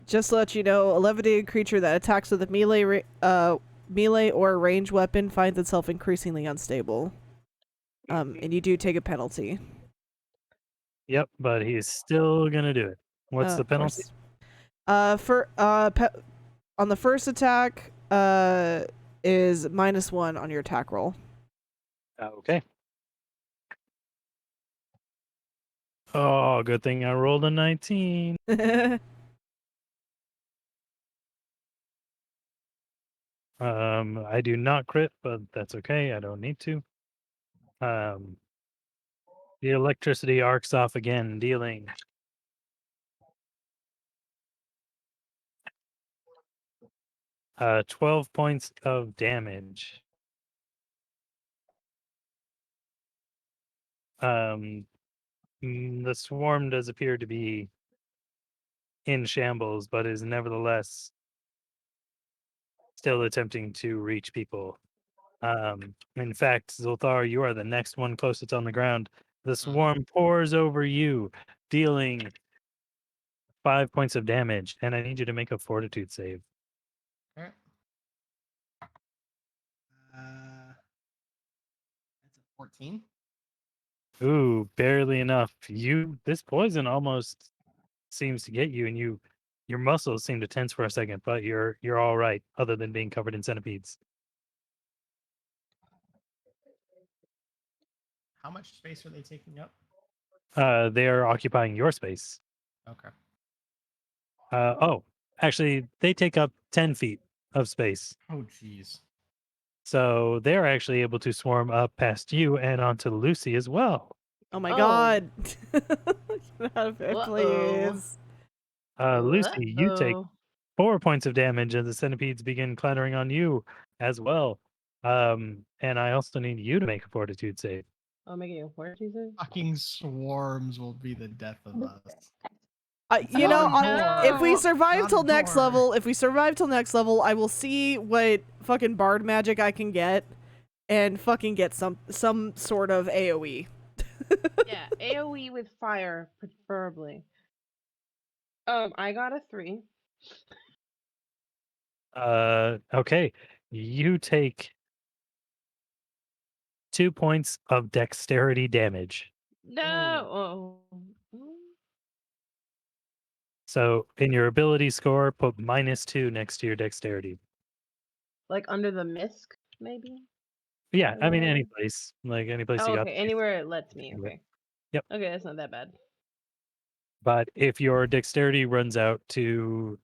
Just to let you know, a levitated creature that attacks with a melee or range weapon finds itself increasingly unstable. And you do take a penalty. Yep, but he's still gonna do it. What's the penalty? On the first attack, is -1 on your attack roll. Okay. Oh, good thing I rolled a 19. I do not crit, but that's okay. I don't need to. The electricity arcs off again, dealing 12 points of damage. The swarm does appear to be in shambles, but is nevertheless still attempting to reach people. In fact, Zolthar, you are the next one closest on the ground. The swarm pours over you, dealing 5 points of damage, and I need you to make a fortitude save. Alright. That's a 14. Ooh, barely enough. This poison almost seems to get you, and your muscles seem to tense for a second, but you're all right, other than being covered in centipedes. How much space are they taking up? They are occupying your space. Okay. Actually, they take up 10 feet of space. Oh, jeez. So they're actually able to swarm up past you and onto Lucy as well. Oh my Oh. god. Get out of it, Uh-oh. please. Lucy, you take Uh-oh. 4 points of damage as the centipedes begin clattering on you as well. And I also need you to make a fortitude save. Oh, making a fortitude save? Fucking swarms will be the death of us. You know, Oh, if we no. survive Not till a next door. level, I will see what fucking bard magic I can get and fucking get some sort of AoE. Yeah, AoE with fire, preferably. I got a 3. Okay. You take 2 points of dexterity damage. No. Oh. So in your ability score, put -2 next to your dexterity. Like under the misc, maybe? Yeah, I mean Yeah. any place. Like any place Oh, you got. okay, anywhere it lets me. Anywhere. Okay. Yep. Okay, that's not that bad. But if your dexterity runs out to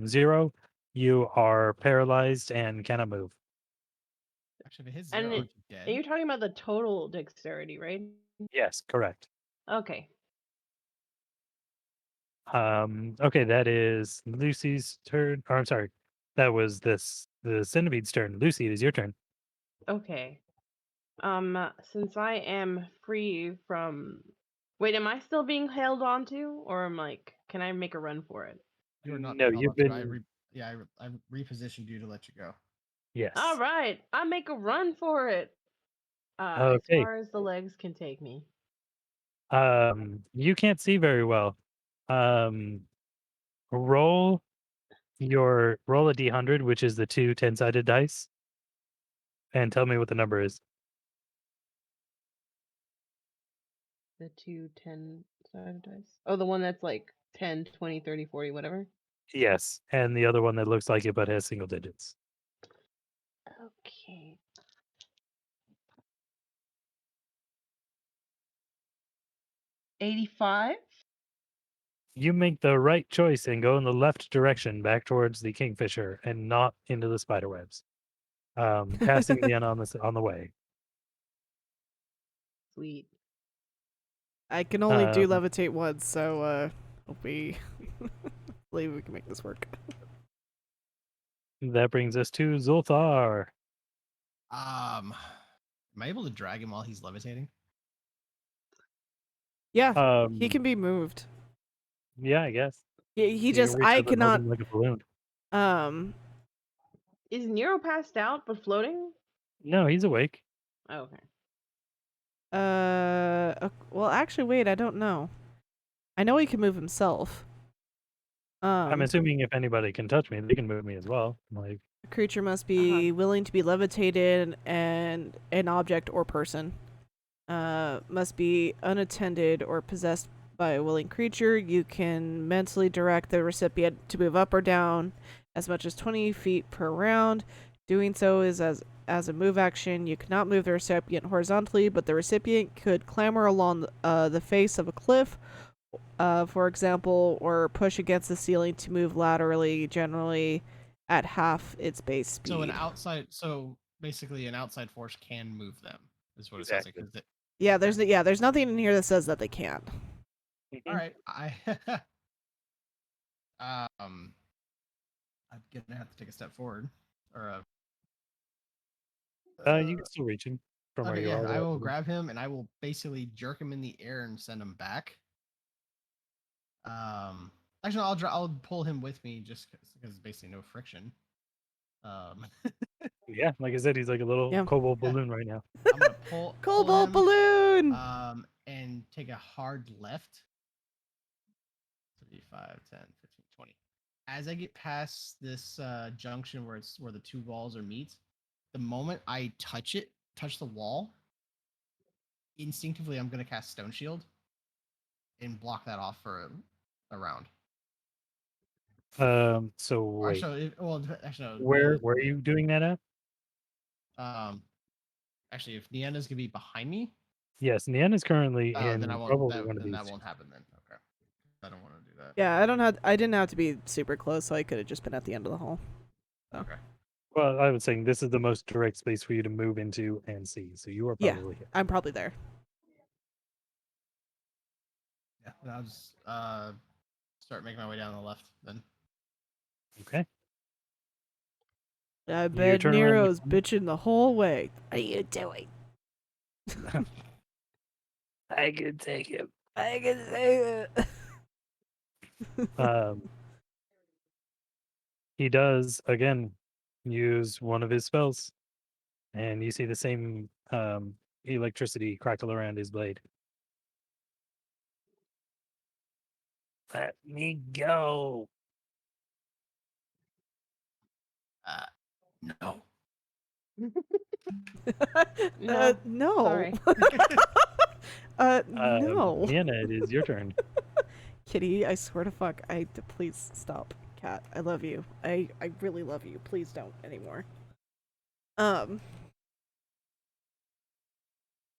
0, you are paralyzed and cannot move. Actually, if it hits And 0, it- aren't you dead? And you're talking about the total dexterity, right? Yes, correct. Okay. Okay, that is Lucy's turn. Or I'm sorry, that was the centipede's turn. Lucy, it is your turn. Okay. Since I am free from. Wait, am I still being held onto, or am can I make a run for it? You are not No, being held you've onto. been. I repositioned you to let you go. Yes. All right, I make a run for it. As Okay. far as the legs can take me. You can't see very well. Roll a d100, which is the 2 10-sided dice, and tell me what the number is. The 2 10-sided dice. Oh, the one that's like 10, 20, 30, 40, whatever. Yes, and the other one that looks like it but has single digits. Okay. $85. You make the right choice and go in the left direction back towards the kingfisher and not into the spider webs. Passing the on the way. Sweet. I can only do Um, levitate once, so hope we believe we can make this work. That brings us to Zolthar. Am I able to drag him while he's levitating? Yeah, he can be moved. Yeah, I guess. He You just can reach I up and hold cannot him like a balloon. Is Nero passed out but floating? No, he's awake. Oh, okay. well actually wait, I don't know. I know he can move himself. I'm assuming if anybody can touch me, they can move me as well. Like A creature must be willing to be levitated, and an object or person must be unattended or possessed by a willing creature. You can mentally direct the recipient to move up or down as much as 20 feet per round. Doing so is as a move action. You cannot move the recipient horizontally, but the recipient could clamber along the face of a cliff, for example, or push against the ceiling to move laterally, generally at half its base speed. So basically an outside force can move them. Is what it sounds like. Exactly. There's nothing in here that says that they can't. All right, I'm gonna have to take a step forward, or You can still reach him from where okay, you yeah, are. I will grab him and I will basically jerk him in the air and send him back. Actually, I'll pull him with me just because basically no friction. Um, Yeah, like I said, he's like a little Yeah. cobalt Yeah. balloon right now. I'm gonna pull Cobalt him, balloon. and take a hard left. 3, 5, 10, 15, 20. As I get past this junction where the two walls are meet, the moment I touch the wall, instinctively I'm gonna cast Stone Shield and block that off for a round. So wait, Actually, actually, no, where are you doing that at? Actually, if Nienna's gonna be behind me, Yes, Nian is currently then in I won't. probably one of Then these. that won't happen. Then okay, I don't want to do that. Yeah, I didn't have to be super close, so I could have just been at the end of the hall. Okay. Well, I was saying this is the most direct space for you to move into and see. So you are Yeah. probably here. I'm probably there. Yeah, then I'll just start making my way down the left then. Okay. I bet turn around the Nero's corner. bitching the whole way. What are you doing? I could take him. I can say it. He does again use one of his spells, and you see the same electricity crackle around his blade. Let me go. No. No, no. sorry. No. Nienna, it is your turn. Kitty, I swear to fuck, please stop. Cat, I love you. I really love you. Please don't anymore.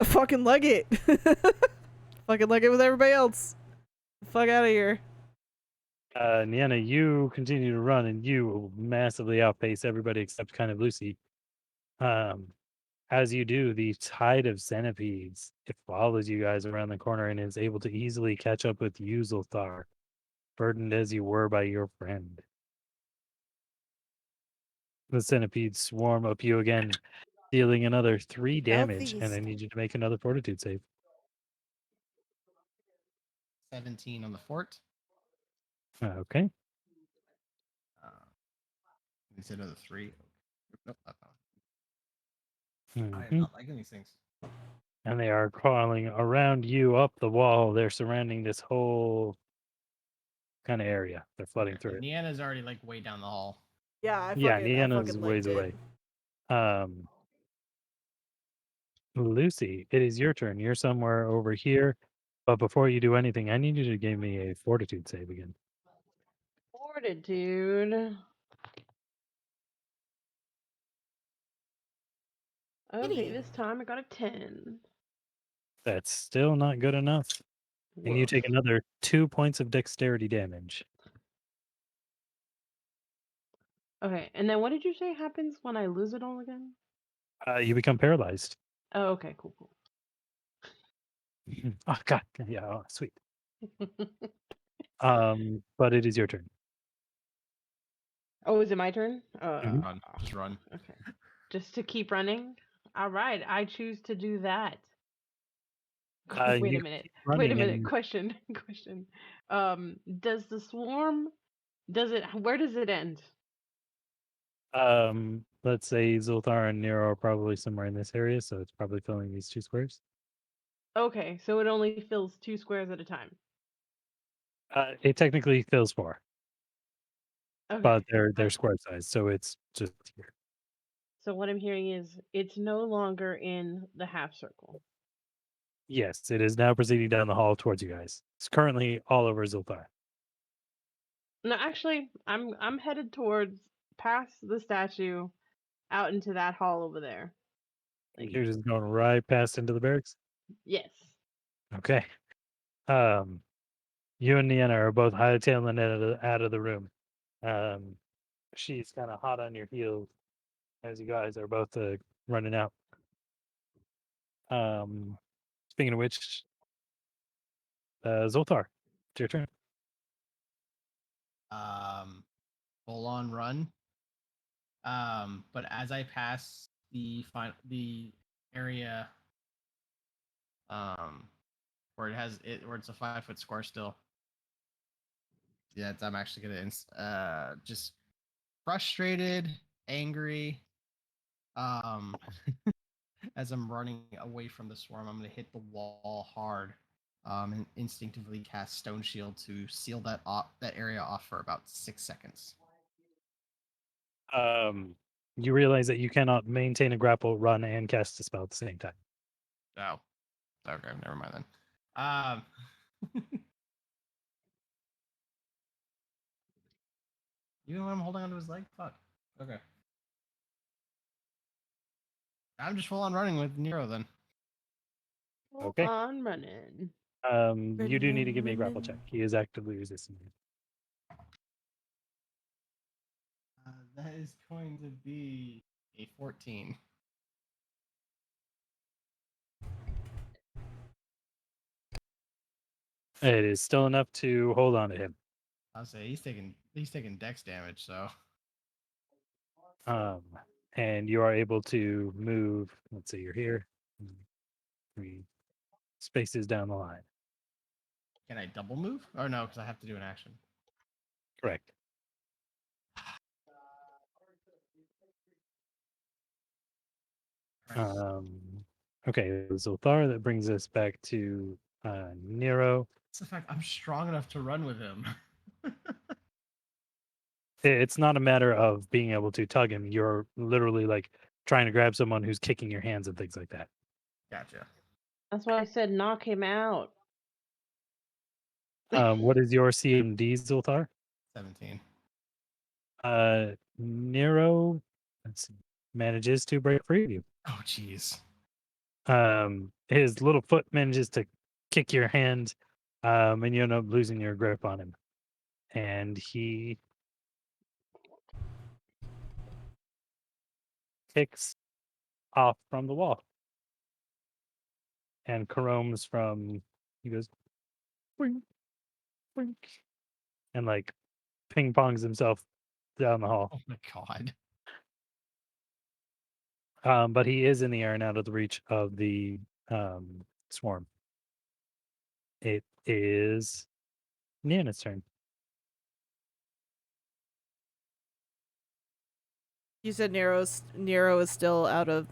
Fucking leg it. Fucking leg it with everybody else. Fuck out of here. Nienna, you continue to run and you massively outpace everybody except kind of Lucy. As you do, the tide of centipedes, it follows you guys around the corner and is able to easily catch up with you, Zoltar, burdened as you were by your friend. The centipedes swarm up you again, dealing another 3 damage, and I Southeast. need you to make another fortitude save. 17 on the fort. Okay. You said another 3. Nope, not that one. I am Mhm. not liking these things. And they are crawling around you up the wall. They're surrounding this whole kind of area. They're flooding Okay, through and it. Nienna's already like way down the hall. Yeah, I Yeah, fucking Nienna's legged ways it. away. Lucy, it is your turn. You're somewhere over here. But before you do anything, I need you to give me a fortitude save again. Fortitude. Okay, Kitty. this time I got a 10. That's still not good enough. And you Woof. take another 2 points of dexterity damage. Okay, and then what did you say happens when I lose it all again? You become paralyzed. Oh, okay, cool. Oh, God. Yeah, oh, sweet. But it is your turn. Oh, is it my turn? Mhm. Run, just run. Okay. Just to keep running? All right, I choose to do that. Wait You a minute. keep Wait a running minute. and Question. Does the swarm where does it end? let's say Zoltar and Nero are probably somewhere in this area, so it's probably filling these 2 squares. Okay, so it only fills 2 squares at a time. It technically fills 4, Okay. but they're square size, so it's just here. So what I'm hearing is it's no longer in the half circle. Yes, it is now proceeding down the hall towards you guys. It's currently all over Zoltar. No, actually, I'm headed towards past the statue out into that hall over there. Like, You're just going right past into the barracks. yes. Okay. You and Nienna are both hightailing it out of the room. She's kind of hot on your heels as you guys are both running out. Speaking of which, Zoltar, it's your turn. full on run. But as I pass the area, where it's a 5-foot square still. Yeah, I'm actually gonna just frustrated, angry. As I'm running away from the swarm, I'm gonna hit the wall hard. And instinctively cast Stone Shield to seal that area off for about 6 seconds. You realize that you cannot maintain a grapple, run, and cast a spell at the same time. Oh, okay, never mind then. Um, even when I'm holding onto his leg, fuck. Okay, I'm just full on running with Nero then. Full Okay. on running. You do need to give me a grapple check. He is actively resisting you. That is going to be a 14. It is still enough to hold on to him. I'll say he's taking dex damage, so And you are able to move. Let's see, you're here. 3 spaces down the line. can I double move? Or no, because I have to do an action. Correct. Okay, Zolthar, that brings us back to Nero. It's the fact I'm strong enough to run with him. It's not a matter of being able to tug him. You're literally like trying to grab someone who's kicking your hands and things like that. Gotcha. That's why I said knock him out. What is your CMD, Zolthar? 17. Nero, let's see, manages to break free of you. Oh, jeez. His little foot manages to kick your hand, and you end up losing your grip on him. And he kicks off from the wall. And caroms from, he goes, wink, wink, and like ping pongs himself down the hall. Oh my god. But he is in the air and out of the reach of the swarm. It is Nana's turn. You said Nero is still out of.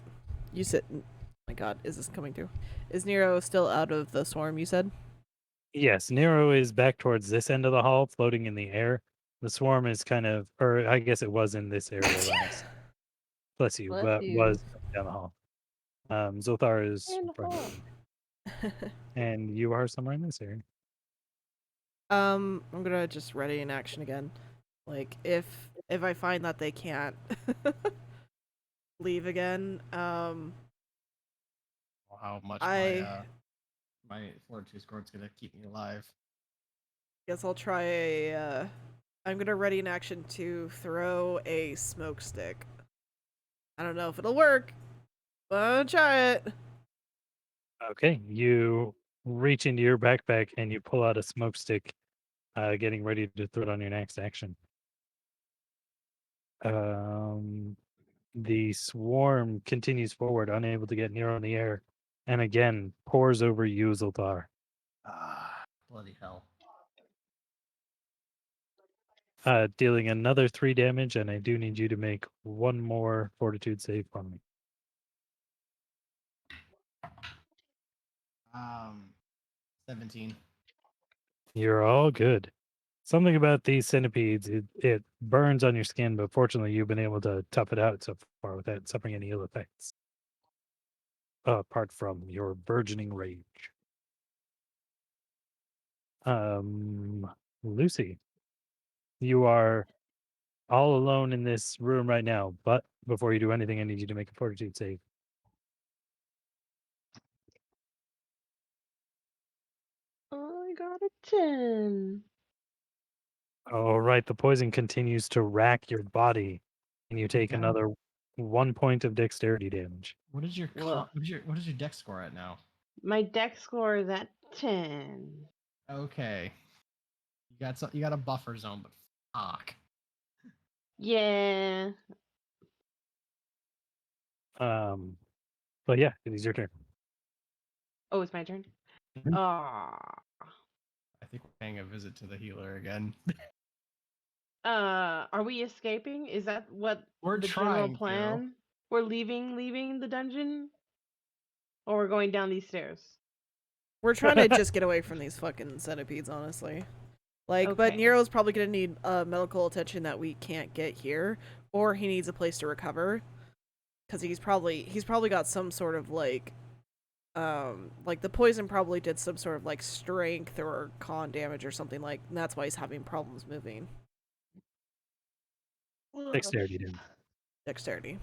You said, oh my God, is this coming through? Is Nero still out of the swarm? You said. Yes, Nero is back towards this end of the hall, floating in the air. The swarm is kind of, or I guess it was in this area last. Bless you, Bless but you. was down the hall. Zolthar is In the in front of hall. you, and you are somewhere in this area. I'm gonna just ready in action again. Like if I find that they can't leave again, How much my fortitude score is gonna keep me alive. guess I'll try a. I'm gonna ready in action to throw a smoke stick. I don't know if it'll work, but I'll try it. Okay, you reach into your backpack and you pull out a smoke stick, getting ready to throw it on your next action. The swarm continues forward, unable to get Nero in the air, and again pours over you, Zoltar. Ah, bloody hell. Dealing another 3 damage, and I do need you to make one more fortitude save for me. 17. You're all good. Something about these centipedes, it burns on your skin, but fortunately you've been able to tough it out so far without suffering any ill effects. Apart from your burgeoning rage. Lucy, you are all alone in this room right now, but before you do anything, I need you to make a fortitude save. I got a 10. All right, the poison continues to rack your body, and you take Yeah. another 1 point of dexterity damage. What is your Whoa. what is your dex score at now? My dex score is at 10. Okay. You got a buffer zone, but fuck. Yeah. But yeah, it is your turn. Oh, it's my turn. Mhm. Ah. I think we're paying a visit to the healer again. Are we escaping? Is that what We're the general trying to. plan? We're leaving the dungeon, or we're going down these stairs? We're trying to just get away from these fucking centipedes, honestly. Like, but Okay. Nero's probably gonna need medical attention that we can't get here, or he needs a place to recover, because he's probably got some sort of like the poison probably did some sort of like strength or con damage or something like, and that's why he's having problems moving. Dexterity, dude. Dexterity.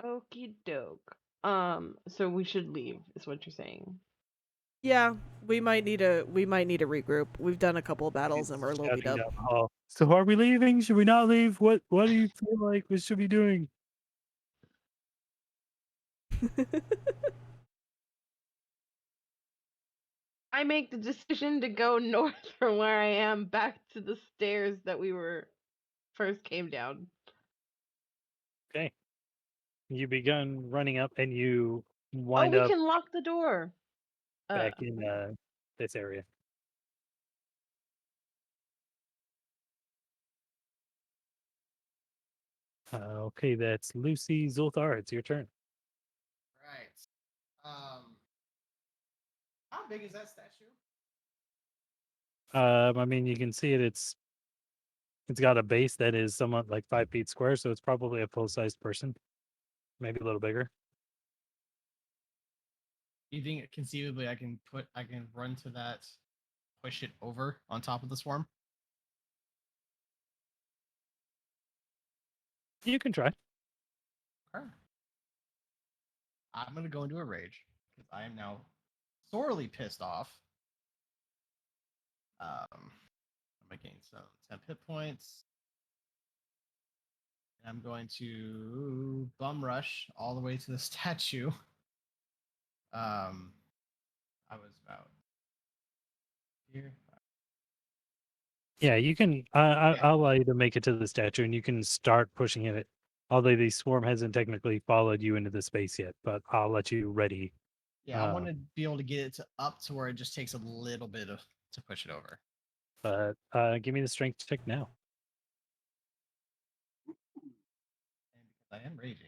Okie doke. So we should leave, is what you're saying. Yeah, we might need to regroup. We've done a couple of battles and we're a little beat Shouting up. down the hall. So are we leaving? Should we not leave? What do you feel like we should be doing? I make the decision to go north from where I am back to the stairs that we first came down. Okay. You begun running up and you Oh, wind we up can lock the door. back in this area. Okay, that's Lucy Zulthar. It's your turn. Right. How big is that statue? I mean, you can see it. It's got a base that is somewhat like 5 feet square, so it's probably a full-sized person, maybe a little bigger. Do you think conceivably I can run to that, push it over on top of the swarm? You can try. Okay. I'm gonna go into a rage because I am now sorely pissed off. I'm gonna gain some 10 hit points. And I'm going to bum rush all the way to the statue. I was about here. Yeah, you can. I'll allow you to make it to the statue, and you can start pushing it. Although the swarm hasn't technically followed you into the space yet, but I'll let you ready. Yeah, I want to be able to get it up to where it just takes a little bit to push it over. But give me the strength check now. And because I am raging.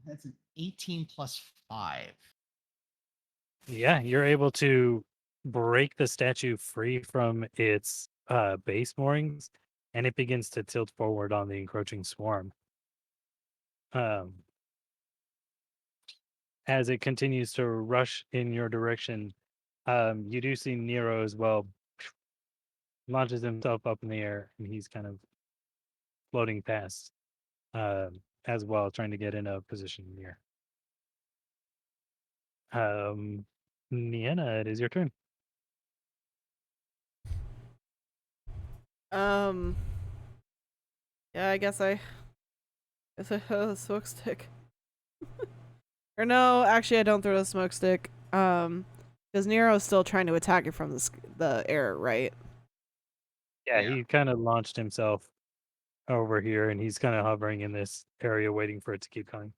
That's an 18 plus 5. Yeah, you're able to break the statue free from its base moorings, and it begins to tilt forward on the encroaching swarm. As it continues to rush in your direction, you do see Nero as well launches himself up in the air, and he's kind of floating past as well, trying to get in a position near. Nienna, it is your turn. Yeah, I guess I throw the smoke stick. Or no, actually I don't throw the smoke stick. Because Nero's still trying to attack it from the air, right? Yeah, Yeah. he kind of launched himself over here, and he's kind of hovering in this area, waiting for it to keep coming.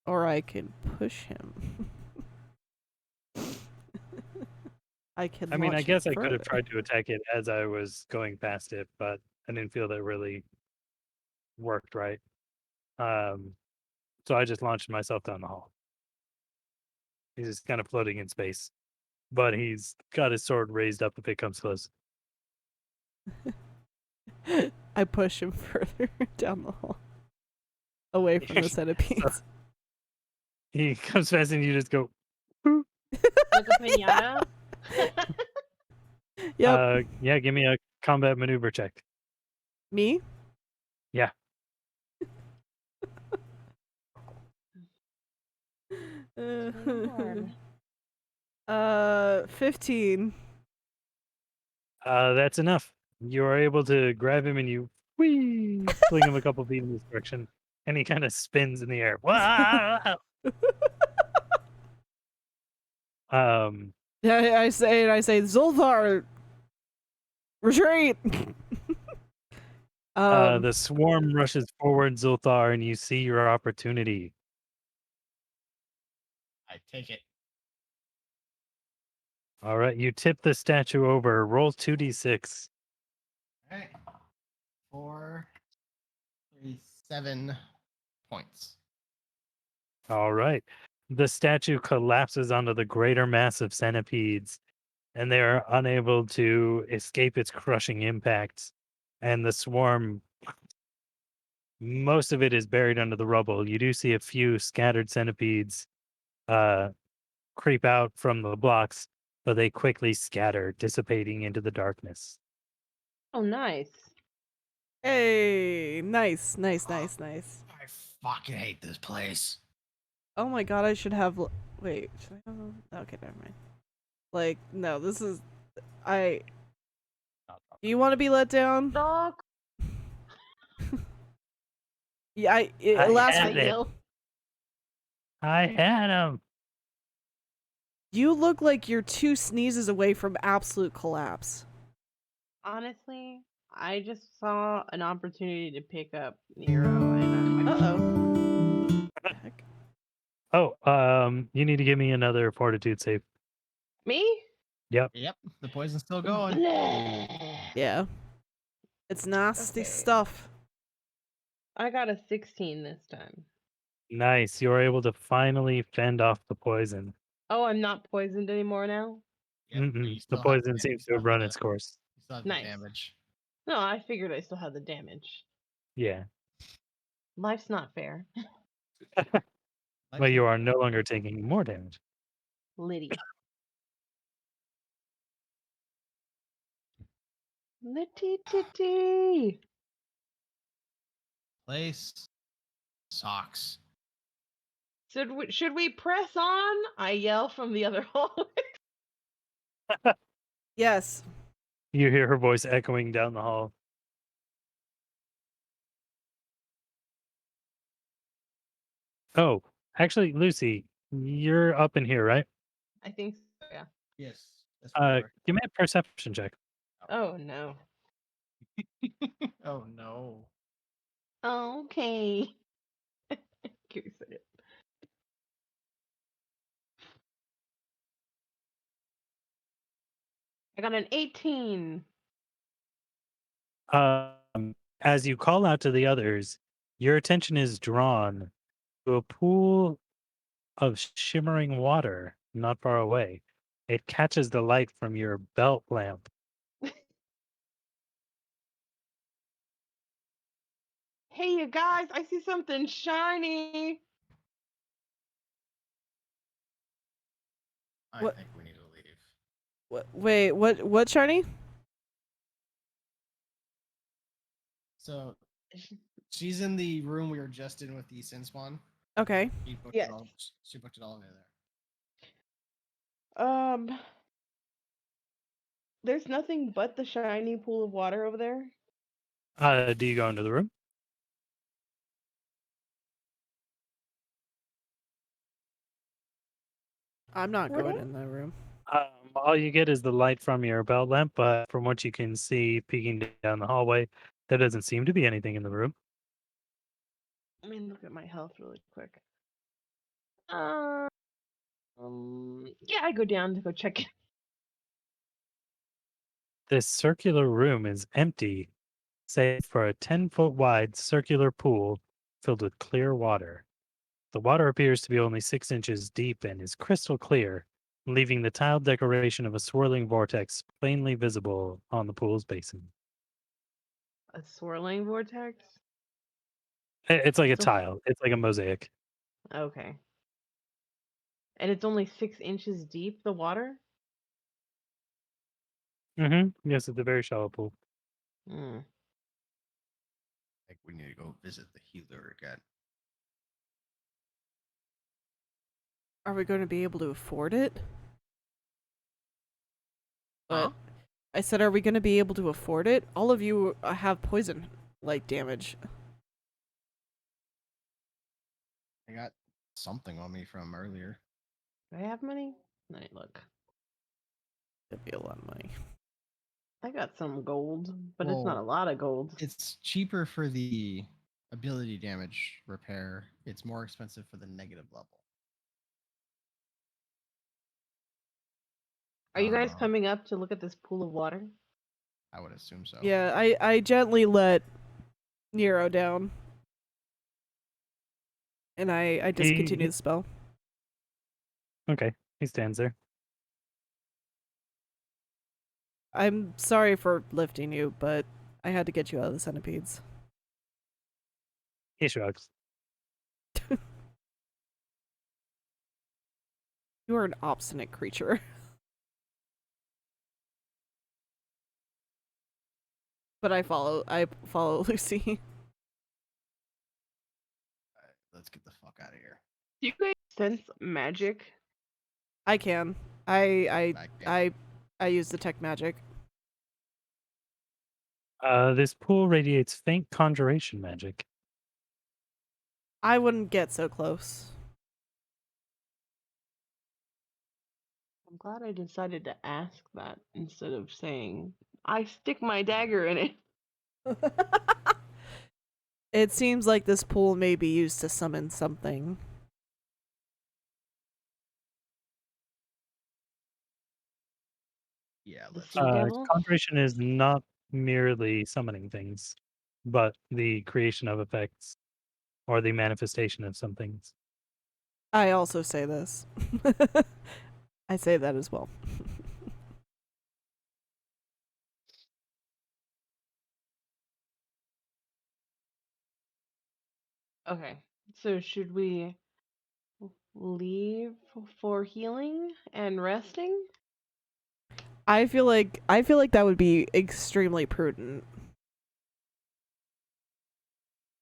Or I can push him. I mean, I launch guess him I could have further. tried to attack it as I was going past it, but I didn't feel that really worked right. So I just launched myself down the hall. He's just kind of floating in space, but he's got his sword raised up if it comes close. I push him further down the hall. Away from the centipedes. He comes fast and you just go, With a pinata? Yep. yeah, give me a combat maneuver check. Me? Yeah. 15. That's enough. You are able to grab him and you fling him a couple feet in this direction, and he kind of spins in the air. Wow! Yeah, I say, Zoltar, retreat. The swarm rushes forward, Zulthar, and you see your opportunity. I take it. All right, you tip the statue over. Roll 2d6. All right. 4, 3, 7 points. All right. The statue collapses onto the greater mass of centipedes, and they are unable to escape its crushing impacts. And the swarm, most of it is buried under the rubble. You do see a few scattered centipedes creep out from the blocks, but they quickly scatter, dissipating into the darkness. Oh, nice. Hey, nice, nice, nice, nice. I fucking hate this place. Oh my god, I should have. Wait, should I have? Okay, never mind. Like, no, this is. Do you want to be let down? Dog. Yeah, I last had it. I had him. You look like you're 2 sneezes away from absolute collapse. Honestly, I just saw an opportunity to pick up Nero, and Uh-oh. Heck. Oh, you need to give me another fortitude save. Me? Yep, the poison's still going. Yeah. It's nasty Okay. stuff. I got a 16 this time. Nice. You're able to finally fend off the poison. Oh, I'm not poisoned anymore now? Yep, but Mm-mm. you The still have poison you seems still to have have run the- its course. You still have Nice. the damage. No, I figured I still had the damage. Yeah. Life's not fair. But you are no longer taking more damage. Liddy. Litty titty. Place socks. Should we press on? I yell from the other hallway. Yes. You hear her voice echoing down the hall. Oh, actually, Lucy, you're up in here, right? I think so, yeah. Yes. That's where we were. Give me a perception check. Oh no. Oh no. Okay. Give me a second. I got an 18. As you call out to the others, your attention is drawn to a pool of shimmering water not far away. It catches the light from your belt lamp. Hey, you guys, I see something shiny. I What- think we need to leave. Wait, what, Shiny? So she's in the room we were just in with the sin spawn. Okay. She booked Yes. it all. She booked it all in there. There's nothing but the shiny pool of water over there. Do you go into the room? I'm not What? going in that room. All you get is the light from your belt lamp, but from what you can see peeking down the hallway, there doesn't seem to be anything in the room. Let me look at my health really quick. Yeah, I go down to go check it. This circular room is empty, save for a 10-foot wide circular pool filled with clear water. The water appears to be only 6 inches deep and is crystal clear, leaving the tiled decoration of a swirling vortex plainly visible on the pool's basin. A swirling vortex? It's like a So- tile. It's like a mosaic. Okay. And it's only 6 inches deep, the water? Mm-hmm. Yes, it's a very shallow pool. Hmm. I think we need to go visit the healer again. Are we going to be able to afford it? Huh? But I said, are we going to be able to afford it? All of you have poison like damage. I got something on me from earlier. Do I have money? Let me look. It'd be a lot of money. I got some gold, but it's not a Well, lot of gold. It's cheaper for the ability damage repair. It's more expensive for the negative level. Are you guys Um, coming up to look at this pool of water? I would assume so. Yeah, I gently let Nero down. And I discontinue the spell. Okay, he stands there. I'm sorry for lifting you, but I had to get you out of the centipedes. He shrugs. You are an obstinate creature. But I follow Lucy. Alright, let's get the fuck out of here. Do you guys sense magic? I can. I Back in. use detect magic. This pool radiates faint conjuration magic. I wouldn't get so close. I'm glad I decided to ask that instead of saying, I stick my dagger in it. It seems like this pool may be used to summon something. Yeah, The let's sea devil? Conjuration is not merely summoning things, but the creation of effects or the manifestation of some things. I also say this. I say that as well. Okay, so should we leave for healing and resting? I feel like that would be extremely prudent.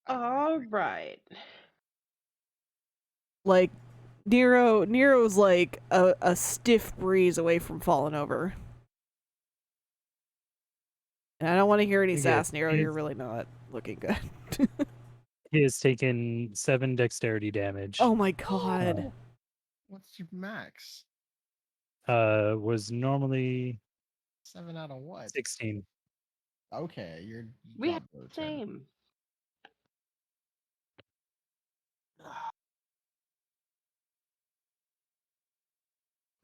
All right. Like Nero's like a stiff breeze away from falling over. And I don't want to hear any Yeah, sass, Nero. You're he's- really not looking good. He has taken 7 dexterity damage. Oh my god. Oh, what's your max? Was normally 7 out of what? 16. Okay, you're We got have below the 10. same.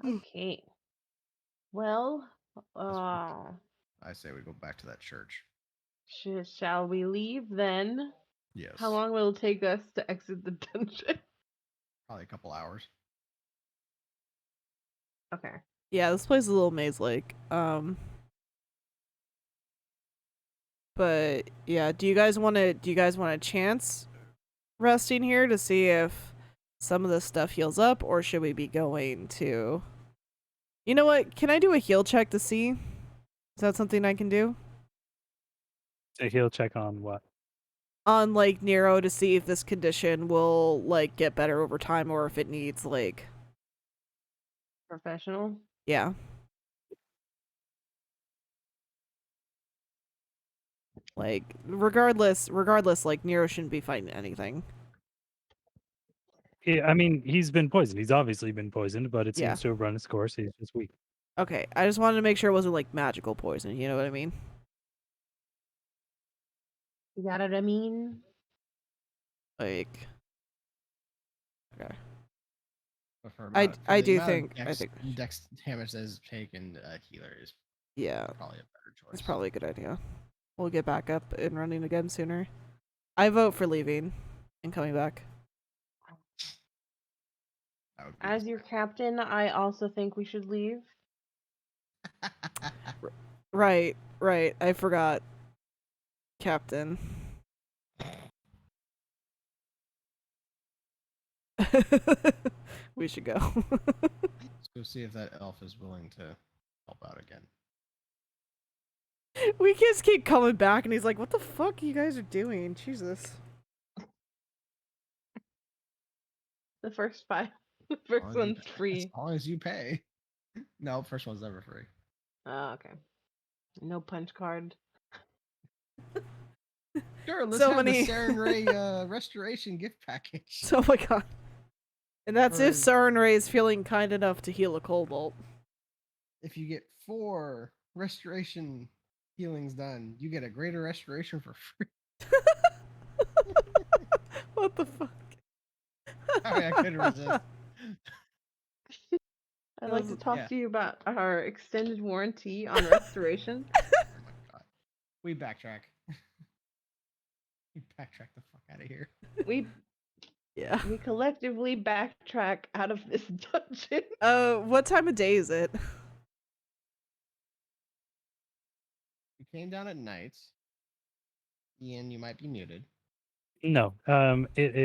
Okay. Well, uh, I say we go back to that church. shall we leave then? Yes. How long will it take us to exit the dungeon? Probably a couple hours. Okay. Yeah, this place is a little maze-like. But yeah, do you guys want to chance resting here to see if some of this stuff heals up, or should we be going to? You know what? Can I do a heal check to see? Is that something I can do? So he'll check on what? On like Nero to see if this condition will like get better over time or if it needs like Professional. yeah. Like regardless, like Nero shouldn't be fighting anything. Yeah, I mean, he's been poisoned. He's obviously been poisoned, but it Yeah. seems to have run its course. He's just weak. Okay, I just wanted to make sure it wasn't like magical poison, you know what I mean? You got what I mean? Like okay. But for I the do amount of think- I think- dex damage that is taken, healer is Yeah, probably a better choice. that's probably a good idea. We'll get back up and running again sooner. I vote for leaving and coming back. That would be As your captain, I also think we should leave. Right. I forgot. Captain. We should go. Let's go see if that elf is willing to help out again. We just keep coming back and he's like, what the fuck you guys are doing? Jesus. The first 5. The first As long as you one's pay- free. As long as you pay. No, first one's never free. Oh, okay. No punch card. Sure, let's So have many- the Saren Ray restoration gift package. Oh my god. And that's if For- Sarenrae is feeling kind enough to heal a Cobalt. If you get 4 restoration healings done, you get a greater restoration for free. What the fuck? Sorry, I couldn't resist. I'd like to Doesn't- talk yeah. to you about our extended warranty on restoration. Oh my god. We backtrack. We backtrack the fuck out of here. we Yeah. we collectively backtrack out of this dungeon. What time of day is it? You came down at night. Ian, you might be muted. No, I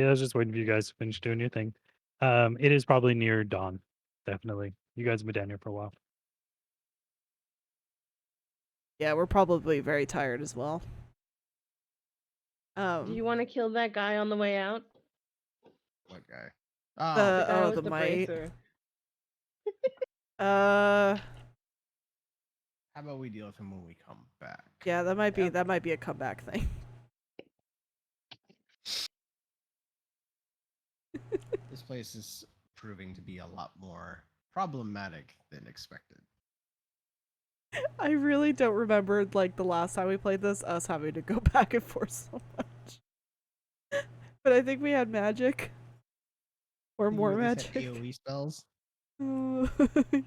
was just waiting for you guys to finish doing your thing. It is probably near dawn, definitely. You guys have been down here for a while. Yeah, we're probably very tired as well. Do you want to kill that guy on the way out? What guy? Oh, The guy with the the mite. bracer. Uh, how about we deal with him when we come back? yeah, that might be Yep. a comeback thing. This place is proving to be a lot more problematic than expected. I really don't remember like the last time we played this, us having to go back and forth so much. But I think we had magic. Or You more at least had magic. AoE spells.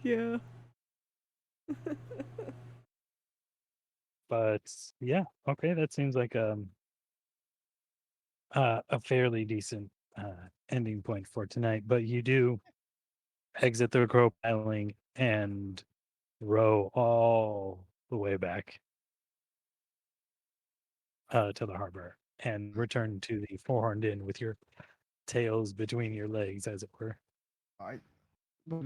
Yeah. But yeah, okay, that seems like a fairly decent ending point for tonight. But you do exit the crow piling and row all the way back to the harbor and return to the Four Horned Inn with your tails between your legs, as it were. Will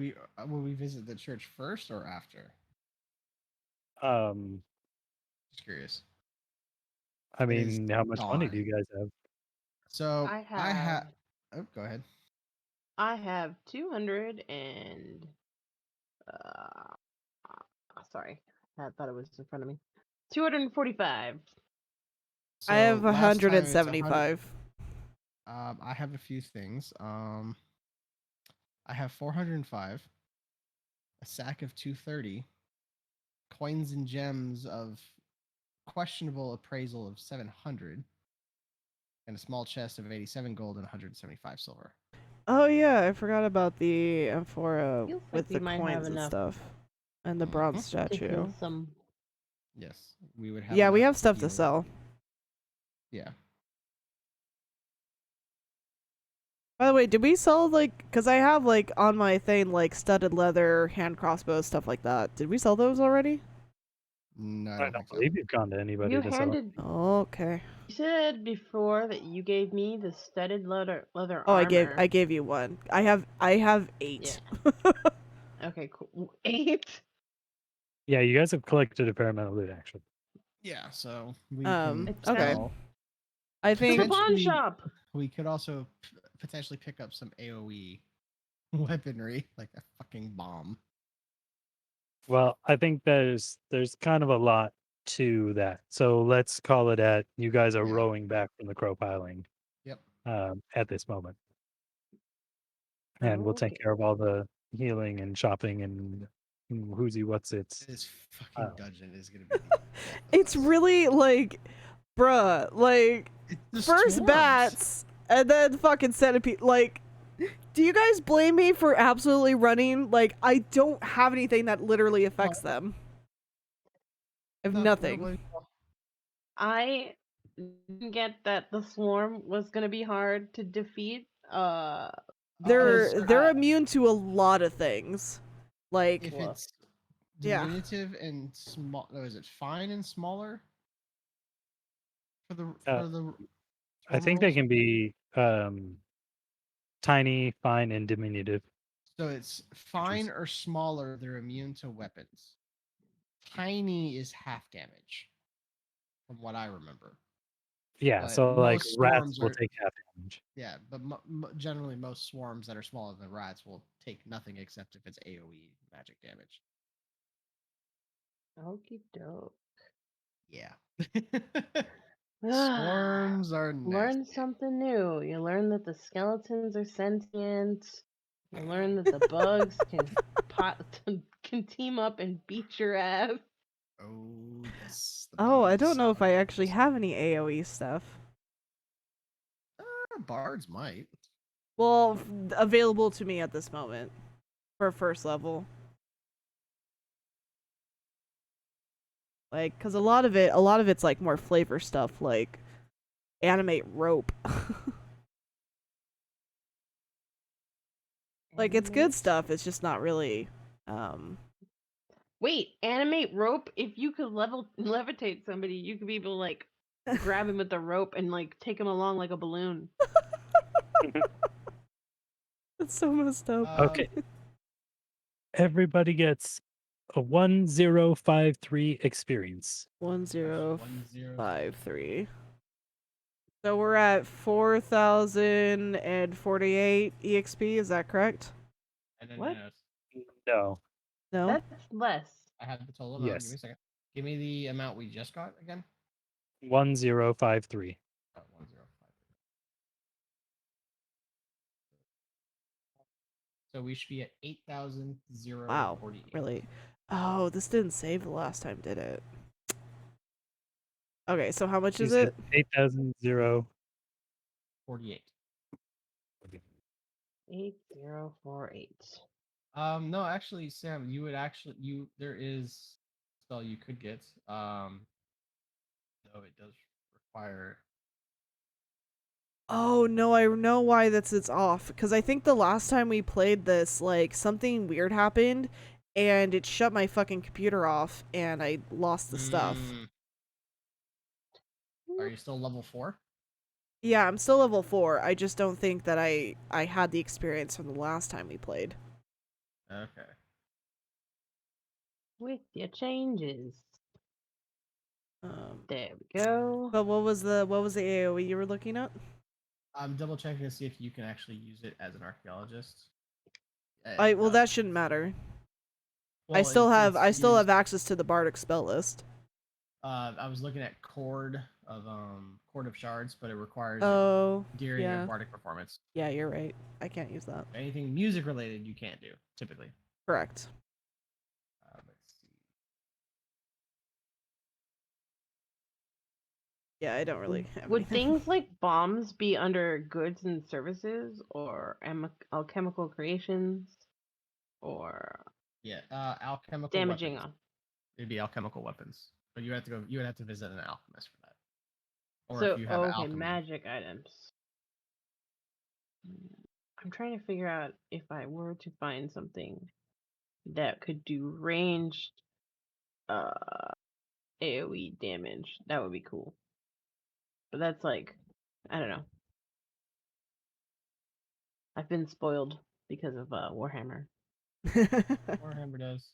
we visit the church first or after? Um, Just curious. I It is mean, how much money do dawn. you guys have? So I I have. have Oh, go ahead. I have 200 and sorry, I thought it was in front of me. 245. I have So last time it's 175. I have a few things. I have 405, a sack of 230, coins and gems of questionable appraisal of 700, and a small chest of 87 gold and 175 silver. Oh yeah, I forgot about the amphora Feels like with we the might have coins and enough stuff. And the Mhm. bronze to statue. heal some. Yes, we would have. Yeah, we enough have stuff to heal. sell. Yeah. By the way, did we sell like, because I have like on my thing like studded leather, hand crossbows, stuff like that. Did we sell those already? No, I I don't don't think so. believe you've gone to anybody You to sell. handed. Okay. You said before that you gave me the studded leather Oh, armor. I gave you one. I have 8. Okay, cool. 8. Yeah, you guys have collected a fair amount of loot, actually. Yeah, so we Okay. sell. I To the think pawn Potentially- shop. We could also potentially pick up some AoE weaponry, like a fucking bomb. Well, I think there's kind of a lot to that. So let's call it at you guys are Yeah. rowing back from the crow piling Yep. at this moment. And we'll take Okay. care of all the healing and shopping and whoozy what's it's. This fucking Oh. dungeon is gonna be. The death of it's us. really like, bruh, like It's the first swarms. bats and then fucking centipede. Like, do you guys blame me for absolutely running? Like, I don't have anything that literally affects them. I have No, nothing. no, I didn't get that the swarm was gonna be hard to defeat. They're because, immune to a lot of things. Like, If Woof. it's Yeah. diminutive and small, no, is it fine and smaller? For the I think they rolls? can be tiny, fine, and diminutive. So it's fine or smaller. They're immune to weapons. Tiny is half damage, from what I remember. Yeah, But so like most rats swarms will are- take half damage. Yeah, but generally most swarms that are smaller than rats will take nothing except if it's AoE magic damage. Okie doke. Yeah. Swarms are Learn nasty. something new. You learn that the skeletons are sentient. You learn that the bugs can can team up and beat your ass. Oh yes. the Oh, I don't bugs. know if I actually have any AoE stuff. Bards might. Well, available to me at this moment for first level. Like, cause a lot of it's like more flavor stuff, like animate rope. Like, it's good Animate- stuff. It's just not really. Wait, animate rope. If you could levitate somebody, you could be able to like grab him with the rope and like take him along like a balloon. It's so messed up. Okay. Everybody gets a 1053 experience. 1053. So we're at 4048 EXP. Is that correct? What? No. No. That's less. I have the total amount. Give me Yes. a second. Give me the amount we just got again. 1053. 1053. So we should be at 8,048. Wow. Really? Oh, this didn't save the last time, did it? Okay, so how much is it? 8,000. 48. 8048. No, actually, Sam, there is a spell you could get. Though it does require. Oh no, I know why it's off. Because I think the last time we played this, like, something weird happened, and it shut my fucking computer off, and I lost the stuff. Are you still level 4? Yeah, I'm still level 4. I just don't think that I had the experience from the last time we played. Okay. With your changes. Um, There we go. but what was the AoE you were looking at? I'm double checking to see if you can actually use it as an archaeologist. Well, that shouldn't matter. I still have access to the bardic spell list. I was looking at Chord of Shards, but it requires Oh, during yeah. your bardic performance. Yeah, you're right. I can't use that. Anything music related, you can't do typically. Correct. Let's see. Yeah, I don't really have Would anything. things like bombs be under goods and services or alchemical creations or Yeah, alchemical damaging weapons. It'd be alchemical weapons, but you would have to visit an alchemist for that. Or so if you have okay, alchemy. magic items. I'm trying to figure out if I were to find something that could do ranged AoE damage, that would be cool. But that's like, I don't know. I've been spoiled because of Warhammer. Warhammer does.